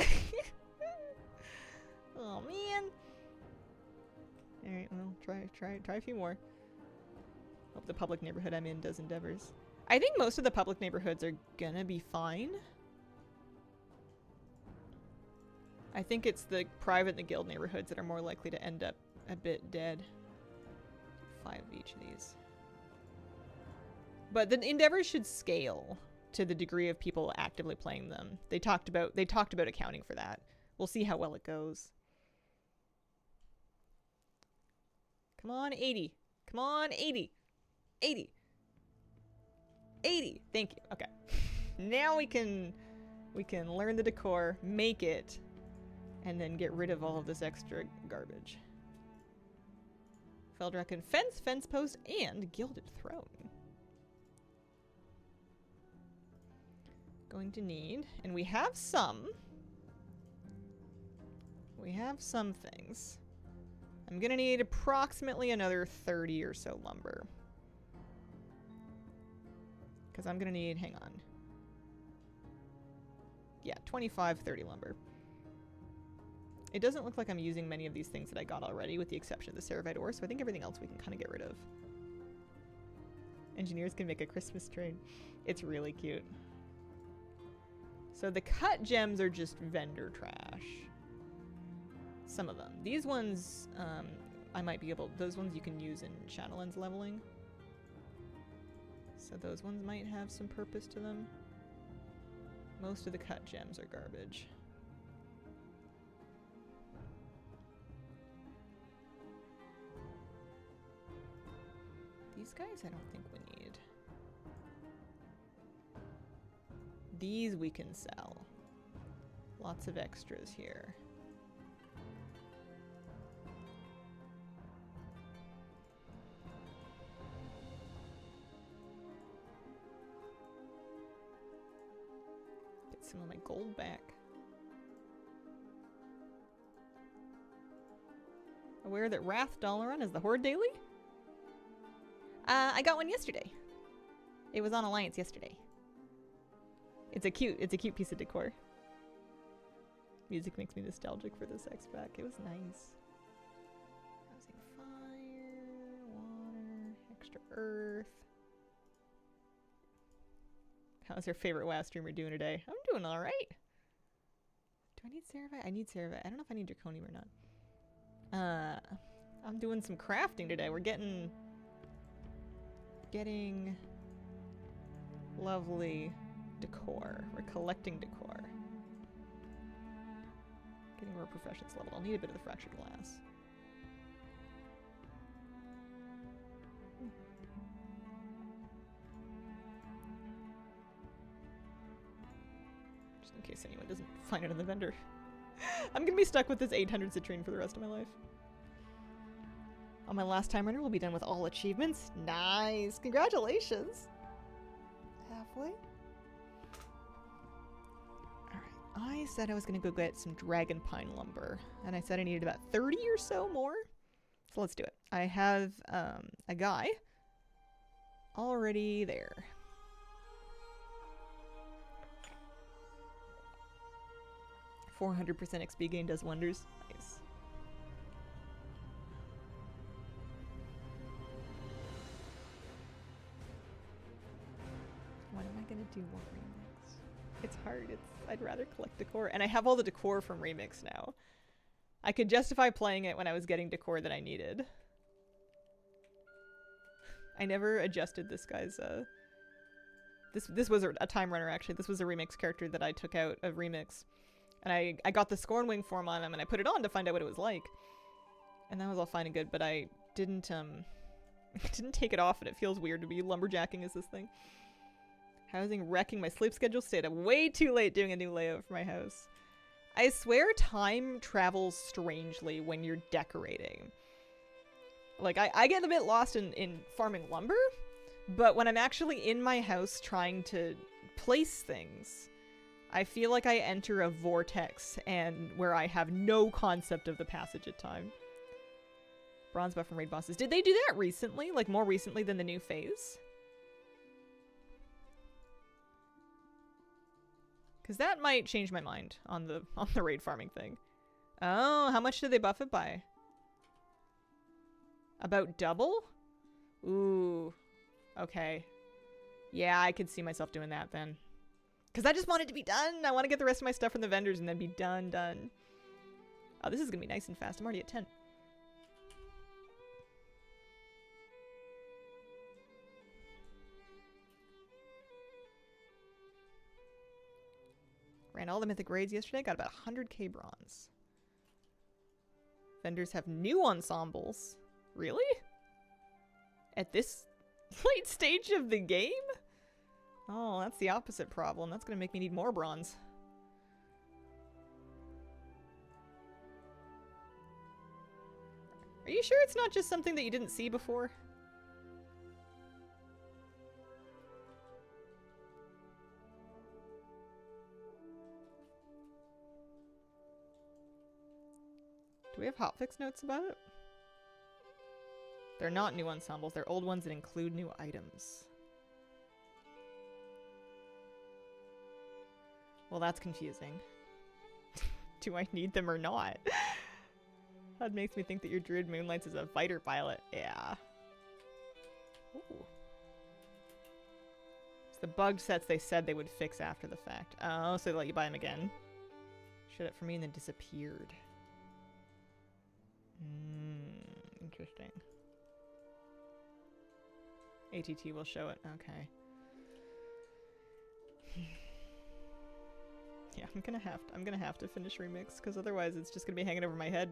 Oh man. Alright, well, try a few more. Hope the public neighborhood I'm in does endeavors. I think most of the public neighborhoods are gonna be fine. I think it's the private and the guild neighborhoods that are more likely to end up a bit dead. 5 of each of these. But the endeavors should scale to the degree of people actively playing them. They talked about accounting for that. We'll see how well it goes. Come on, 80. Come on, 80. 80. 80. Thank you. Okay. Now we can learn the decor, make it, and then get rid of all of this extra garbage. Feldrecken fence post, and gilded throne. Going to need, and we have some things. I'm gonna need approximately another 30 or so lumber. Because I'm gonna need, hang on. Yeah, 25, 30 lumber. It doesn't look like I'm using many of these things that I got already, with the exception of the Ceravite ore, so I think everything else we can kind of get rid of. Engineers can make a Christmas train. It's really cute. So the cut gems are just vendor trash. Some of them. These ones, I might be able... Those ones you can use in Shadowlands leveling. So those ones might have some purpose to them. Most of the cut gems are garbage. These guys I don't think we need. These we can sell. Lots of extras here. Get some of my gold back. Aware that Wrath Dalaran is the Horde Daily? I got one yesterday. It was on Alliance yesterday. It's a cute piece of decor. Music makes me nostalgic for this X-Pack. It was nice. Housing fire, water, extra earth. How's your favorite WoW streamer doing today? I'm doing alright. Do I need Ceravite? I need Ceravite. I don't know if I need Draconium or not. I'm doing some crafting today. We're getting lovely decor. We're collecting decor. Getting more professions leveled. I'll need a bit of the fractured glass. Just in case anyone doesn't find it in the vendor. I'm gonna be stuck with this 800 citrine for the rest of my life. On my last time runner, we'll be done with all achievements. Nice! Congratulations! Halfway? I said I was going to go get some dragon pine lumber, and I said I needed about 30 or so more. So let's do it. I have a guy already there. "400% XP gain does wonders." Nice. What am I going to do more remix? It's hard. I'd rather collect decor. And I have all the decor from Remix now. I could justify playing it when I was getting decor that I needed. I never adjusted this guy's, This was a time runner, actually. This was a Remix character that I took out of Remix. And I got the Scornwing form on him, and I put it on to find out what it was like. And that was all fine and good, but I didn't take it off, and it feels weird to be lumberjacking as this thing. Housing wrecking my sleep schedule. Stayed up way too late doing a new layout for my house. I swear time travels strangely when you're decorating. Like, I get a bit lost in farming lumber, but when I'm actually in my house trying to place things, I feel like I enter a vortex and where I have no concept of the passage of time. Bronze buff from raid bosses. Did they do that recently? Like, more recently than the new phase? Because that might change my mind on the raid farming thing. Oh, how much did they buff it by? About double? Ooh. Okay. Yeah, I could see myself doing that then. Because I just want it to be done. I want to get the rest of my stuff from the vendors and then be done. Oh, this is going to be nice and fast. I'm already at 10. Ran all the mythic raids yesterday. Got about 100k bronze. Vendors have new ensembles. Really? At this late stage of the game? Oh, that's the opposite problem. That's gonna make me need more bronze. Are you sure it's not just something that you didn't see before? Do we have hotfix notes about it? They're not new ensembles. They're old ones that include new items. Well, that's confusing. Do I need them or not? That makes me think that your druid moonlights is a fighter pilot. Yeah. Ooh. It's the bugged sets they said they would fix after the fact. Oh, so they let you buy them again. Showed up for me and then disappeared. Interesting. ATT will show it. Okay. Yeah, I'm gonna have to finish Remix because otherwise it's just gonna be hanging over my head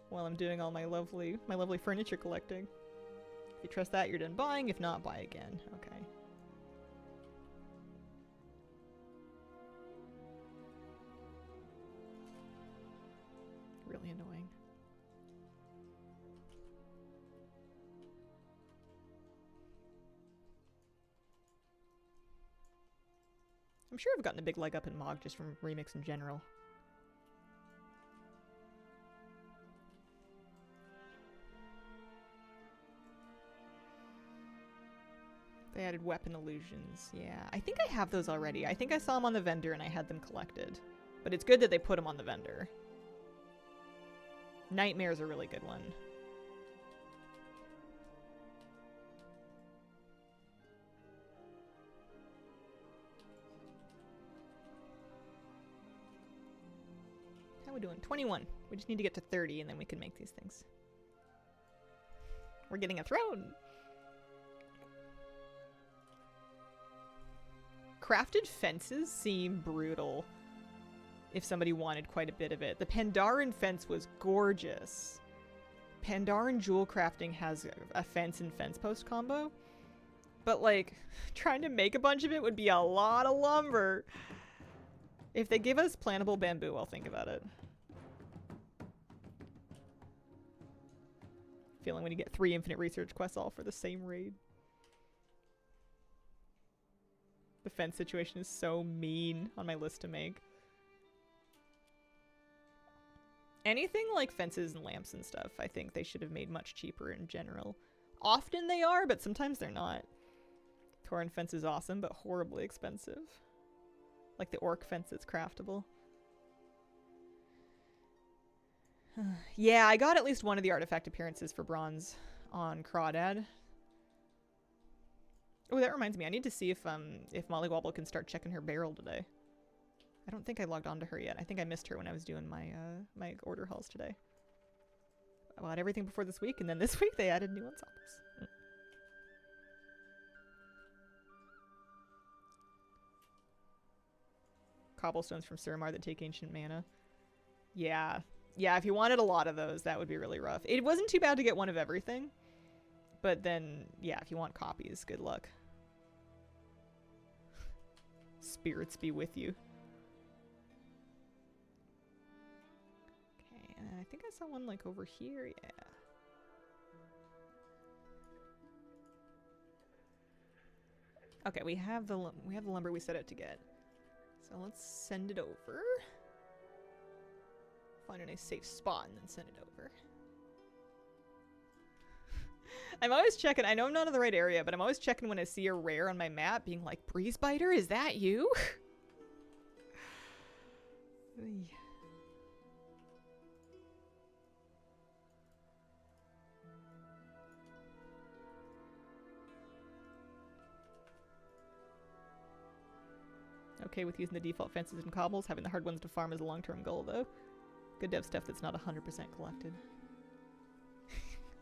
while I'm doing all my lovely furniture collecting. If you trust that, you're done buying. If not, buy again. Okay. Really annoying. I'm sure I've gotten a big leg up in Mog just from Remix in general. They added weapon illusions. Yeah, I think I have those already. I think I saw them on the vendor and I had them collected. But it's good that they put them on the vendor. Nightmare's a really good one. How are we doing? 21. We just need to get to 30 and then we can make these things. We're getting a throne! Crafted fences seem brutal if somebody wanted quite a bit of it. The Pandaren fence was gorgeous. Pandaren jewel crafting has a fence and fence post combo. But like, trying to make a bunch of it would be a lot of lumber. If they give us plantable bamboo, I'll think about it. Feeling when you get 3 infinite research quests all for the same raid. The fence situation is so mean on my list to make. Anything like fences and lamps and stuff, I think they should have made much cheaper in general. Often they are, but sometimes they're not. Tauren fence is awesome, but horribly expensive. Like the orc fence that's craftable. Yeah, I got at least one of the artifact appearances for bronze on Crawdad. Oh, that reminds me. I need to see if Molly Wobble can start checking her barrel today. I don't think I logged on to her yet. I think I missed her when I was doing my my order hauls today. I bought everything before this week, and then this week they added new ensembles. Cobblestones from Suramar that take ancient mana. Yeah. Yeah, if you wanted a lot of those, that would be really rough. It wasn't too bad to get one of everything. But then, yeah, if you want copies, good luck. Spirits be with you. Okay, and I think I saw one like over here, yeah. Okay, we have the lumber we set out to get. So let's send it over. Find a nice safe spot and then send it over. I'm always checking. I know I'm not in the right area, but I'm always checking when I see a rare on my map being like, Breeze Biter, is that you? Okay with using the default fences and cobbles. Having the hard ones to farm is a long-term goal, though. Good to have stuff that's not 100% collected.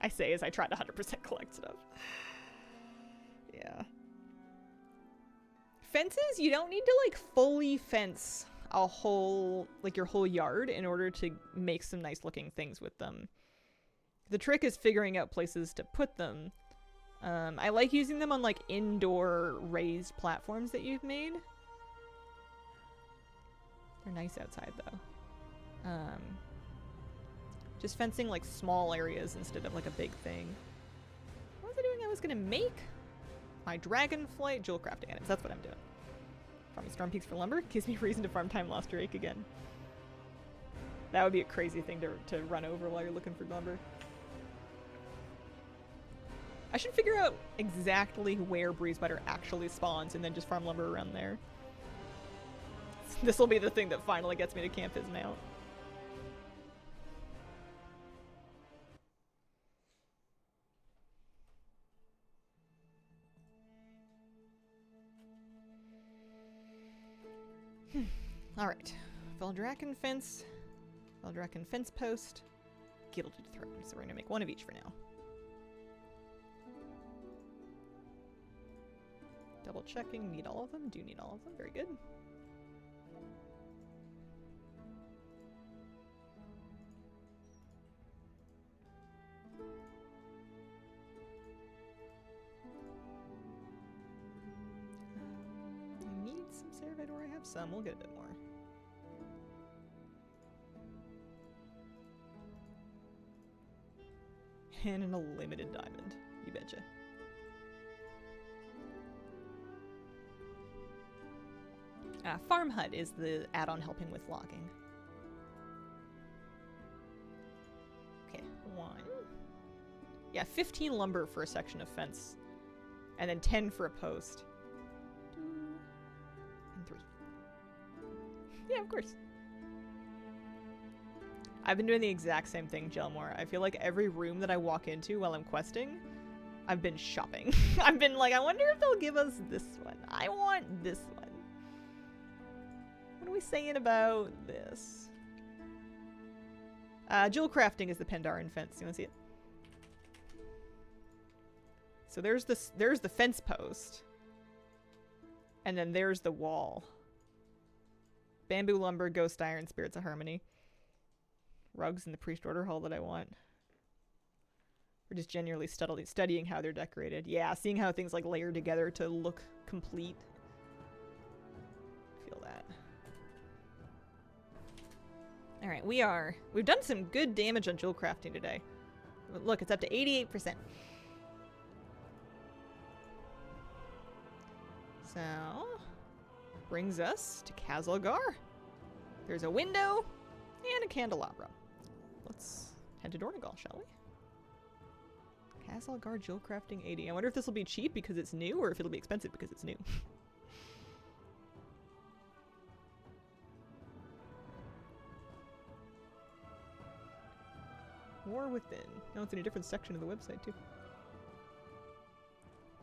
I say as I try to 100% collect stuff. Yeah. Fences, you don't need to like fully fence a whole, like your whole yard in order to make some nice looking things with them. The trick is figuring out places to put them I like using them on like indoor raised platforms that you've made. They're nice outside though. Just fencing like small areas instead of like a big thing. What was I doing? I was gonna make my dragonflight jewel crafting items. That's what I'm doing. Farming storm peaks for lumber gives me reason to farm time lost drake again. That would be a crazy thing to run over while you're looking for lumber. I should figure out exactly where Breezebiter actually spawns and then just farm lumber around there. This will be the thing that finally gets me to camp his mount. Alright. Veldraken fence. Veldraken fence post. Gilded throne. So we're gonna make one of each for now. Double checking. Need all of them? Do need all of them. Very good. I need some ceravite, or I have some. We'll get a bit more. And an unlimited diamond. You betcha. Farm hut is the add-on helping with logging. Okay, 1. Yeah, 15 lumber for a section of fence. And then 10 for a post. 2. And 3. Yeah, of course. I've been doing the exact same thing, Gelmore. I feel like every room that I walk into while I'm questing, I've been shopping. I've been like, I wonder if they'll give us this one. I want this one. What are we saying about this? Jewel crafting is the Pandaren fence. You want to see it? So there's the fence post. And then there's the wall. Bamboo lumber, ghost iron, spirits of harmony. Rugs in the priest order hall that I want. We're just genuinely studying how they're decorated. Yeah, seeing how things like layer together to look complete. Feel that. Alright, we've done some good damage on jewel crafting today. Look, it's up to 88%. So, brings us to Kazalgar. There's a window and a candelabra. Let's head to Dornegal, shall we? Kazalgar jewel crafting 80. I wonder if this will be cheap because it's new or if it'll be expensive because it's new. War Within. No, it's in a different section of the website too.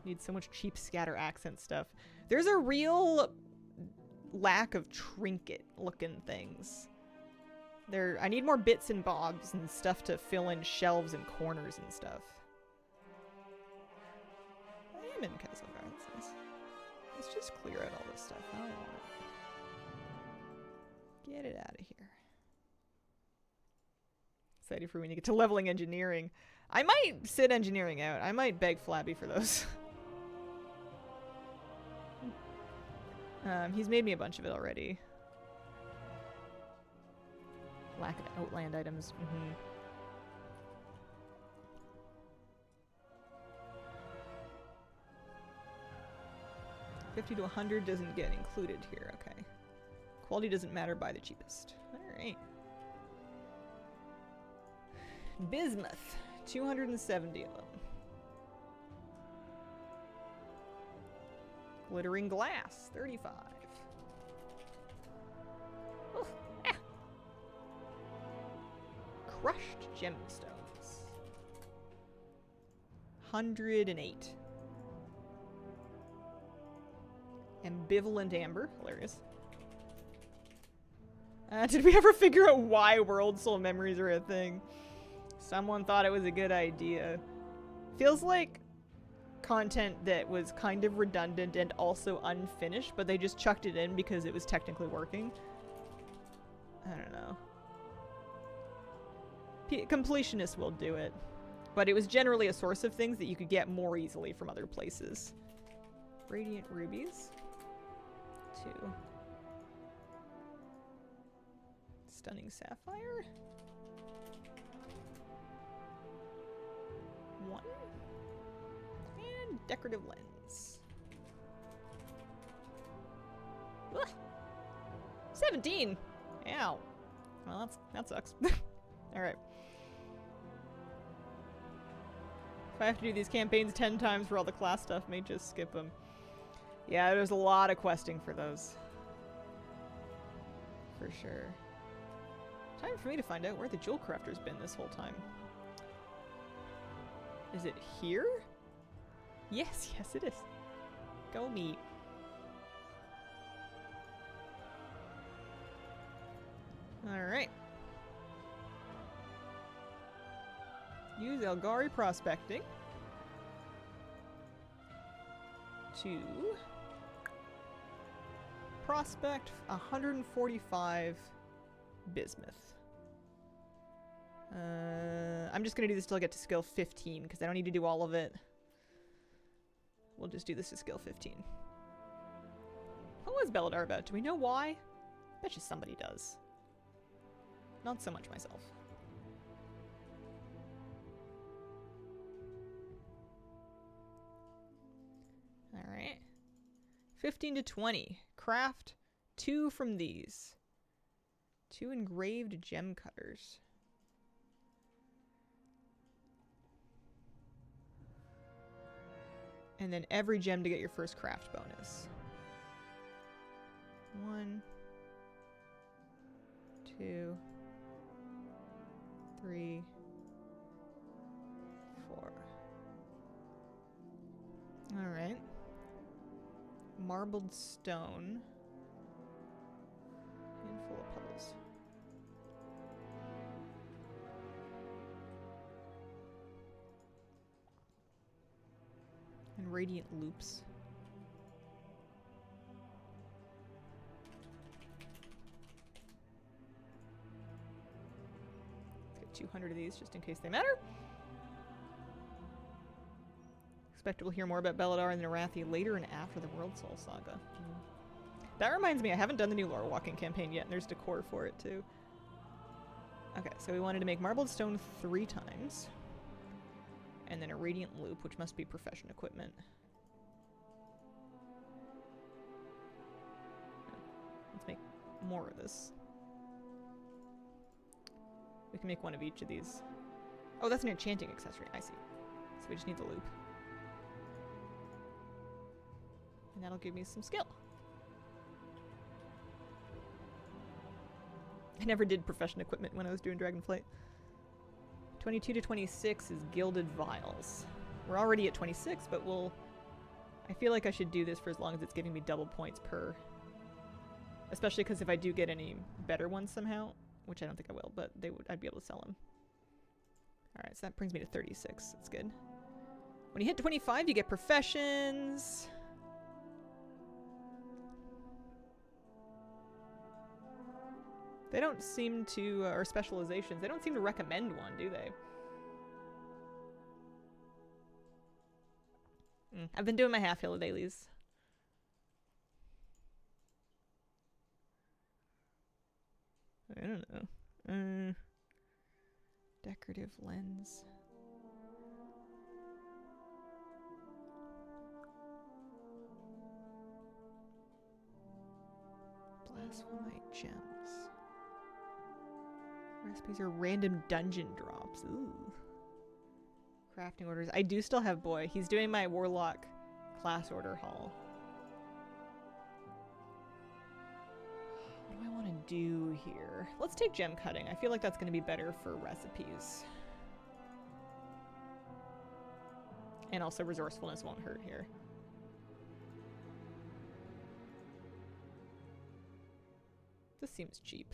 Need so much cheap scatter accent stuff. There's a real lack of trinket looking things. I need more bits and bobs and stuff to fill in shelves and corners and stuff. I am in Kazalgar. That's nice. Let's just clear out all this stuff. I don't want it. Get it out of here. Excited for when you get to leveling engineering. I might sit engineering out. I might beg Flabby for those. He's made me a bunch of it already. Lack of outland items. 50 to 100 doesn't get included here. Okay. Quality doesn't matter by the cheapest. Alright. Bismuth. 270 of them. Glittering glass. 35. Oof. Ah. Crushed gemstones. 108. Ambivalent amber. Hilarious. Did we ever figure out why world soul memories are a thing? Someone thought it was a good idea. Feels like content that was kind of redundant and also unfinished, but they just chucked it in because it was technically working. I don't know. Completionists will do it. But it was generally a source of things that you could get more easily from other places. Radiant rubies. 2. Stunning sapphire. 1. And decorative lens. Ugh. 17! Ow. Well, that sucks. Alright. If I have to do these campaigns 10 times for all the class stuff, may just skip them. Yeah, there's a lot of questing for those. For sure. Time for me to find out where the jewel crafter's been this whole time. Is it here? Yes, yes it is. Go me. Alright. Use Elgari prospecting to prospect 145 bismuth. I'm just gonna do this till I get to skill 15 because I don't need to do all of it. We'll just do this to skill 15. What was Belladar about? Do we know why? Bet you somebody does. Not so much myself. Alright. 15 to 20. Craft 2 from these. 2 engraved gem cutters. And then every gem to get your first craft bonus. 1, 2, 3, 4. Alright. Marbled stone. Handful of pebbles. And radiant loops. Let's get 200 of these just in case they matter. Expect we'll hear more about Belladar and the Narathi later and after the World Soul Saga. That reminds me, I haven't done the new Lore Walking campaign yet, and there's decor for it too. Okay, so we wanted to make marbled stone 3 times. And then a radiant loop, which must be profession equipment. Let's make more of this. We can make one of each of these. Oh, that's an enchanting accessory. I see. So we just need the loop. And that'll give me some skill. I never did profession equipment when I was doing Dragonflight. 22 to 26 is Gilded Vials. We're already at 26, but I feel like I should do this for as long as it's giving me double points per. Especially because if I do get any better ones somehow, which I don't think I will, but I'd be able to sell them. Alright, so that brings me to 36. That's good. When you hit 25, you get professions. They don't seem to, or specializations, they don't seem to recommend one, do they? I've been doing my half hill dailies. I don't know. Decorative lens. Blasphemite gems. Recipes are random dungeon drops. Ooh. Crafting orders. I do still have Boy. He's doing my Warlock class order haul. What do I want to do here? Let's take gem cutting. I feel like that's going to be better for recipes. And also resourcefulness won't hurt here. This seems cheap.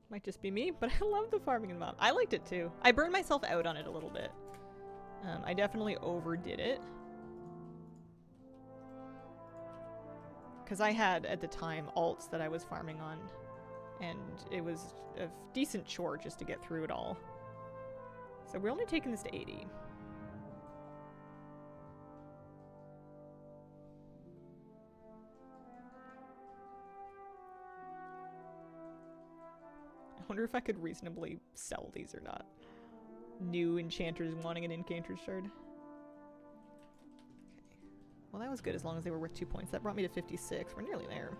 Might just be me, but I love the farming and mob. I liked it too. I burned myself out on it a little bit. I definitely overdid it. Because I had, at the time, alts that I was farming on. And it was a decent chore just to get through it all. So we're only taking this to 80. I wonder if I could reasonably sell these or not. New enchanters wanting an incanter's shard. Okay. Well, that was good as long as they were worth 2 points. That brought me to 56. We're nearly there.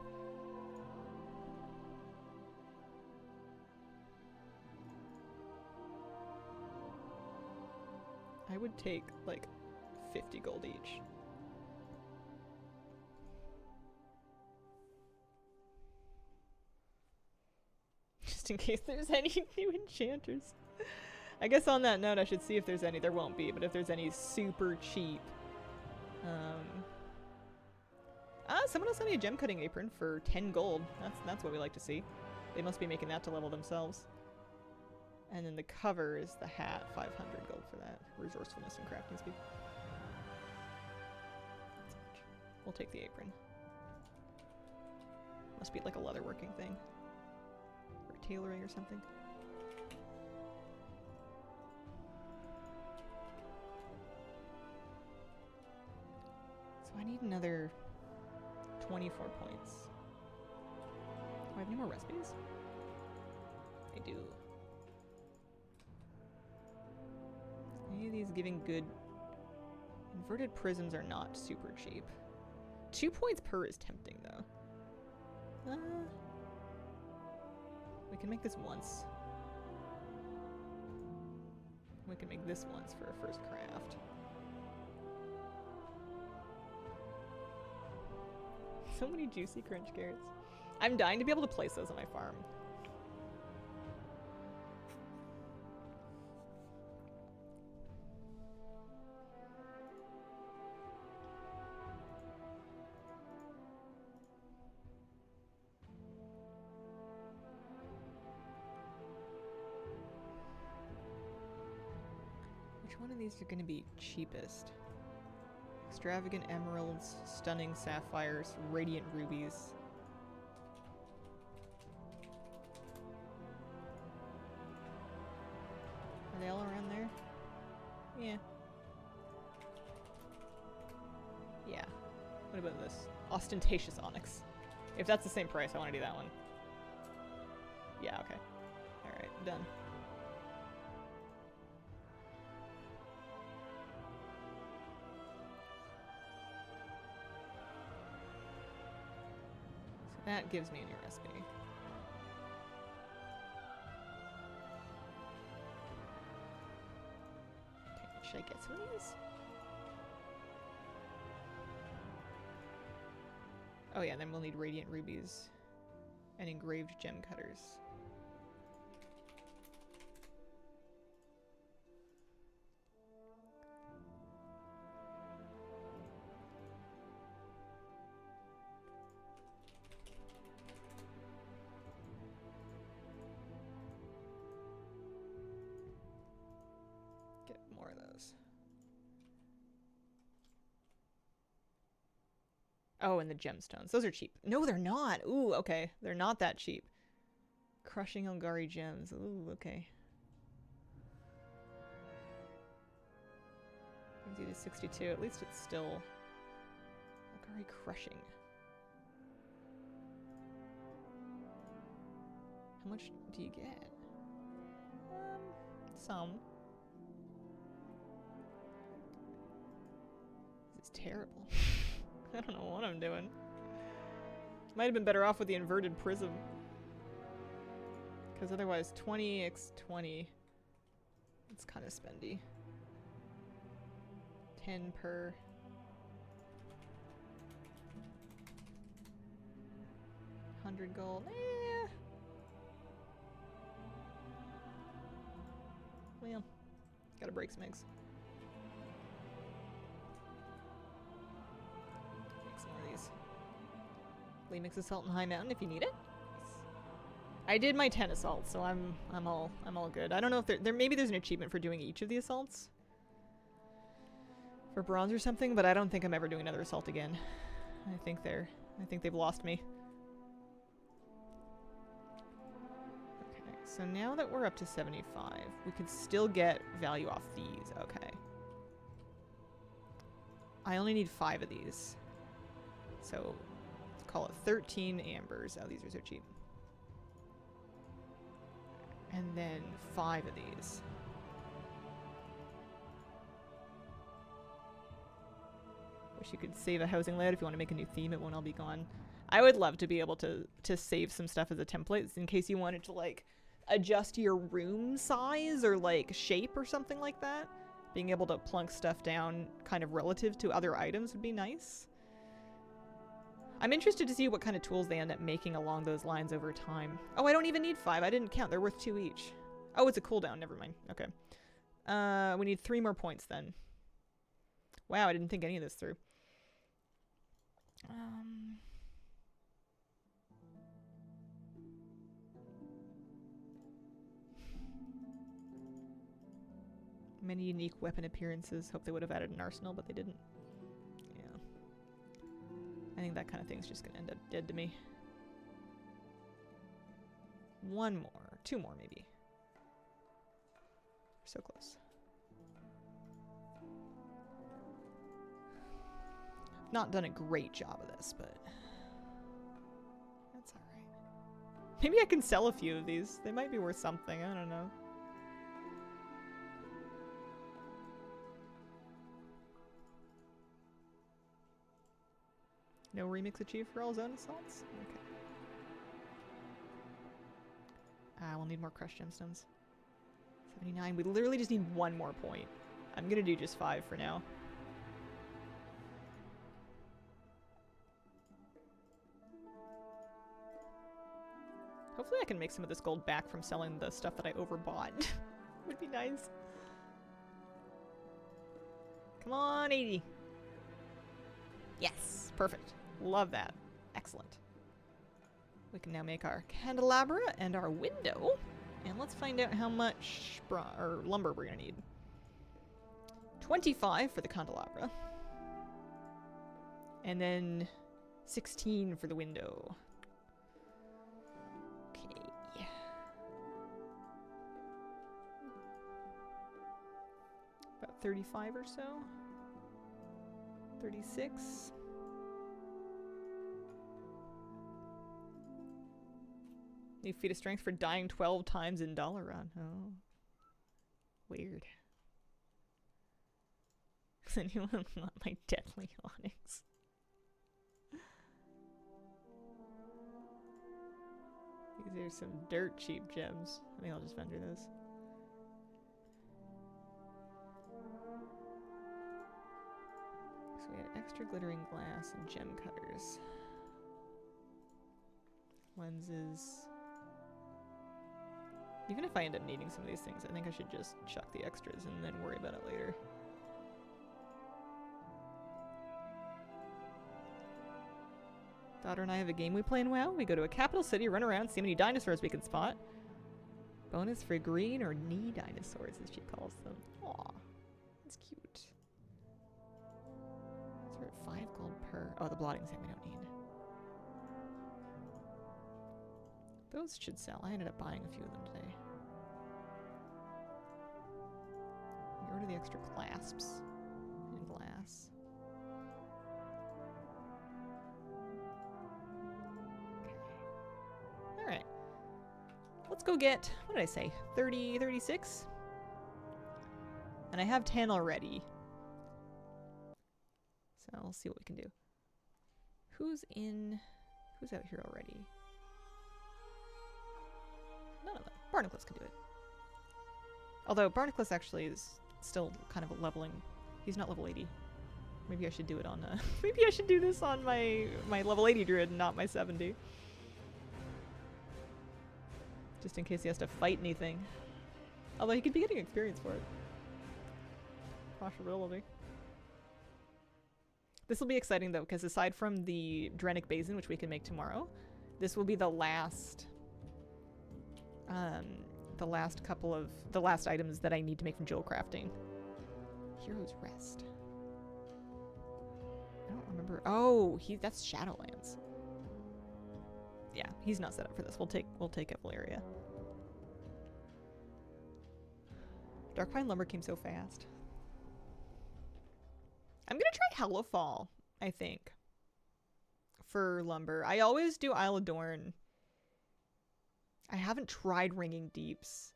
I would take, like, 50 gold each. Just in case there's any new enchanters. I guess on that note, I should see if there's any. There won't be, but if there's any super cheap. Someone else sent me a gem cutting apron for 10 gold. That's what we like to see. They must be making that to level themselves. And then the cover is the hat, 500 gold for that. Resourcefulness and crafting speed. We'll take the apron. Must be like a leatherworking thing. Or tailoring or something. So I need another 24 points. Do I have any more recipes? I do. Any of these giving good... Inverted prisms are not super cheap. 2 points per is tempting, though. We can make this once. We can make this once for a first craft. So many juicy crunch carrots. I'm dying to be able to place those on my farm. Which one of these are going to be cheapest? Extravagant emeralds, stunning sapphires, radiant rubies. Are they all around there? Yeah. Yeah. What about this? Ostentatious onyx. If that's the same price, I want to do that one. Yeah, okay. Alright, done. That gives me a new recipe. Okay, should I get some of these? Oh yeah, then we'll need radiant rubies and engraved gem cutters. Oh, and the gemstones. Those are cheap. No, they're not. Ooh, okay. They're not that cheap. Crushing Elgari gems. Ooh, okay. Brings you to 62. At least it's still Elgari crushing. How much do you get? Some. This is terrible. I don't know what I'm doing. Might have been better off with the inverted prism. Because otherwise 20x20. It's kind of spendy. 10 per. $100 gold. Eh. Well, gotta break some eggs. Mix assault in High Mountain if you need it. I did my 10 assaults, so I'm all good. I don't know if there maybe there's an achievement for doing each of the assaults for bronze or something, but I don't think I'm ever doing another assault again. I think they're I think they've lost me. Okay, so now that we're up to 75, we can still get value off these. Okay. I only need 5 of these. So, let's call it 13 ambers. Oh, these are so cheap. And then 5 of these. Wish you could save a housing layout if you want to make a new theme. It won't all be gone. I would love to be able to save some stuff as a template in case you wanted to like adjust your room size or like shape or something like that. Being able to plunk stuff down kind of relative to other items would be nice. I'm interested to see what kind of tools they end up making along those lines over time. Oh, I don't even need 5. I didn't count. They're worth 2 each. Oh, it's a cooldown. Never mind. Okay. We need 3 more points then. Wow, I didn't think any of this through. Many unique weapon appearances. Hope they would have added an arsenal, but they didn't. Yeah. I think that kind of thing's just gonna end up dead to me. 1 more. 2 more, maybe. We're so close. Not done a great job of this, but that's alright. Maybe I can sell a few of these. They might be worth something. I don't know. No remix achieved for all zone assaults? Okay. We'll need more crushed gemstones. 79. We literally just need 1 more point. I'm gonna do just 5 for now. Hopefully I can make some of this gold back from selling the stuff that I overbought. Would be nice. Come on, 80. Yes, perfect. Love that. Excellent. We can now make our candelabra and our window. And let's find out how much lumber we're going to need. 25 for the candelabra. And then 16 for the window. Okay. About 35 or so. 36. Need feat of strength for dying 12 times in Dalaran. Oh. Weird. Does anyone want my deadly onyx? These are some dirt cheap gems. I think I'll just vendor those. So we had extra glittering glass and gem cutters. Lenses. Even if I end up needing some of these things, I think I should just chuck the extras and then worry about it later. Daughter and I have a game we play in WoW. We go to a capital city, run around, see how many dinosaurs we can spot. Bonus for green or knee dinosaurs, as she calls them. Aw, that's cute. So we're at 5 gold per. Oh, the blotting sand we don't need. Those should sell. I ended up buying a few of them today. Get rid of the extra clasps in glass. Okay. Alright. Let's go get, what did I say? 30, 36? And I have 10 already. So we'll see what we can do. Who's out here already? None of them. Barnacles can do it. Although Barnacles actually is still kind of a leveling. He's not level 80. Maybe I should do it on maybe I should do this on my level 80 druid and not my 70. Just in case he has to fight anything. Although he could be getting experience for it. Possibility. This will be exciting though, because aside from the Drenic Basin, which we can make tomorrow, this will be the last items that I need to make from jewel crafting. Hero's Rest. I don't remember Lumber. Oh, that's Shadowlands. Yeah, he's not set up for this. We'll take Evaleria. Dark Pine Lumber came so fast. I'm gonna try Hellafall, I think, for lumber. I always do Isle of Dorn. I haven't tried Ringing Deeps.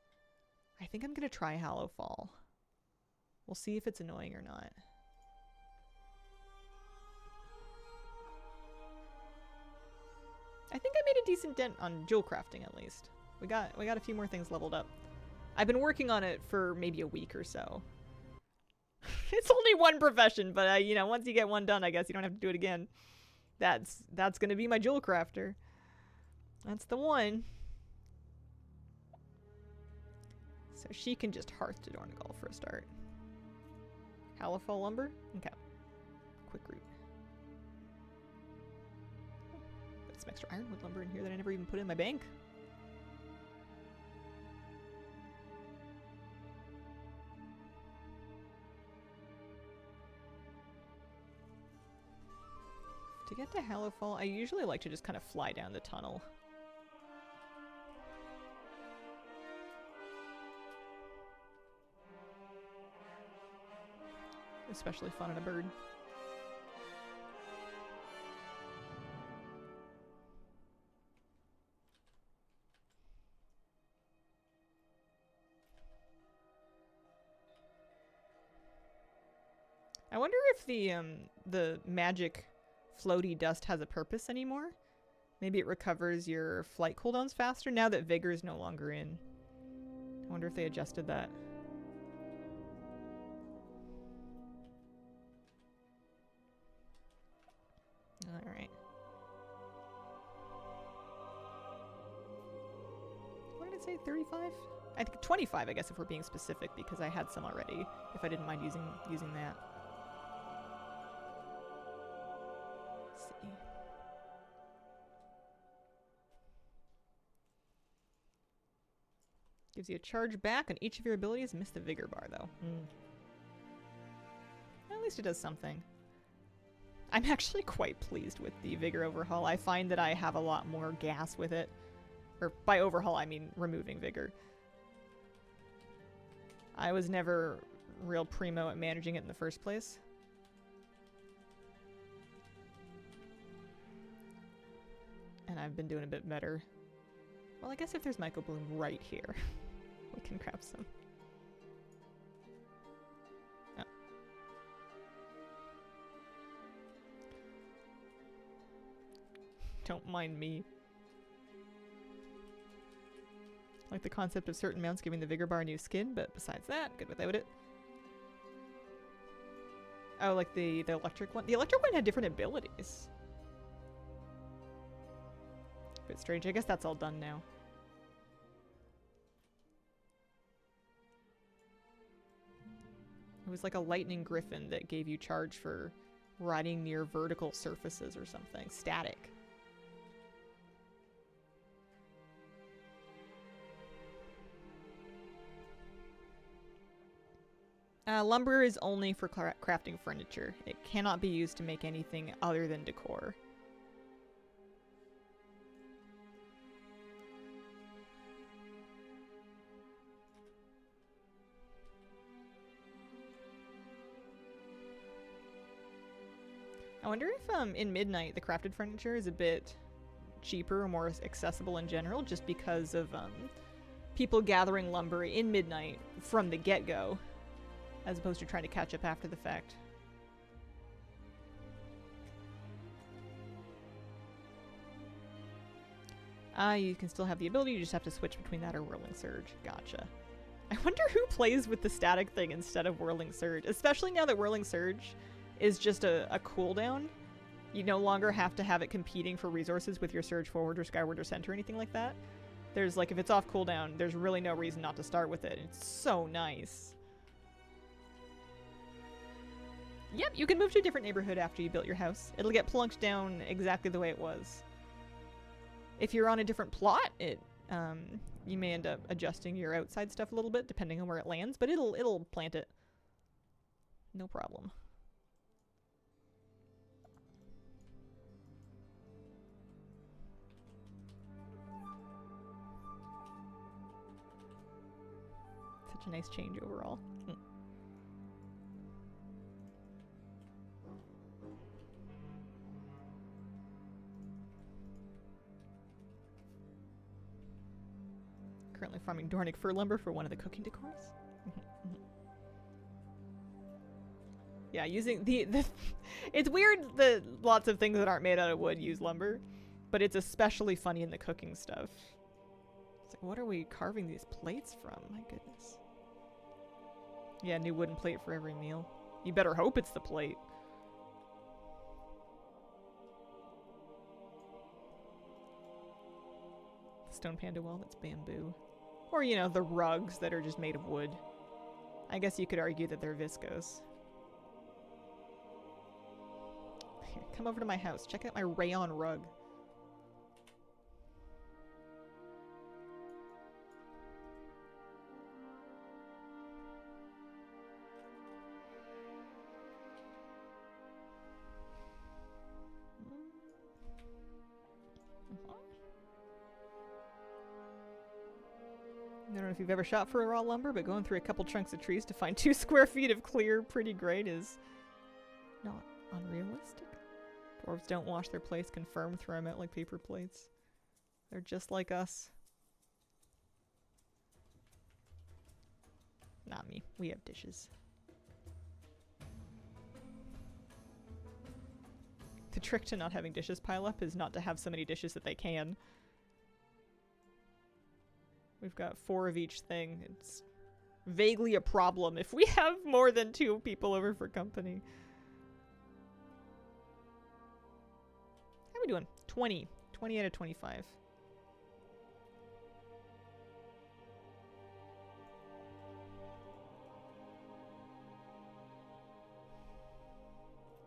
I think I'm gonna try Hallowfall. We'll see if it's annoying or not. I think I made a decent dent on jewel crafting at least. We got a few more things leveled up. I've been working on it for maybe a week or so. It's only one profession, but you know, once you get one done, I guess you don't have to do it again. That's gonna be my jewel crafter. That's the one. So she can just hearth to Dornagal for a start. Hallowfall lumber? Okay. Quick route. Got some extra ironwood lumber in here that I never even put in my bank. To get to Hallowfall, I usually like to just kind of fly down the tunnel. Especially fun on a bird. I wonder if the magic floaty dust has a purpose anymore. Maybe it recovers your flight cooldowns faster now that Vigor is no longer in. I wonder if they adjusted that. Alright. What did it say? 35? I think 25, I guess, if we're being specific, because I had some already, if I didn't mind using that. Let's see. Gives you a charge back on each of your abilities. Miss the Vigor bar, though. At least it does something. I'm actually quite pleased with the Vigor overhaul. I find that I have a lot more gas with it. Or by overhaul, I mean removing Vigor. I was never real primo at managing it in the first place. And I've been doing a bit better. Well, I guess if there's Myco Bloom right here, we can grab some. Oh. Don't mind me. Like the concept of certain mounts giving the Vigor bar new skin, but besides that, good without it. Oh, like the electric one? The electric one had different abilities. Bit strange. I guess that's all done now. It was like a lightning griffin that gave you charge for riding near vertical surfaces or something. Static. Lumber is only for crafting furniture. It cannot be used to make anything other than decor. I wonder if in Midnight the crafted furniture is a bit cheaper or more accessible in general, just because of people gathering lumber in Midnight from the get-go, as opposed to trying to catch up after the fact. You can still have the ability, you just have to switch between that or Whirling Surge. Gotcha. I wonder who plays with the static thing instead of Whirling Surge, especially now that Whirling Surge is just a cooldown. You no longer have to have it competing for resources with your Surge forward or skyward or center or anything like that. There's like, if it's off cooldown, there's really no reason not to start with it. It's so nice. Yep, you can move to a different neighborhood after you built your house. It'll get plunked down exactly the way it was. If you're on a different plot, you may end up adjusting your outside stuff a little bit depending on where it lands, but it'll plant it. No problem. Such a nice change overall. Currently farming Dornic fir lumber for one of the cooking decors. Yeah, using the it's weird that lots of things that aren't made out of wood use lumber, but it's especially funny in the cooking stuff. It's like, what are we carving these plates from? My goodness. Yeah, new wooden plate for every meal. You better hope it's the plate. Stone panda wall that's bamboo. Or, you know, the rugs that are just made of wood. I guess you could argue that they're viscose. Here, come over to my house. Check out my rayon rug. I don't know if you've ever shot for raw lumber, but going through a couple trunks of trees to find 2 square feet of clear, pretty grade is not unrealistic. Dwarves don't wash their plates, confirmed, throw them out like paper plates. They're just like us. Not me. We have dishes. The trick to not having dishes pile up is not to have so many dishes that they can. We've got 4 of each thing. It's vaguely a problem if we have more than 2 people over for company. How are we doing? 20. 20 out of 25.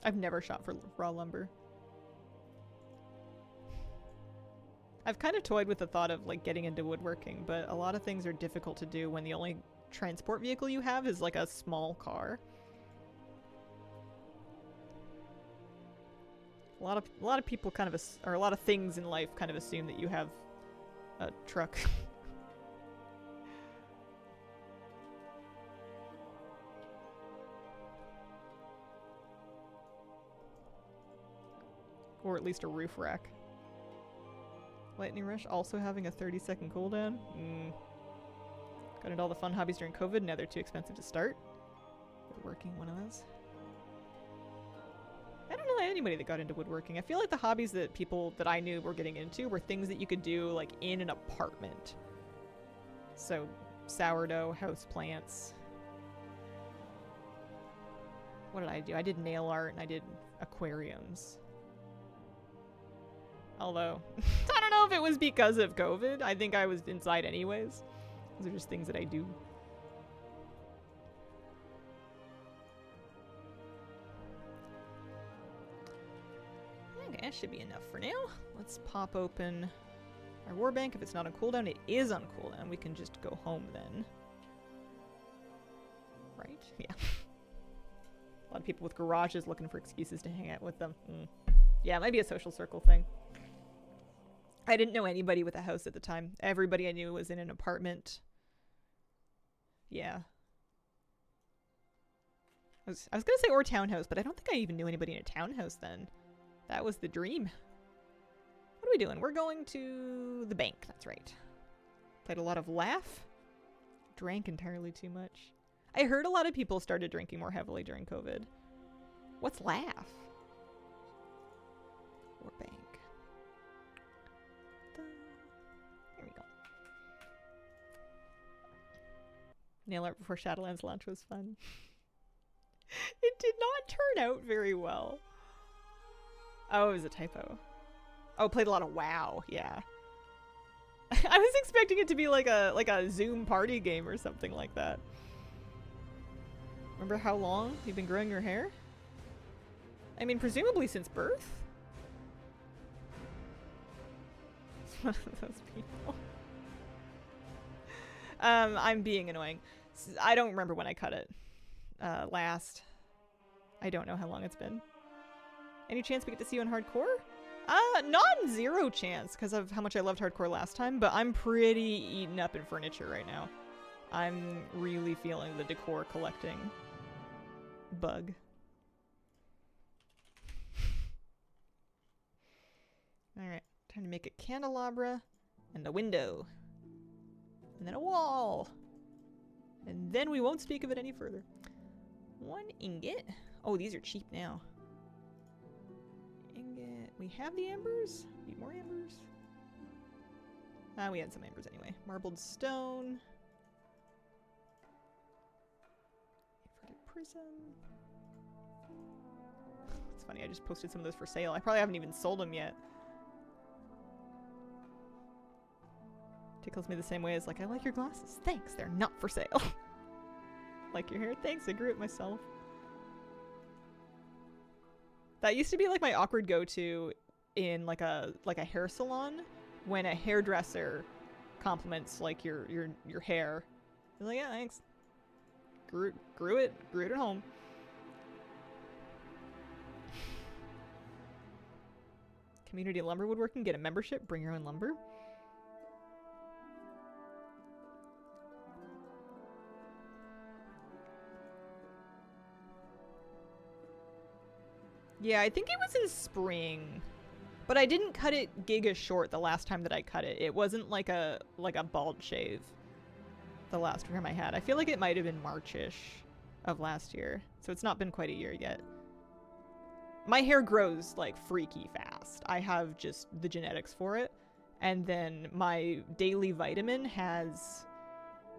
I've never shot for raw lumber. I've kind of toyed with the thought of like getting into woodworking, but a lot of things are difficult to do when the only transport vehicle you have is like a small car. A lot of people kind of or a lot of things in life kind of assume that you have a truck. Or at least a roof rack. Lightning Rush also having a 30-second cooldown. Got into all the fun hobbies during COVID, now they're too expensive to start. Woodworking, one of those. I don't know anybody that got into woodworking. I feel like the hobbies that people that I knew were getting into were things that you could do like in an apartment. So sourdough, house plants. What did I do? I did nail art and I did aquariums. Although, I don't know if it was because of COVID. I think I was inside anyways. Those are just things that I do. Okay, that should be enough for now. Let's pop open our warbank. If it's not on cooldown, it is on cooldown. We can just go home then. Right? Yeah. A lot of people with garages looking for excuses to hang out with them. Yeah, it might be a social circle thing. I didn't know anybody with a house at the time. Everybody I knew was in an apartment. Yeah. I was gonna say or townhouse, but I don't think I even knew anybody in a townhouse then. That was the dream. What are we doing? We're going to the bank, that's right. Played a lot of Laugh. Drank entirely too much. I heard a lot of people started drinking more heavily during COVID. What's Laugh? Or bank. There we go. Nail art before Shadowlands launch was fun. It did not turn out very well. Oh, it was a typo. Oh, played a lot of WoW, yeah. I was expecting it to be like a Zoom party game or something like that. Remember how long you've been growing your hair? I mean, presumably since birth? It's one of those people. I'm being annoying. I don't remember when I cut it. Last. I don't know how long it's been. Any chance we get to see you in hardcore? Not zero chance because of how much I loved hardcore last time, but I'm pretty eaten up in furniture right now. I'm really feeling the decor collecting bug. Alright, time to make a candelabra and a window. And then a wall. And then we won't speak of it any further. 1 ingot. Oh, these are cheap now. Ingot. We have the ambers? Need more ambers? We had some ambers anyway. Marbled stone. Inverted prism. It's funny, I just posted some of those for sale. I probably haven't even sold them yet. Tickles me the same way as like, I like your glasses. Thanks, they're not for sale. Like your hair? Thanks, I grew it myself. That used to be like my awkward go-to in like a hair salon when a hairdresser compliments like your hair. You're like, yeah, thanks. Grew it at home. Community lumber woodworking, get a membership, bring your own lumber. Yeah, I think it was in spring, but I didn't cut it giga short the last time that I cut it. It wasn't like a bald shave the last trim I had. I feel like it might have been March-ish of last year, so it's not been quite a year yet. My hair grows like freaky fast. I have just the genetics for it, and then my daily vitamin has,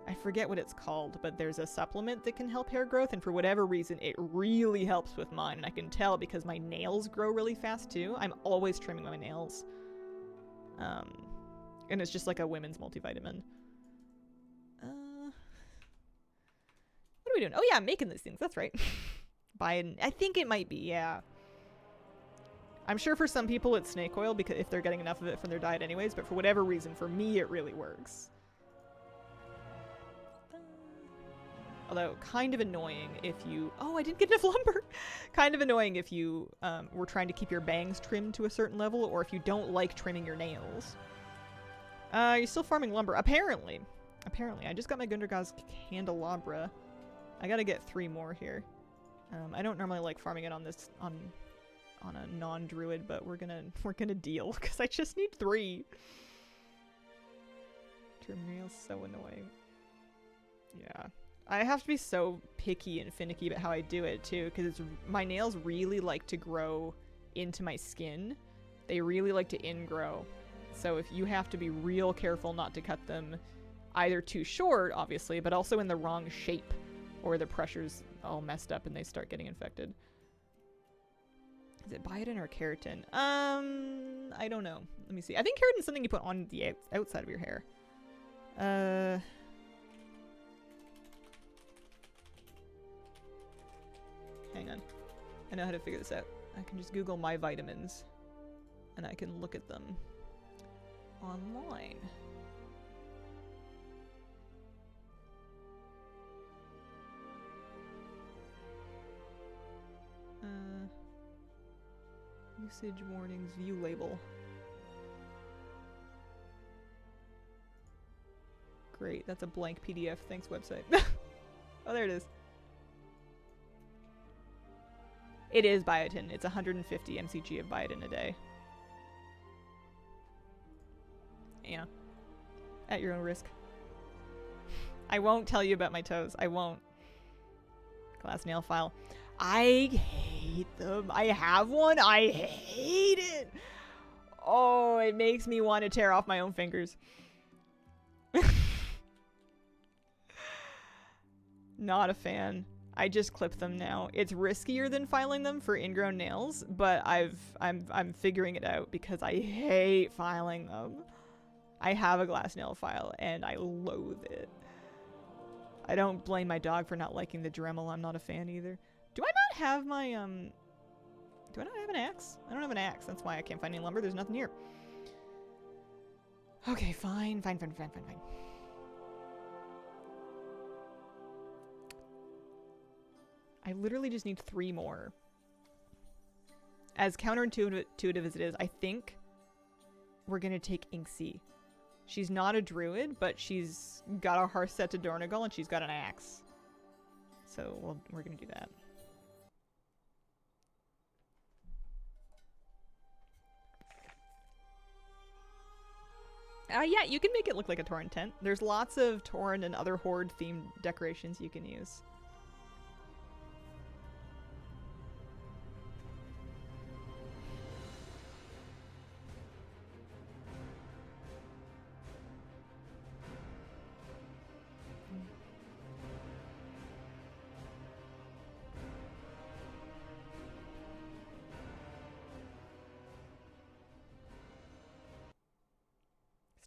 I forget what it's called, but there's a supplement that can help hair growth, and for whatever reason, it really helps with mine, and I can tell because my nails grow really fast too. I'm always trimming my nails. And it's just like a women's multivitamin. What are we doing? Oh yeah, I'm making these things, that's right. Buying, I think it might be, yeah. I'm sure for some people it's snake oil, because if they're getting enough of it from their diet anyways, but for whatever reason, for me it really works. Although, kind of annoying if you... Oh, I didn't get enough lumber! Kind of annoying if you were trying to keep your bangs trimmed to a certain level, or if you don't like trimming your nails. You're still farming lumber. Apparently. Apparently. I just got my Gundergaz candelabra. I gotta get 3 more here. I don't normally like farming it on this... on a non-druid, but we're gonna deal, because I just need 3. Trim nails, so annoying. Yeah. I have to be so picky and finicky about how I do it too, because my nails really like to grow into my skin. They really like to ingrow. So if you have to be real careful not to cut them either too short, obviously, but also in the wrong shape, or the pressure's all messed up and they start getting infected. Is it biotin or keratin? I don't know. Let me see. I think keratin's something you put on the outside of your hair. Hang on. I know how to figure this out. I can just Google my vitamins, and I can look at them online. Usage warnings, view label. Great, that's a blank PDF. Thanks, website. Oh, there it is. It is biotin. It's 150 mcg of biotin a day. Yeah. At your own risk. I won't tell you about my toes. I won't. Glass nail file. I hate them. I have one. I hate it. Oh, it makes me want to tear off my own fingers. Not a fan. I just clip them now. It's riskier than filing them for ingrown nails, but I'm figuring it out because I hate filing them. I have a glass nail file and I loathe it. I don't blame my dog for not liking the Dremel. I'm not a fan either. Do I not have my, do I not have an axe? I don't have an axe. That's why I can't find any lumber. There's nothing here. Okay, fine. I literally just need 3 more. As counterintuitive as it is, I think we're going to take Inksea She's not a druid, but she's got a hearth set to Dornagal and she's got an axe. So we're gonna do that. Yeah, you can make it look like a Tauren tent. There's lots of Tauren and other Horde themed decorations you can use.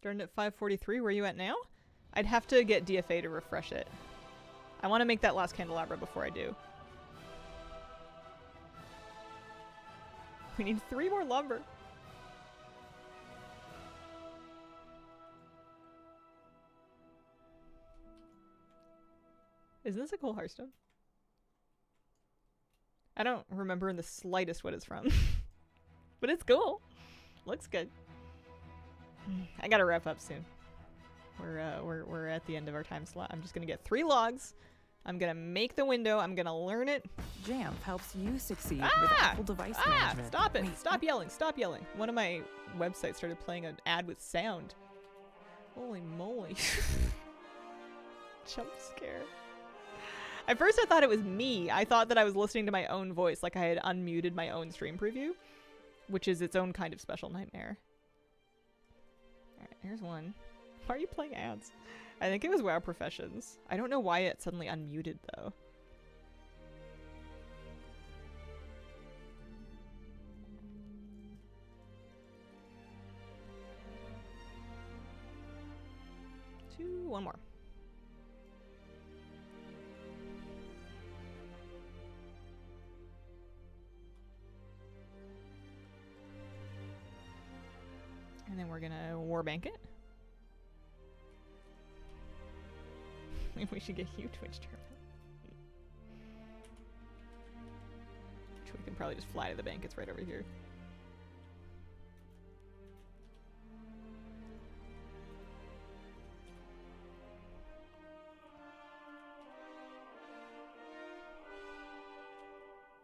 Starting at 543, where are you at now? I'd have to get DFA to refresh it. I want to make that last candelabra before I do. We need 3 more lumber. Isn't this a cool Hearthstone? I don't remember in the slightest what it's from. But it's cool. Looks good. I gotta wrap up soon. We're at the end of our time slot. I'm just gonna get 3 logs. I'm gonna make the window. I'm gonna learn it. Jamf helps you succeed with Apple device management. Stop it! Stop yelling! Stop yelling! One of my websites started playing an ad with sound. Holy moly! Jump scare. At first I thought it was me. I thought that I was listening to my own voice, like I had unmuted my own stream preview, which is its own kind of special nightmare. Alright, here's one. Why are you playing ads? I think it was WoW Professions. I don't know why it suddenly unmuted, though. One more. And then we're gonna warbank it. Maybe we should get you Twitch tournament. Which we can probably just fly to the bank. It's right over here.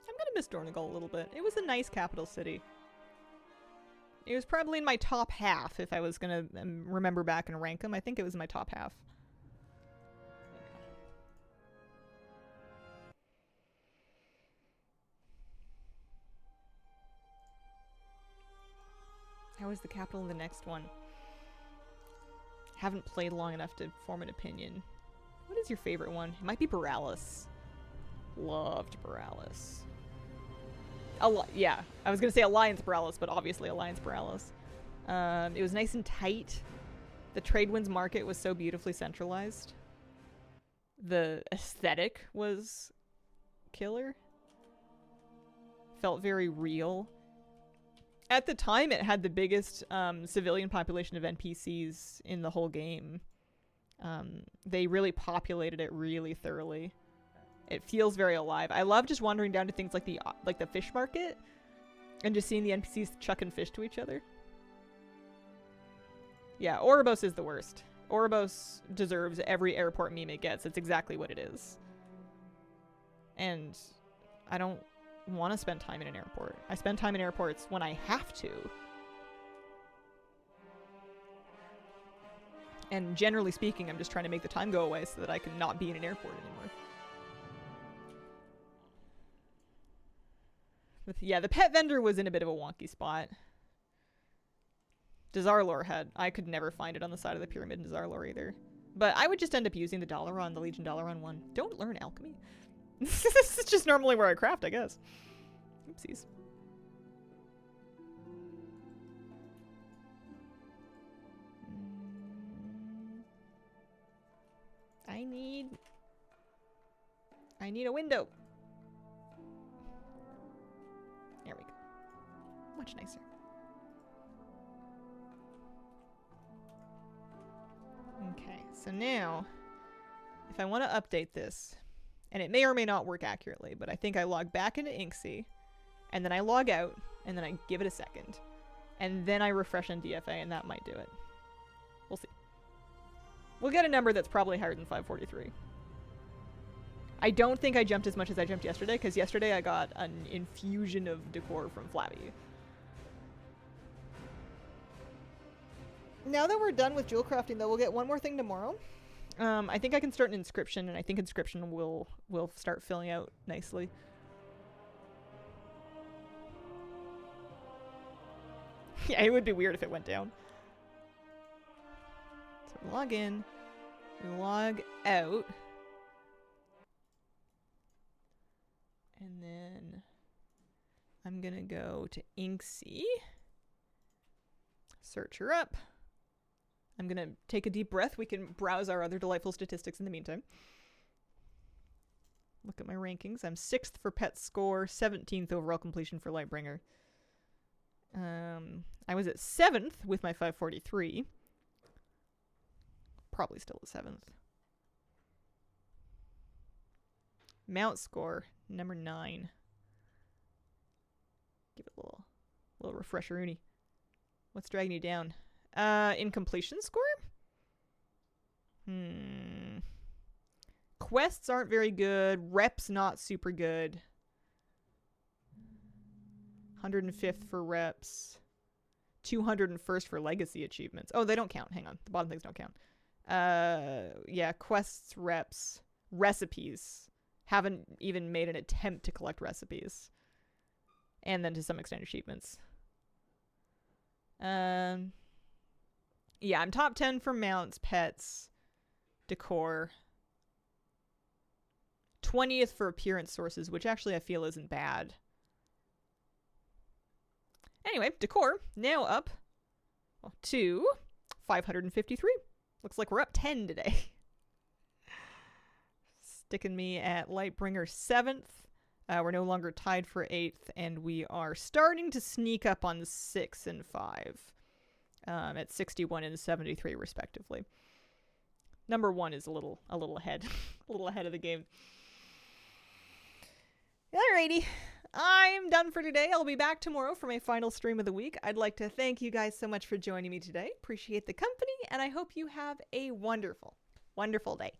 I'm gonna miss Dornagal a little bit. It was a nice capital city. It was probably in my top half if I was gonna remember back and rank them. I think it was in my top half. How is the capital in the next one? Haven't played long enough to form an opinion. What is your favorite one? It might be Borealis. Loved Borealis. Yeah, I was gonna say Alliance Borealis, but obviously Alliance Borealis. It was nice and tight. The Tradewinds market was so beautifully centralized. The aesthetic was killer. Felt very real. At the time, it had the biggest civilian population of NPCs in the whole game. They really populated it really thoroughly. It feels very alive. I love just wandering down to things like the fish market and just seeing the NPCs chucking fish to each other. Yeah, Ouroboros is the worst. Ouroboros deserves every airport meme it gets. It's exactly what it is. And I don't want to spend time in an airport. I spend time in airports when I have to. And generally speaking, I'm just trying to make the time go away so that I can not be in an airport anymore. Yeah, the pet vendor was in a bit of a wonky spot. Dazarlor I could never find it on the side of the pyramid in Dazarlor either. But I would just end up using the Dalaran, the Legion Dalaran one. Don't learn alchemy. This is just normally where I craft, I guess. Oopsies. I need a window. There we go. Much nicer. Okay, so now, if I want to update this, and it may or may not work accurately, but I think I log back into Inksy, and then I log out, and then I give it a second, and then I refresh on DFA, and that might do it. We'll see. We'll get a number that's probably higher than 543. I don't think I jumped as much as I jumped yesterday, because yesterday I got an infusion of decor from Flabby. Now that we're done with jewel crafting, though, we'll get one more thing tomorrow. I think I can start an inscription, and I think inscription will start filling out nicely. Yeah, it would be weird if it went down. So we log in, we log out, and then I'm gonna go to Inksy, search her up. I'm gonna take a deep breath. We can browse our other delightful statistics in the meantime. Look at my rankings. I'm 6th for pet score, 17th overall completion for Lightbringer. I was at 7th with my 543. Probably still at 7th. Mount score, number 9. Give it a little refresher-oony. What's dragging you down? In completion score? Quests aren't very good. Reps not super good. 105th for reps. 201st for legacy achievements. Oh, they don't count. Hang on. The bottom things don't count. Yeah, quests, reps, recipes. Haven't even made an attempt to collect recipes. And then to some extent achievements. Yeah, I'm top 10 for mounts, pets, decor. 20th for appearance sources, which actually I feel isn't bad. Anyway, decor now up to 553. Looks like we're up 10 today. Sticking me at Lightbringer 7th. We're no longer tied for 8th, and we are starting to sneak up on 6 and 5. At 61 and 73 respectively. Number 1 is a little ahead. A little ahead of the game. Alrighty. I'm done for today. I'll be back tomorrow for my final stream of the week. I'd like to thank you guys so much for joining me today. Appreciate the company, and I hope you have a wonderful, wonderful day.